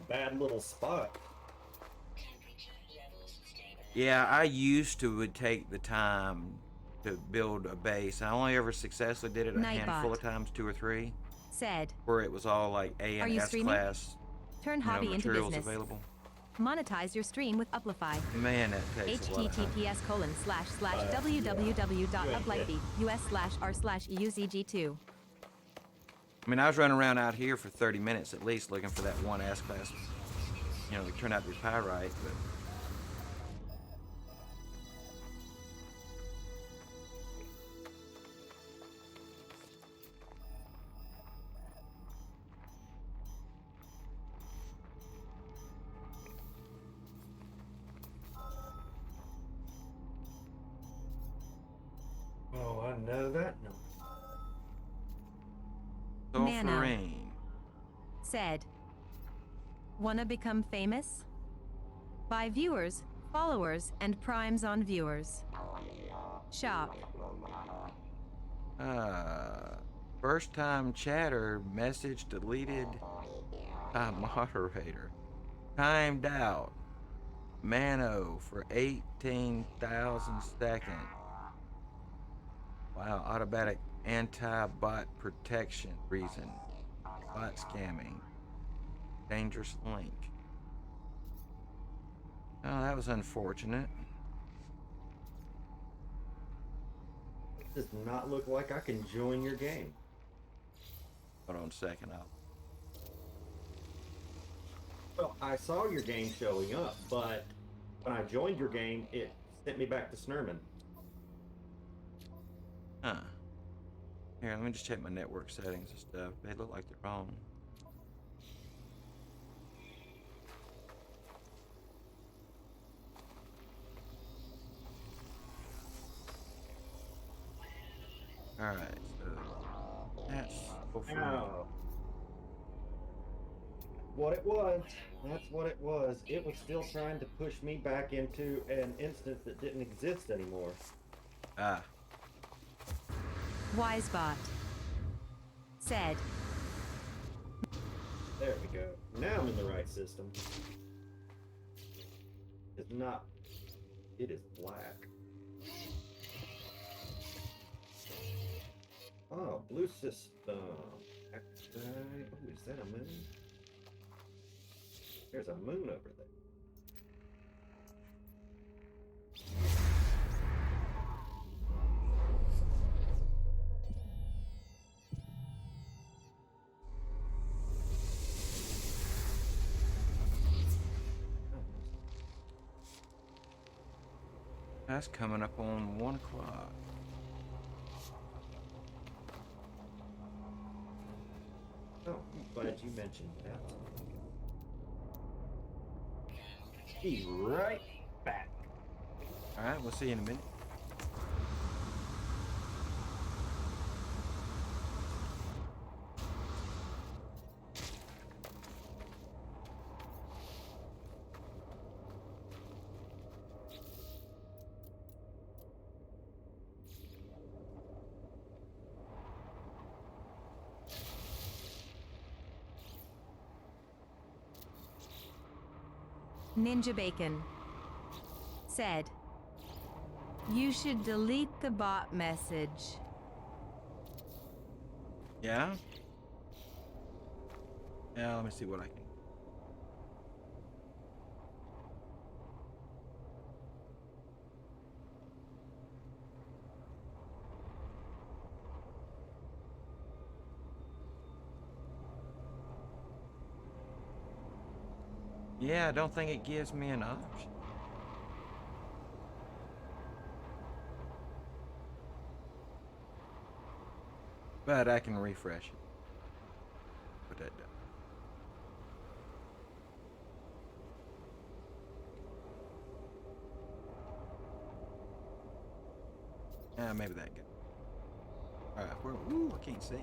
Bad little spot. Yeah, I used to would take the time to build a base. I only ever successfully did it a Nightbot. handful of times, 2 or 3, Said. where it was all like A Are and you S streaming? class Turn hobby into materials business. available. Monetize your stream with Uplify. Man, that takes a lot of time. https://www.uplightbeat.us/r/euzg2. I mean, I was running around out here for 30 minutes at least looking for that one S-Class. You know, it turned out to be pyrite, but... Oh, I know that. No. Sulfurine. Said, wanna become famous? Buy viewers, followers, and primes on viewers. Shop. First time chatter, message deleted by moderator. Timed out. Mano for 18,000 seconds. Wow, automatic anti-bot protection reason. Bot scamming. Dangerous link. Oh, that was unfortunate. Does not look like I can join your game. Hold on a second. Well, I saw your game showing up, but when I joined your game, it sent me back to Snurman. Huh. Here, let me just check my network settings and stuff. They look like they're wrong. Alright, so that's Oh. What it was. That's what it was. It was still trying to push me back into an instance that didn't exist anymore. Ah. Wisebot. Said, There we go. Now I'm in the right system. It's not. It is black. Oh, blue system. Oh, is that a moon? There's a moon over there. That's coming up on 1 o'clock. Oh, I'm glad you mentioned that. Be right back. Alright, we'll see you in a minute. Ninja Bacon. Said, you should delete the bot message. Yeah? Yeah, let me see what I can. Yeah, I don't think it gives me an option. But I can refresh it. Put that down. Yeah, maybe that good. Alright, ooh, I can't see.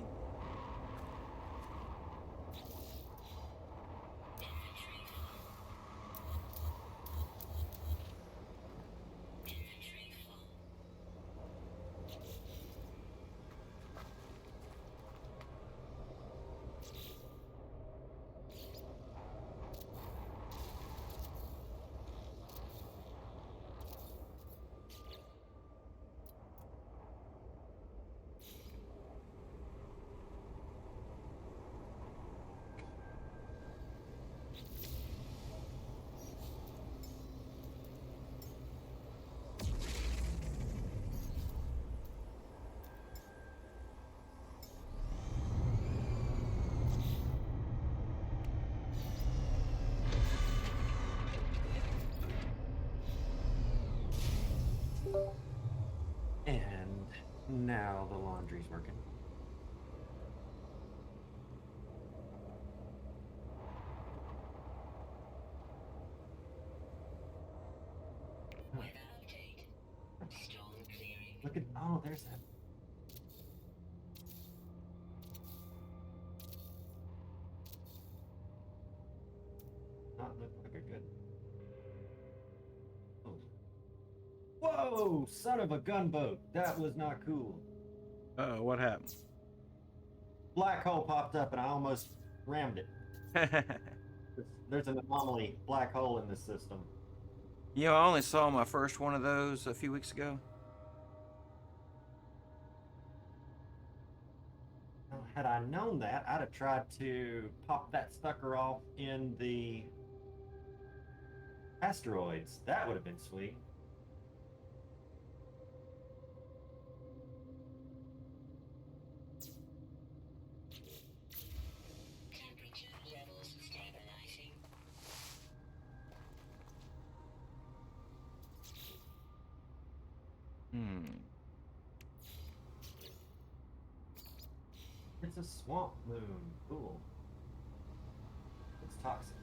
And now the laundry's working. Look at, oh, there's that. Not look like a good. Oh. Whoa, son of a gunboat. That was not cool. What happened? Black hole popped up and I almost rammed it. There's an anomaly black hole in this system. You know, I only saw my first one of those a few weeks ago. Well, had I known that, I'd have tried to pop that sucker off in the asteroids. That would have been sweet. It's a swamp moon. Cool. It's toxic.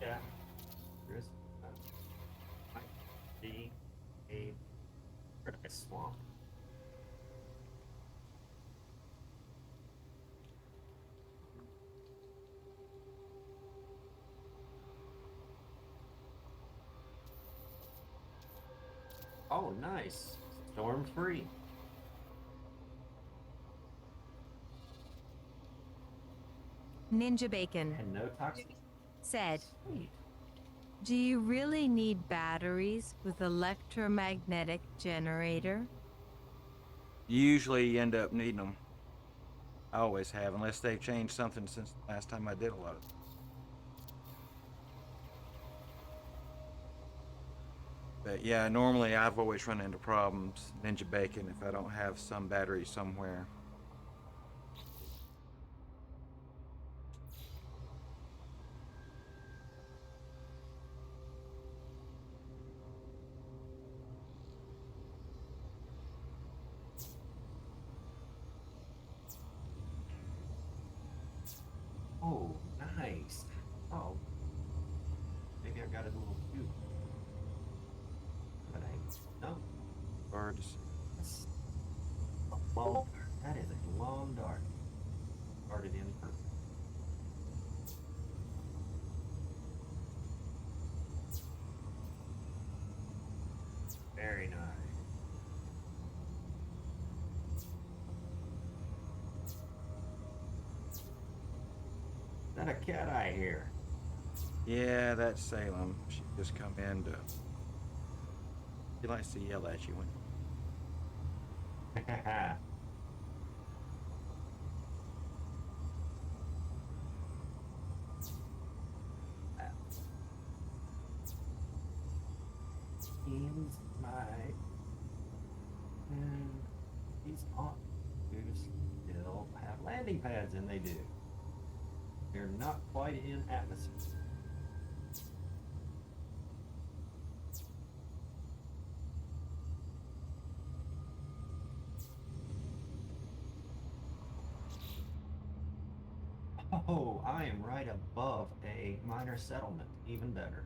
Yeah. There is might be a paradise swamp. Oh, nice. Storm free. Ninja Bacon And no toxic. said, Sweet. "Do you really need batteries with electromagnetic generator?" You usually end up needing them. I always have, unless they've changed something since the last time I did a lot of it. But yeah, normally I've always run into problems, Ninja Bacon, if I don't have some battery somewhere. Oh, nice. Oh. Maybe I got it a little too. But no. Hard to see. That's a long dart. That is a long dart. Darted in perfect. Very nice. Is that a cat eye here? Yeah, that's Salem. She just come in to. She likes to yell at you when. Seems like these ought to still have landing pads, and they do. They're not quite in atmosphere. Oh, I am right above a minor settlement. Even better.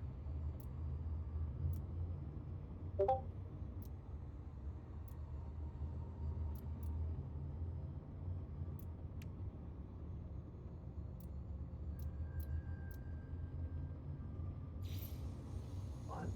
Fun.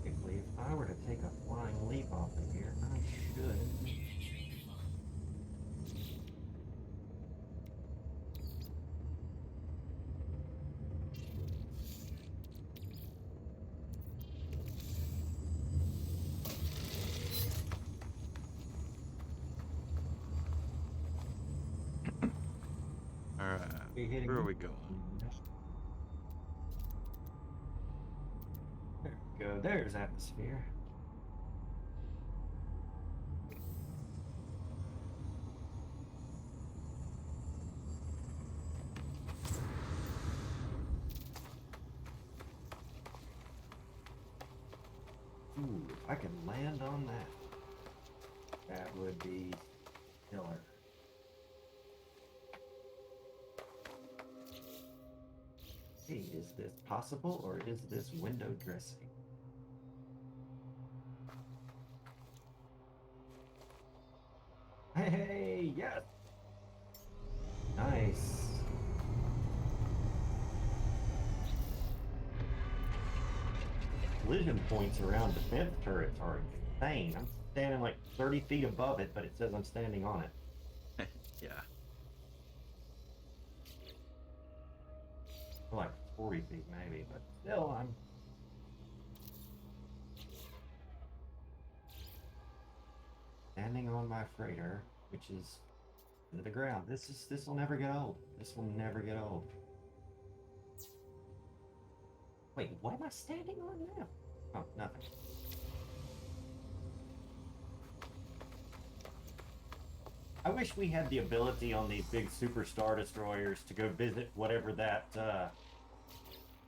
If I were to take a flying leap off of here, I should. Are you hitting Where are me? we going? There we go. There's atmosphere. Ooh, if I could land on that, that would be killer. Hey, is this possible or is this window dressing? Hey, yes! Nice. Collision points around defense turrets are insane. I'm standing like 30 feet above it, but it says I'm standing on it. Yeah. Or like 40 feet maybe, but still I'm standing on my freighter, which is into the ground. This will never get old. This will never get old. Wait, what am I standing on now? Oh, nothing. I wish we had the ability on these big super star destroyers to go visit whatever that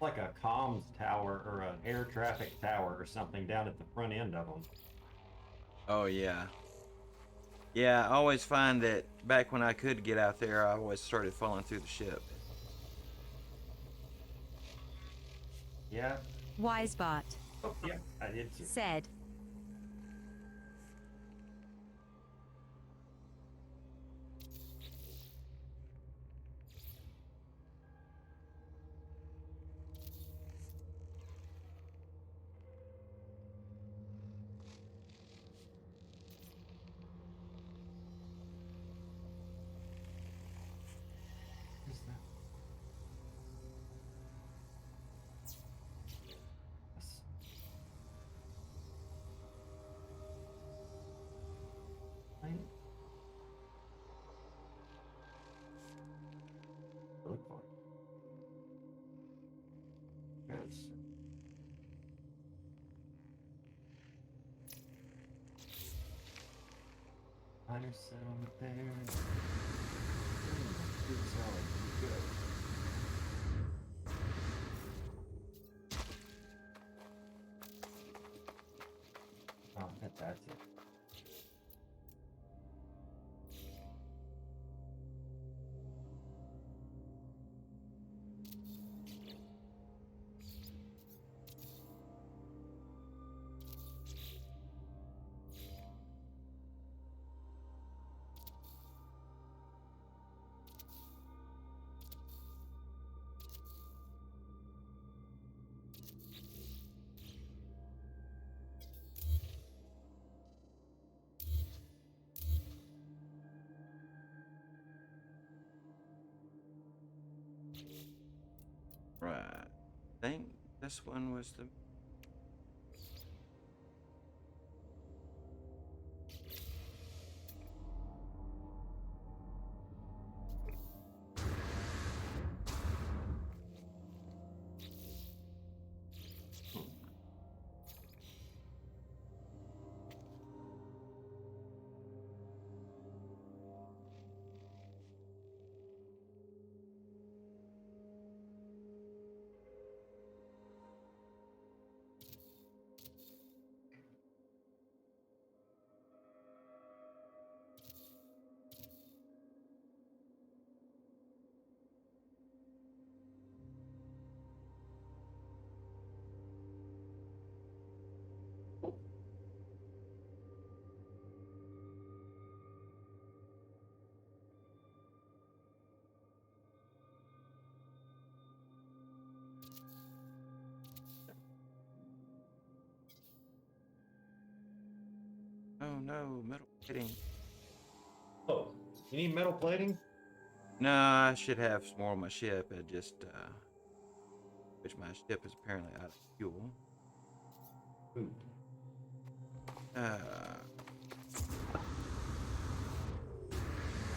like a comms tower or an air traffic tower or something down at the front end of them. Oh yeah. Yeah, I always find that back when I could get out there, I always started falling through the ship. Yeah. Wisebot Oh, yeah, I did too. said, Who's that? Yes. Plane? Look for it. Yes. Minor settlement there. Good solid. Good. Oh, I bet that's it. Right. I think this one was the. Oh no, metal plating. Oh, you need metal plating? No, I should have some more on my ship. I just, which my ship is apparently out of fuel. Ooh. Uh,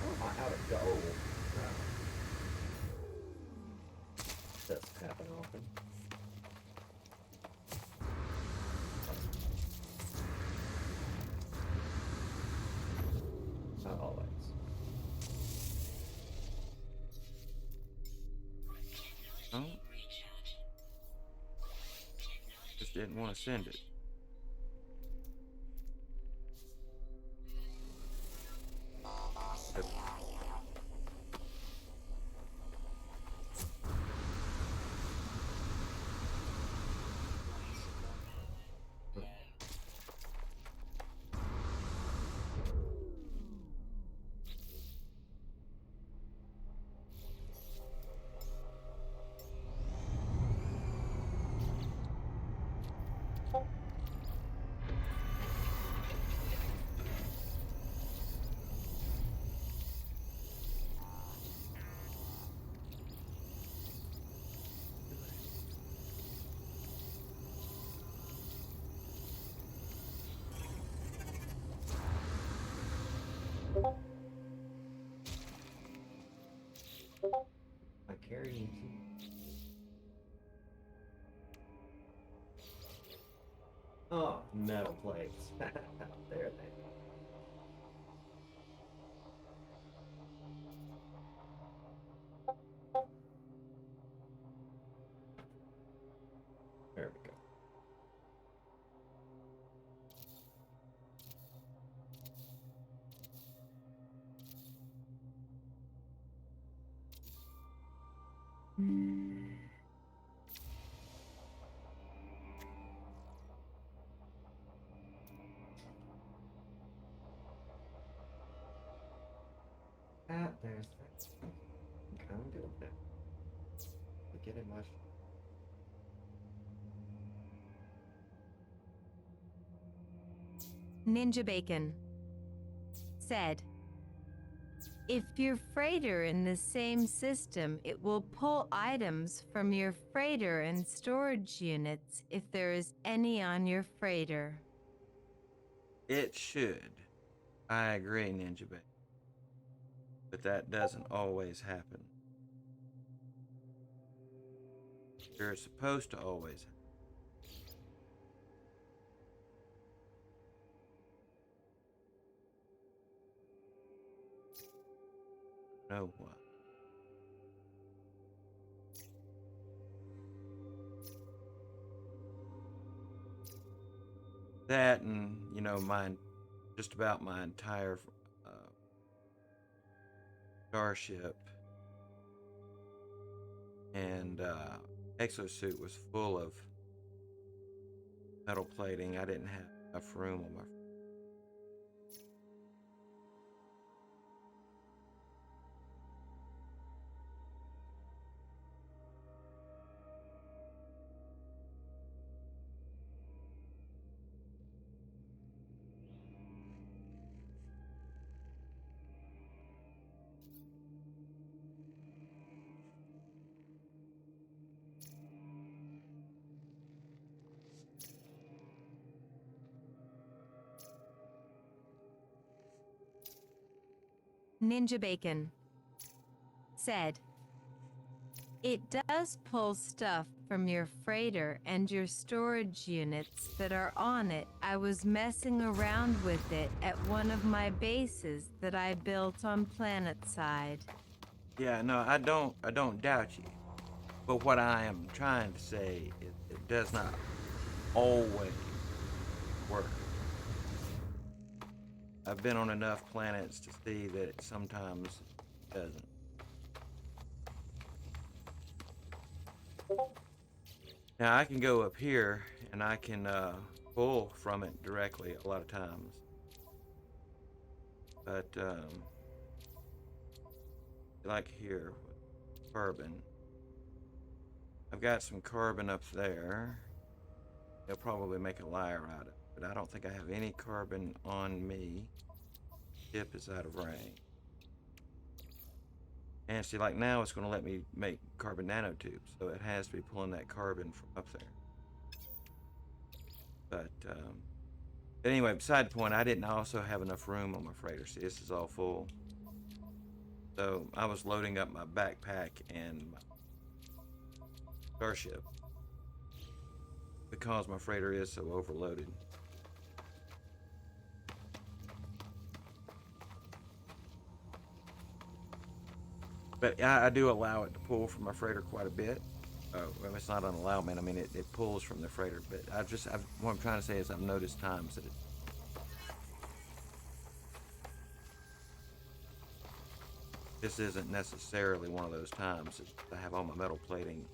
How am I out of gold? Doesn't happen often. Not always. Oh. Just didn't want to send it. Yep. I carry you. Oh, metal plates. There they are. There we go. Ah, there's that. I'm good with that. Get much. Ninja Bacon said, if your freighter in the same system, it will pull items from your freighter and storage units if there is any on your freighter. It should. I agree, Ninja Bay. But that doesn't always happen. You're supposed to always. Know what? That and, you know, just about my entire starship and exosuit was full of metal plating. I didn't have enough room on my. Ninja Bacon said, it does pull stuff from your freighter and your storage units that are on it. I was messing around with it at one of my bases that I built on PlanetSide. Yeah, no, I don't doubt you. But what I am trying to say is it does not always work. I've been on enough planets to see that it sometimes doesn't. Now I can go up here and I can pull from it directly a lot of times. But like here with carbon, I've got some carbon up there. They'll probably make a liar out of it, but I don't think I have any carbon on me. Ship is out of range. And see, like now it's going to let me make carbon nanotubes, so it has to be pulling that carbon from up there. But anyway, beside the point, I didn't also have enough room on my freighter. See, this is all full. So I was loading up my backpack and my starship because my freighter is so overloaded. But I do allow it to pull from my freighter quite a bit. Well, it's not an allowment. I mean, it pulls from the freighter. But what I'm trying to say is I've noticed times that this isn't necessarily one of those times that I have all my metal plating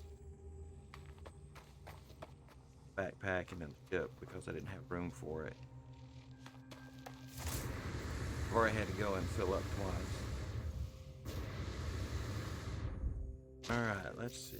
backpack and in the ship because I didn't have room for it. Or I had to go and fill up twice. Alright, let's see.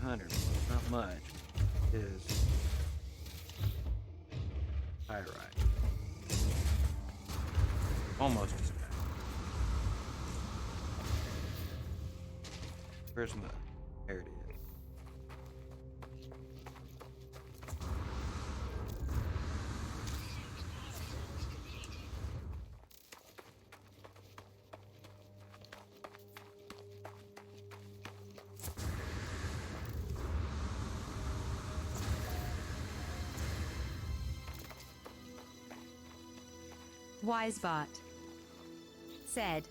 $500, not much, is pyrite. Almost as bad. Where's my? There it is. Wisebot said,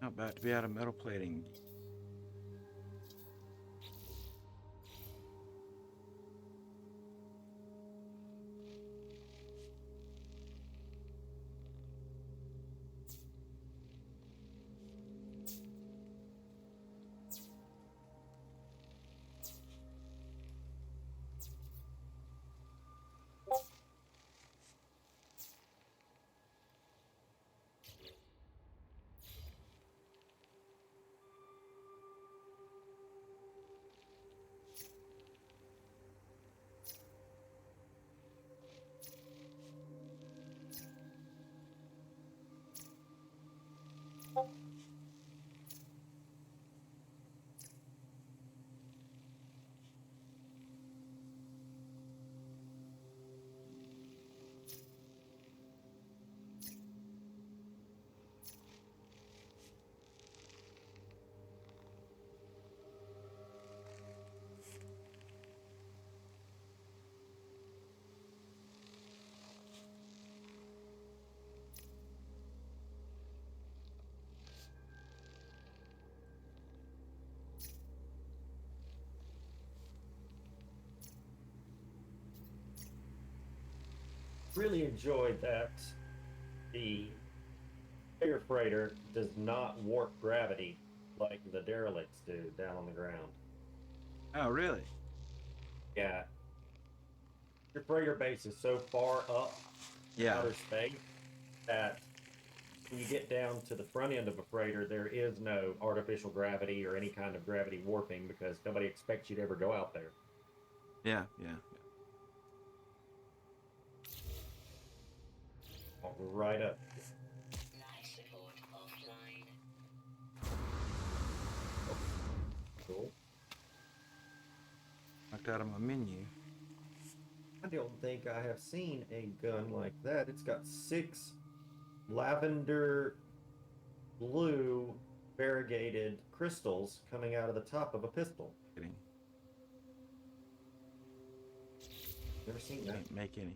I'm about to be out of metal plating. Really enjoyed that. The Bigger freighter does not warp gravity like the derelicts do down on the ground. Oh, really? Yeah. Your freighter base is so far up Yeah. outer space that when you get down to the front end of a freighter, there is no artificial gravity or any kind of gravity warping because nobody expects you to ever go out there. Yeah, yeah, Walk right up. Cool. Knocked out of my menu. I don't think I have seen a gun like that. It's got 6 lavender blue variegated crystals coming out of the top of a pistol. Kidding. Never seen that. Can't make any.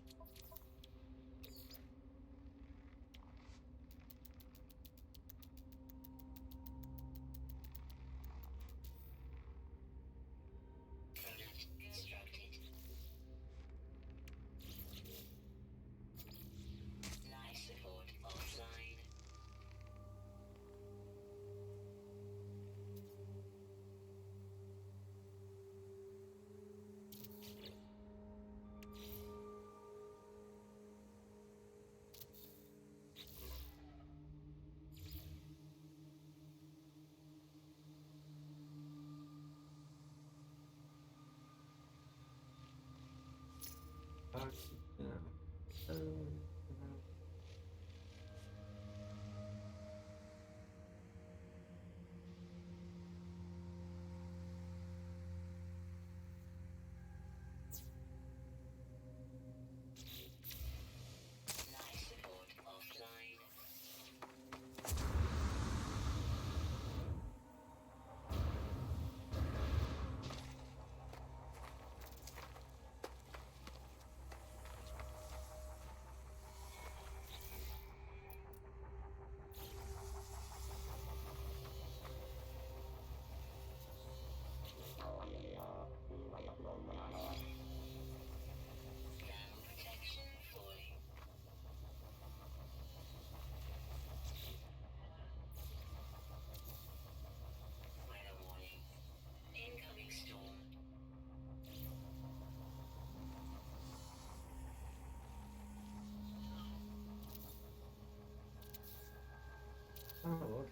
Oh, okay.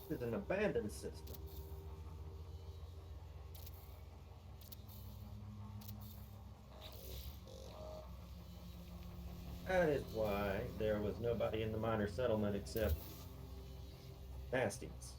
This is an abandoned system. That is why there was nobody in the minor settlement except nasties.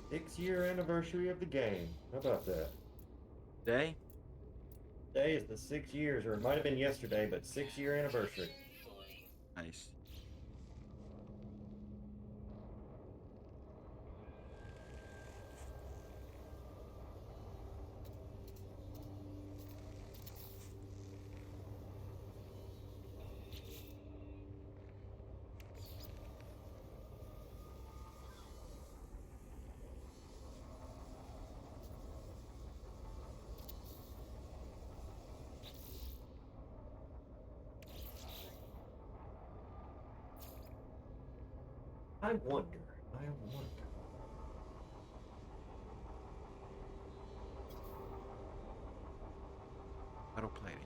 Six-year anniversary of the game. How about that? Day? Today is the 6 years, or it might have been yesterday, but 6-year anniversary. Nice. I wonder. Metal plating.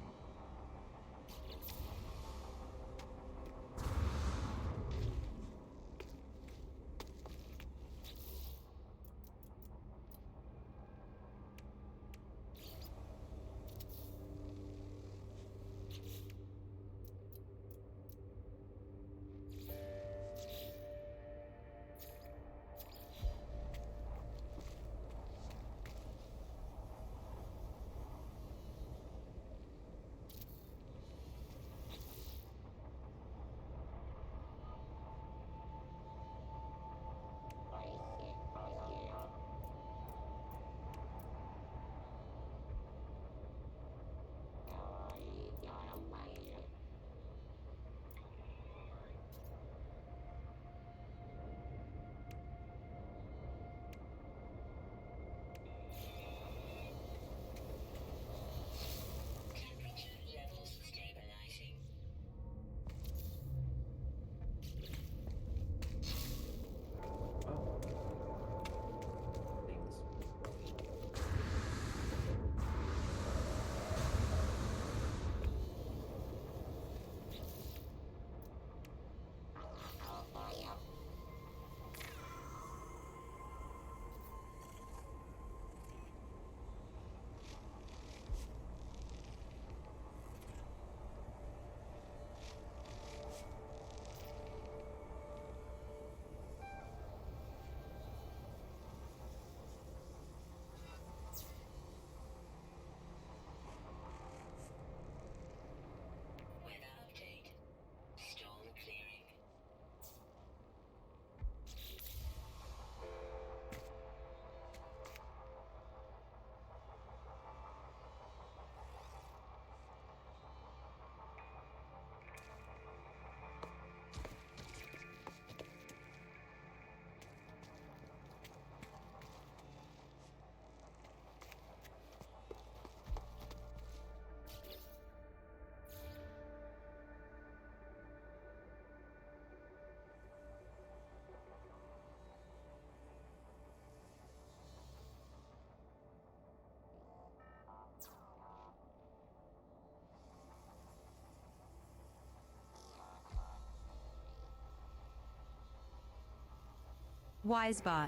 Wisebot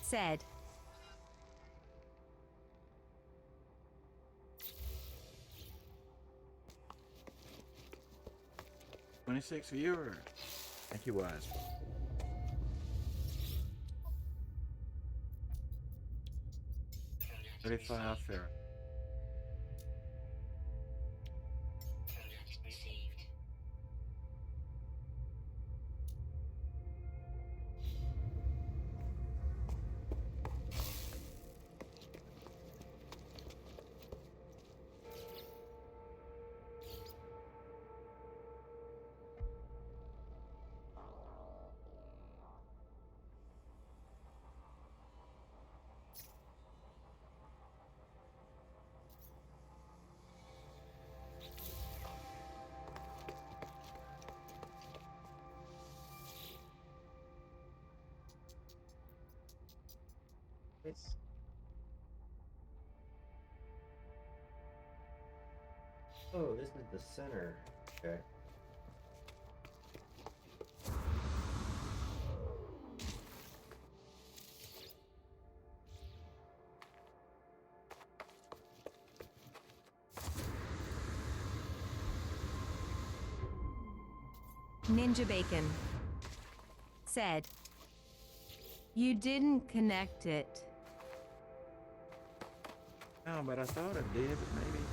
said, 26 viewers. Thank you, Wise. $35 fair. It's... Oh, this is the center. Okay. Ninja Bacon said, you didn't connect it. No, but I thought I did, but maybe.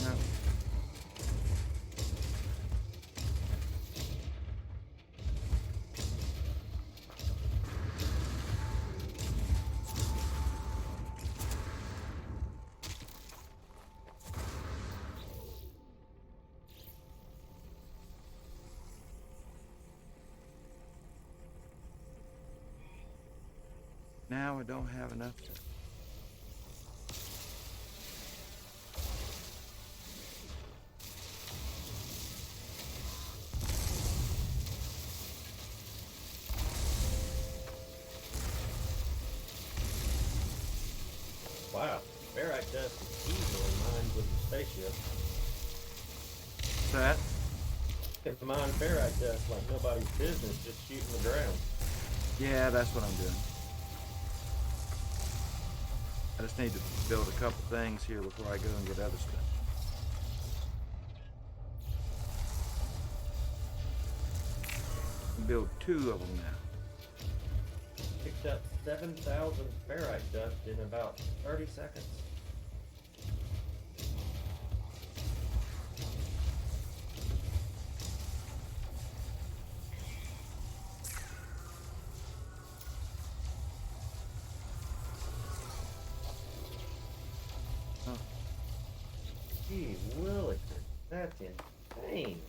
No. Now I don't have enough to... Wow. Ferrite dust is easily mined with the spaceship. What's that? You can mine ferrite dust like nobody's business, just shooting the ground. Yeah, that's what I'm doing. I just need to build a couple things here before I go and get other stuff. Build 2 of them now. Picked up 7,000 ferrite dust in about 30 seconds. Huh. Gee willikers, that's insane.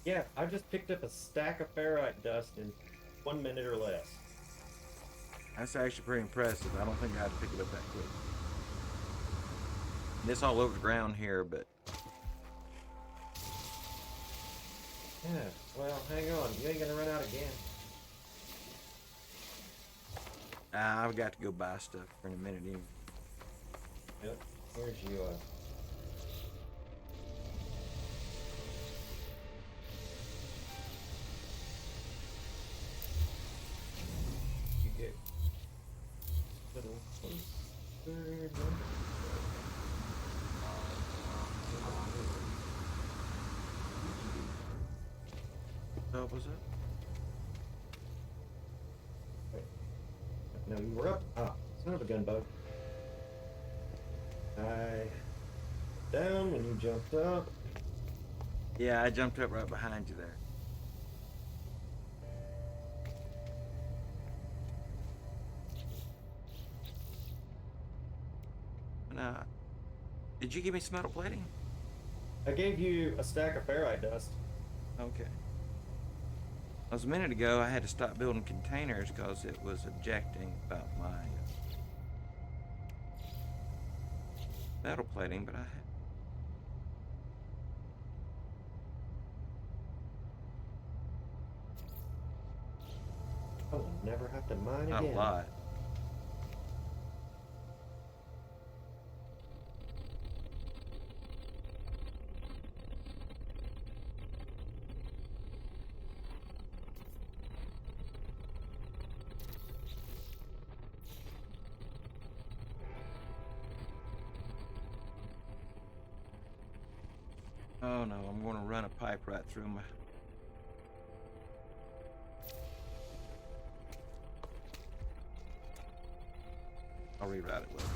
Yeah, I just picked up a stack of ferrite dust in 1 minute or less. That's actually pretty impressive. I don't think I had to pick it up that quick. It's all over the ground here, but... Yeah, well, hang on. You ain't gonna run out again. I've got to go buy stuff for in a minute anyway. Yep, here's you, you get little third one. Oh, what's up? No, you were up. Ah, son of a gunboat. I down when you jumped up. Yeah, I jumped up right behind you there. And, did you give me some metal plating? I gave you a stack of ferrite dust. Okay. That was a minute ago. I had to stop building containers because it was objecting about my metal plating, but I had... I will never have to mine Not again. a lot. Oh no, I'm going to run a pipe right through my. I'll reroute it later.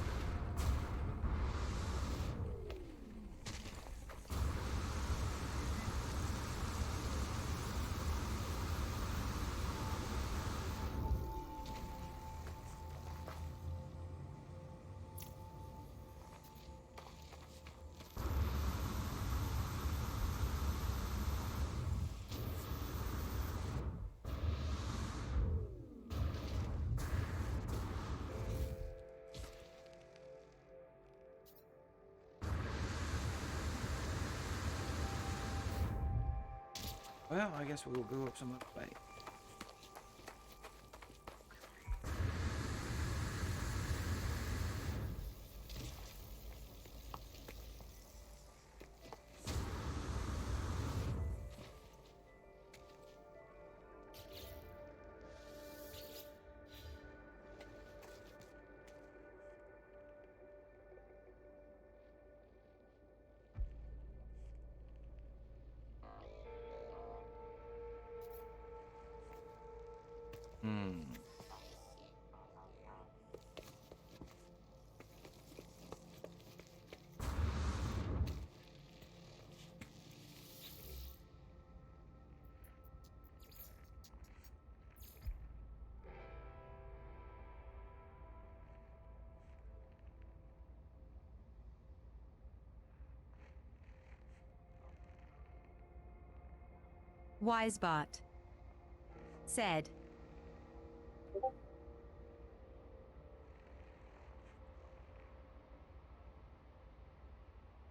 Well, I guess we'll go up some other way. Hmm. Wisebot said,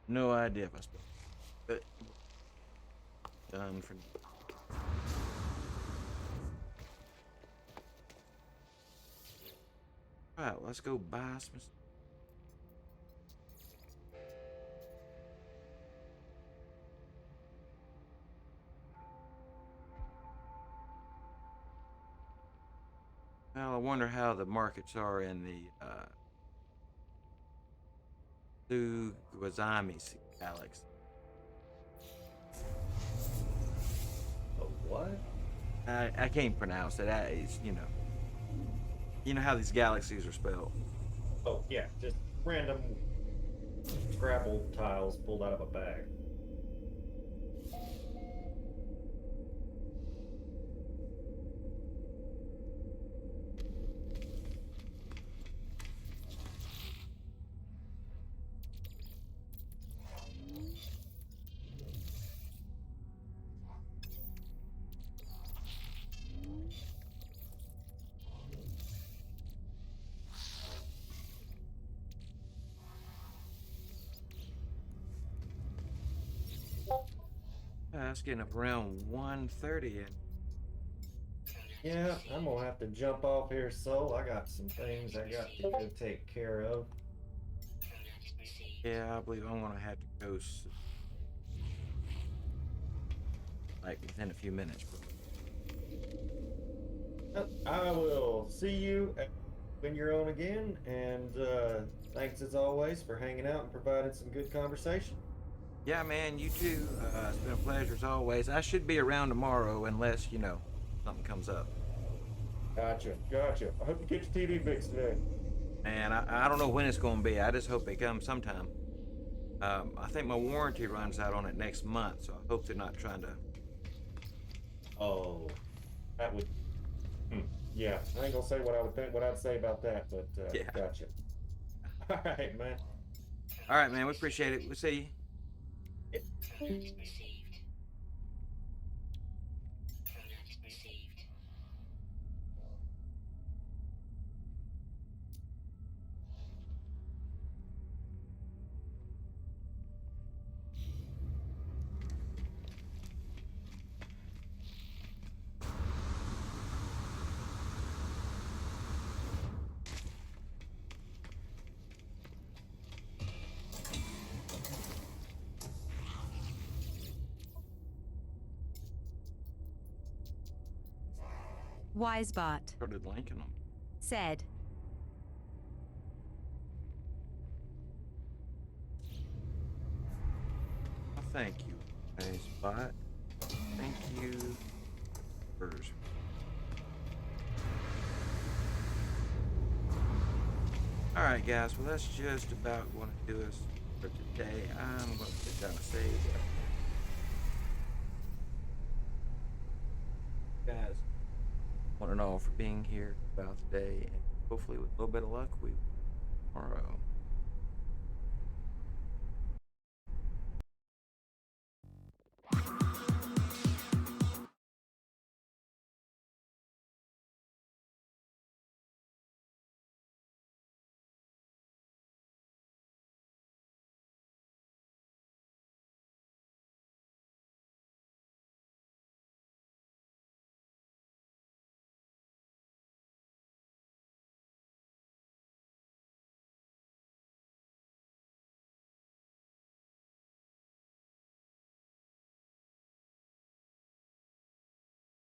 No idea if I spoke. But done for. All right, let's go buy some. Well, I wonder how the markets are in the Sugawazami galaxy. Oh, what? I can't pronounce it. It's, you know how these galaxies are spelled. Oh, yeah, just random Scrabble tiles pulled out of a bag. It's getting up around 1:30, and Yeah, I'm gonna have to jump off here, Soul. I got some things I got to go take care of. yeah, I believe I'm gonna have to go like within a few minutes. I will see you when you're on again, and thanks as always for hanging out and providing some good conversation. Yeah, man, you too. It's been a pleasure as always. I should be around tomorrow unless, something comes up. Gotcha. I hope you get your TV fixed today. Man, I don't know when it's going to be. I just hope it comes sometime. I think my warranty runs out on it next month, so I hope they're not trying to. Oh, that would. Yeah, I ain't gonna say what I would think, what I'd say about that, but Yeah. gotcha. All right, man. All right, man, we appreciate it. We'll see you. Wisebot Started linking them. said, Thank you. a spot. Thank you. First. Alright guys, well that's just about going to do us for today. I'm going to put down a save. Guys, want to know for being here about today, and hopefully with a little bit of luck we tomorrow.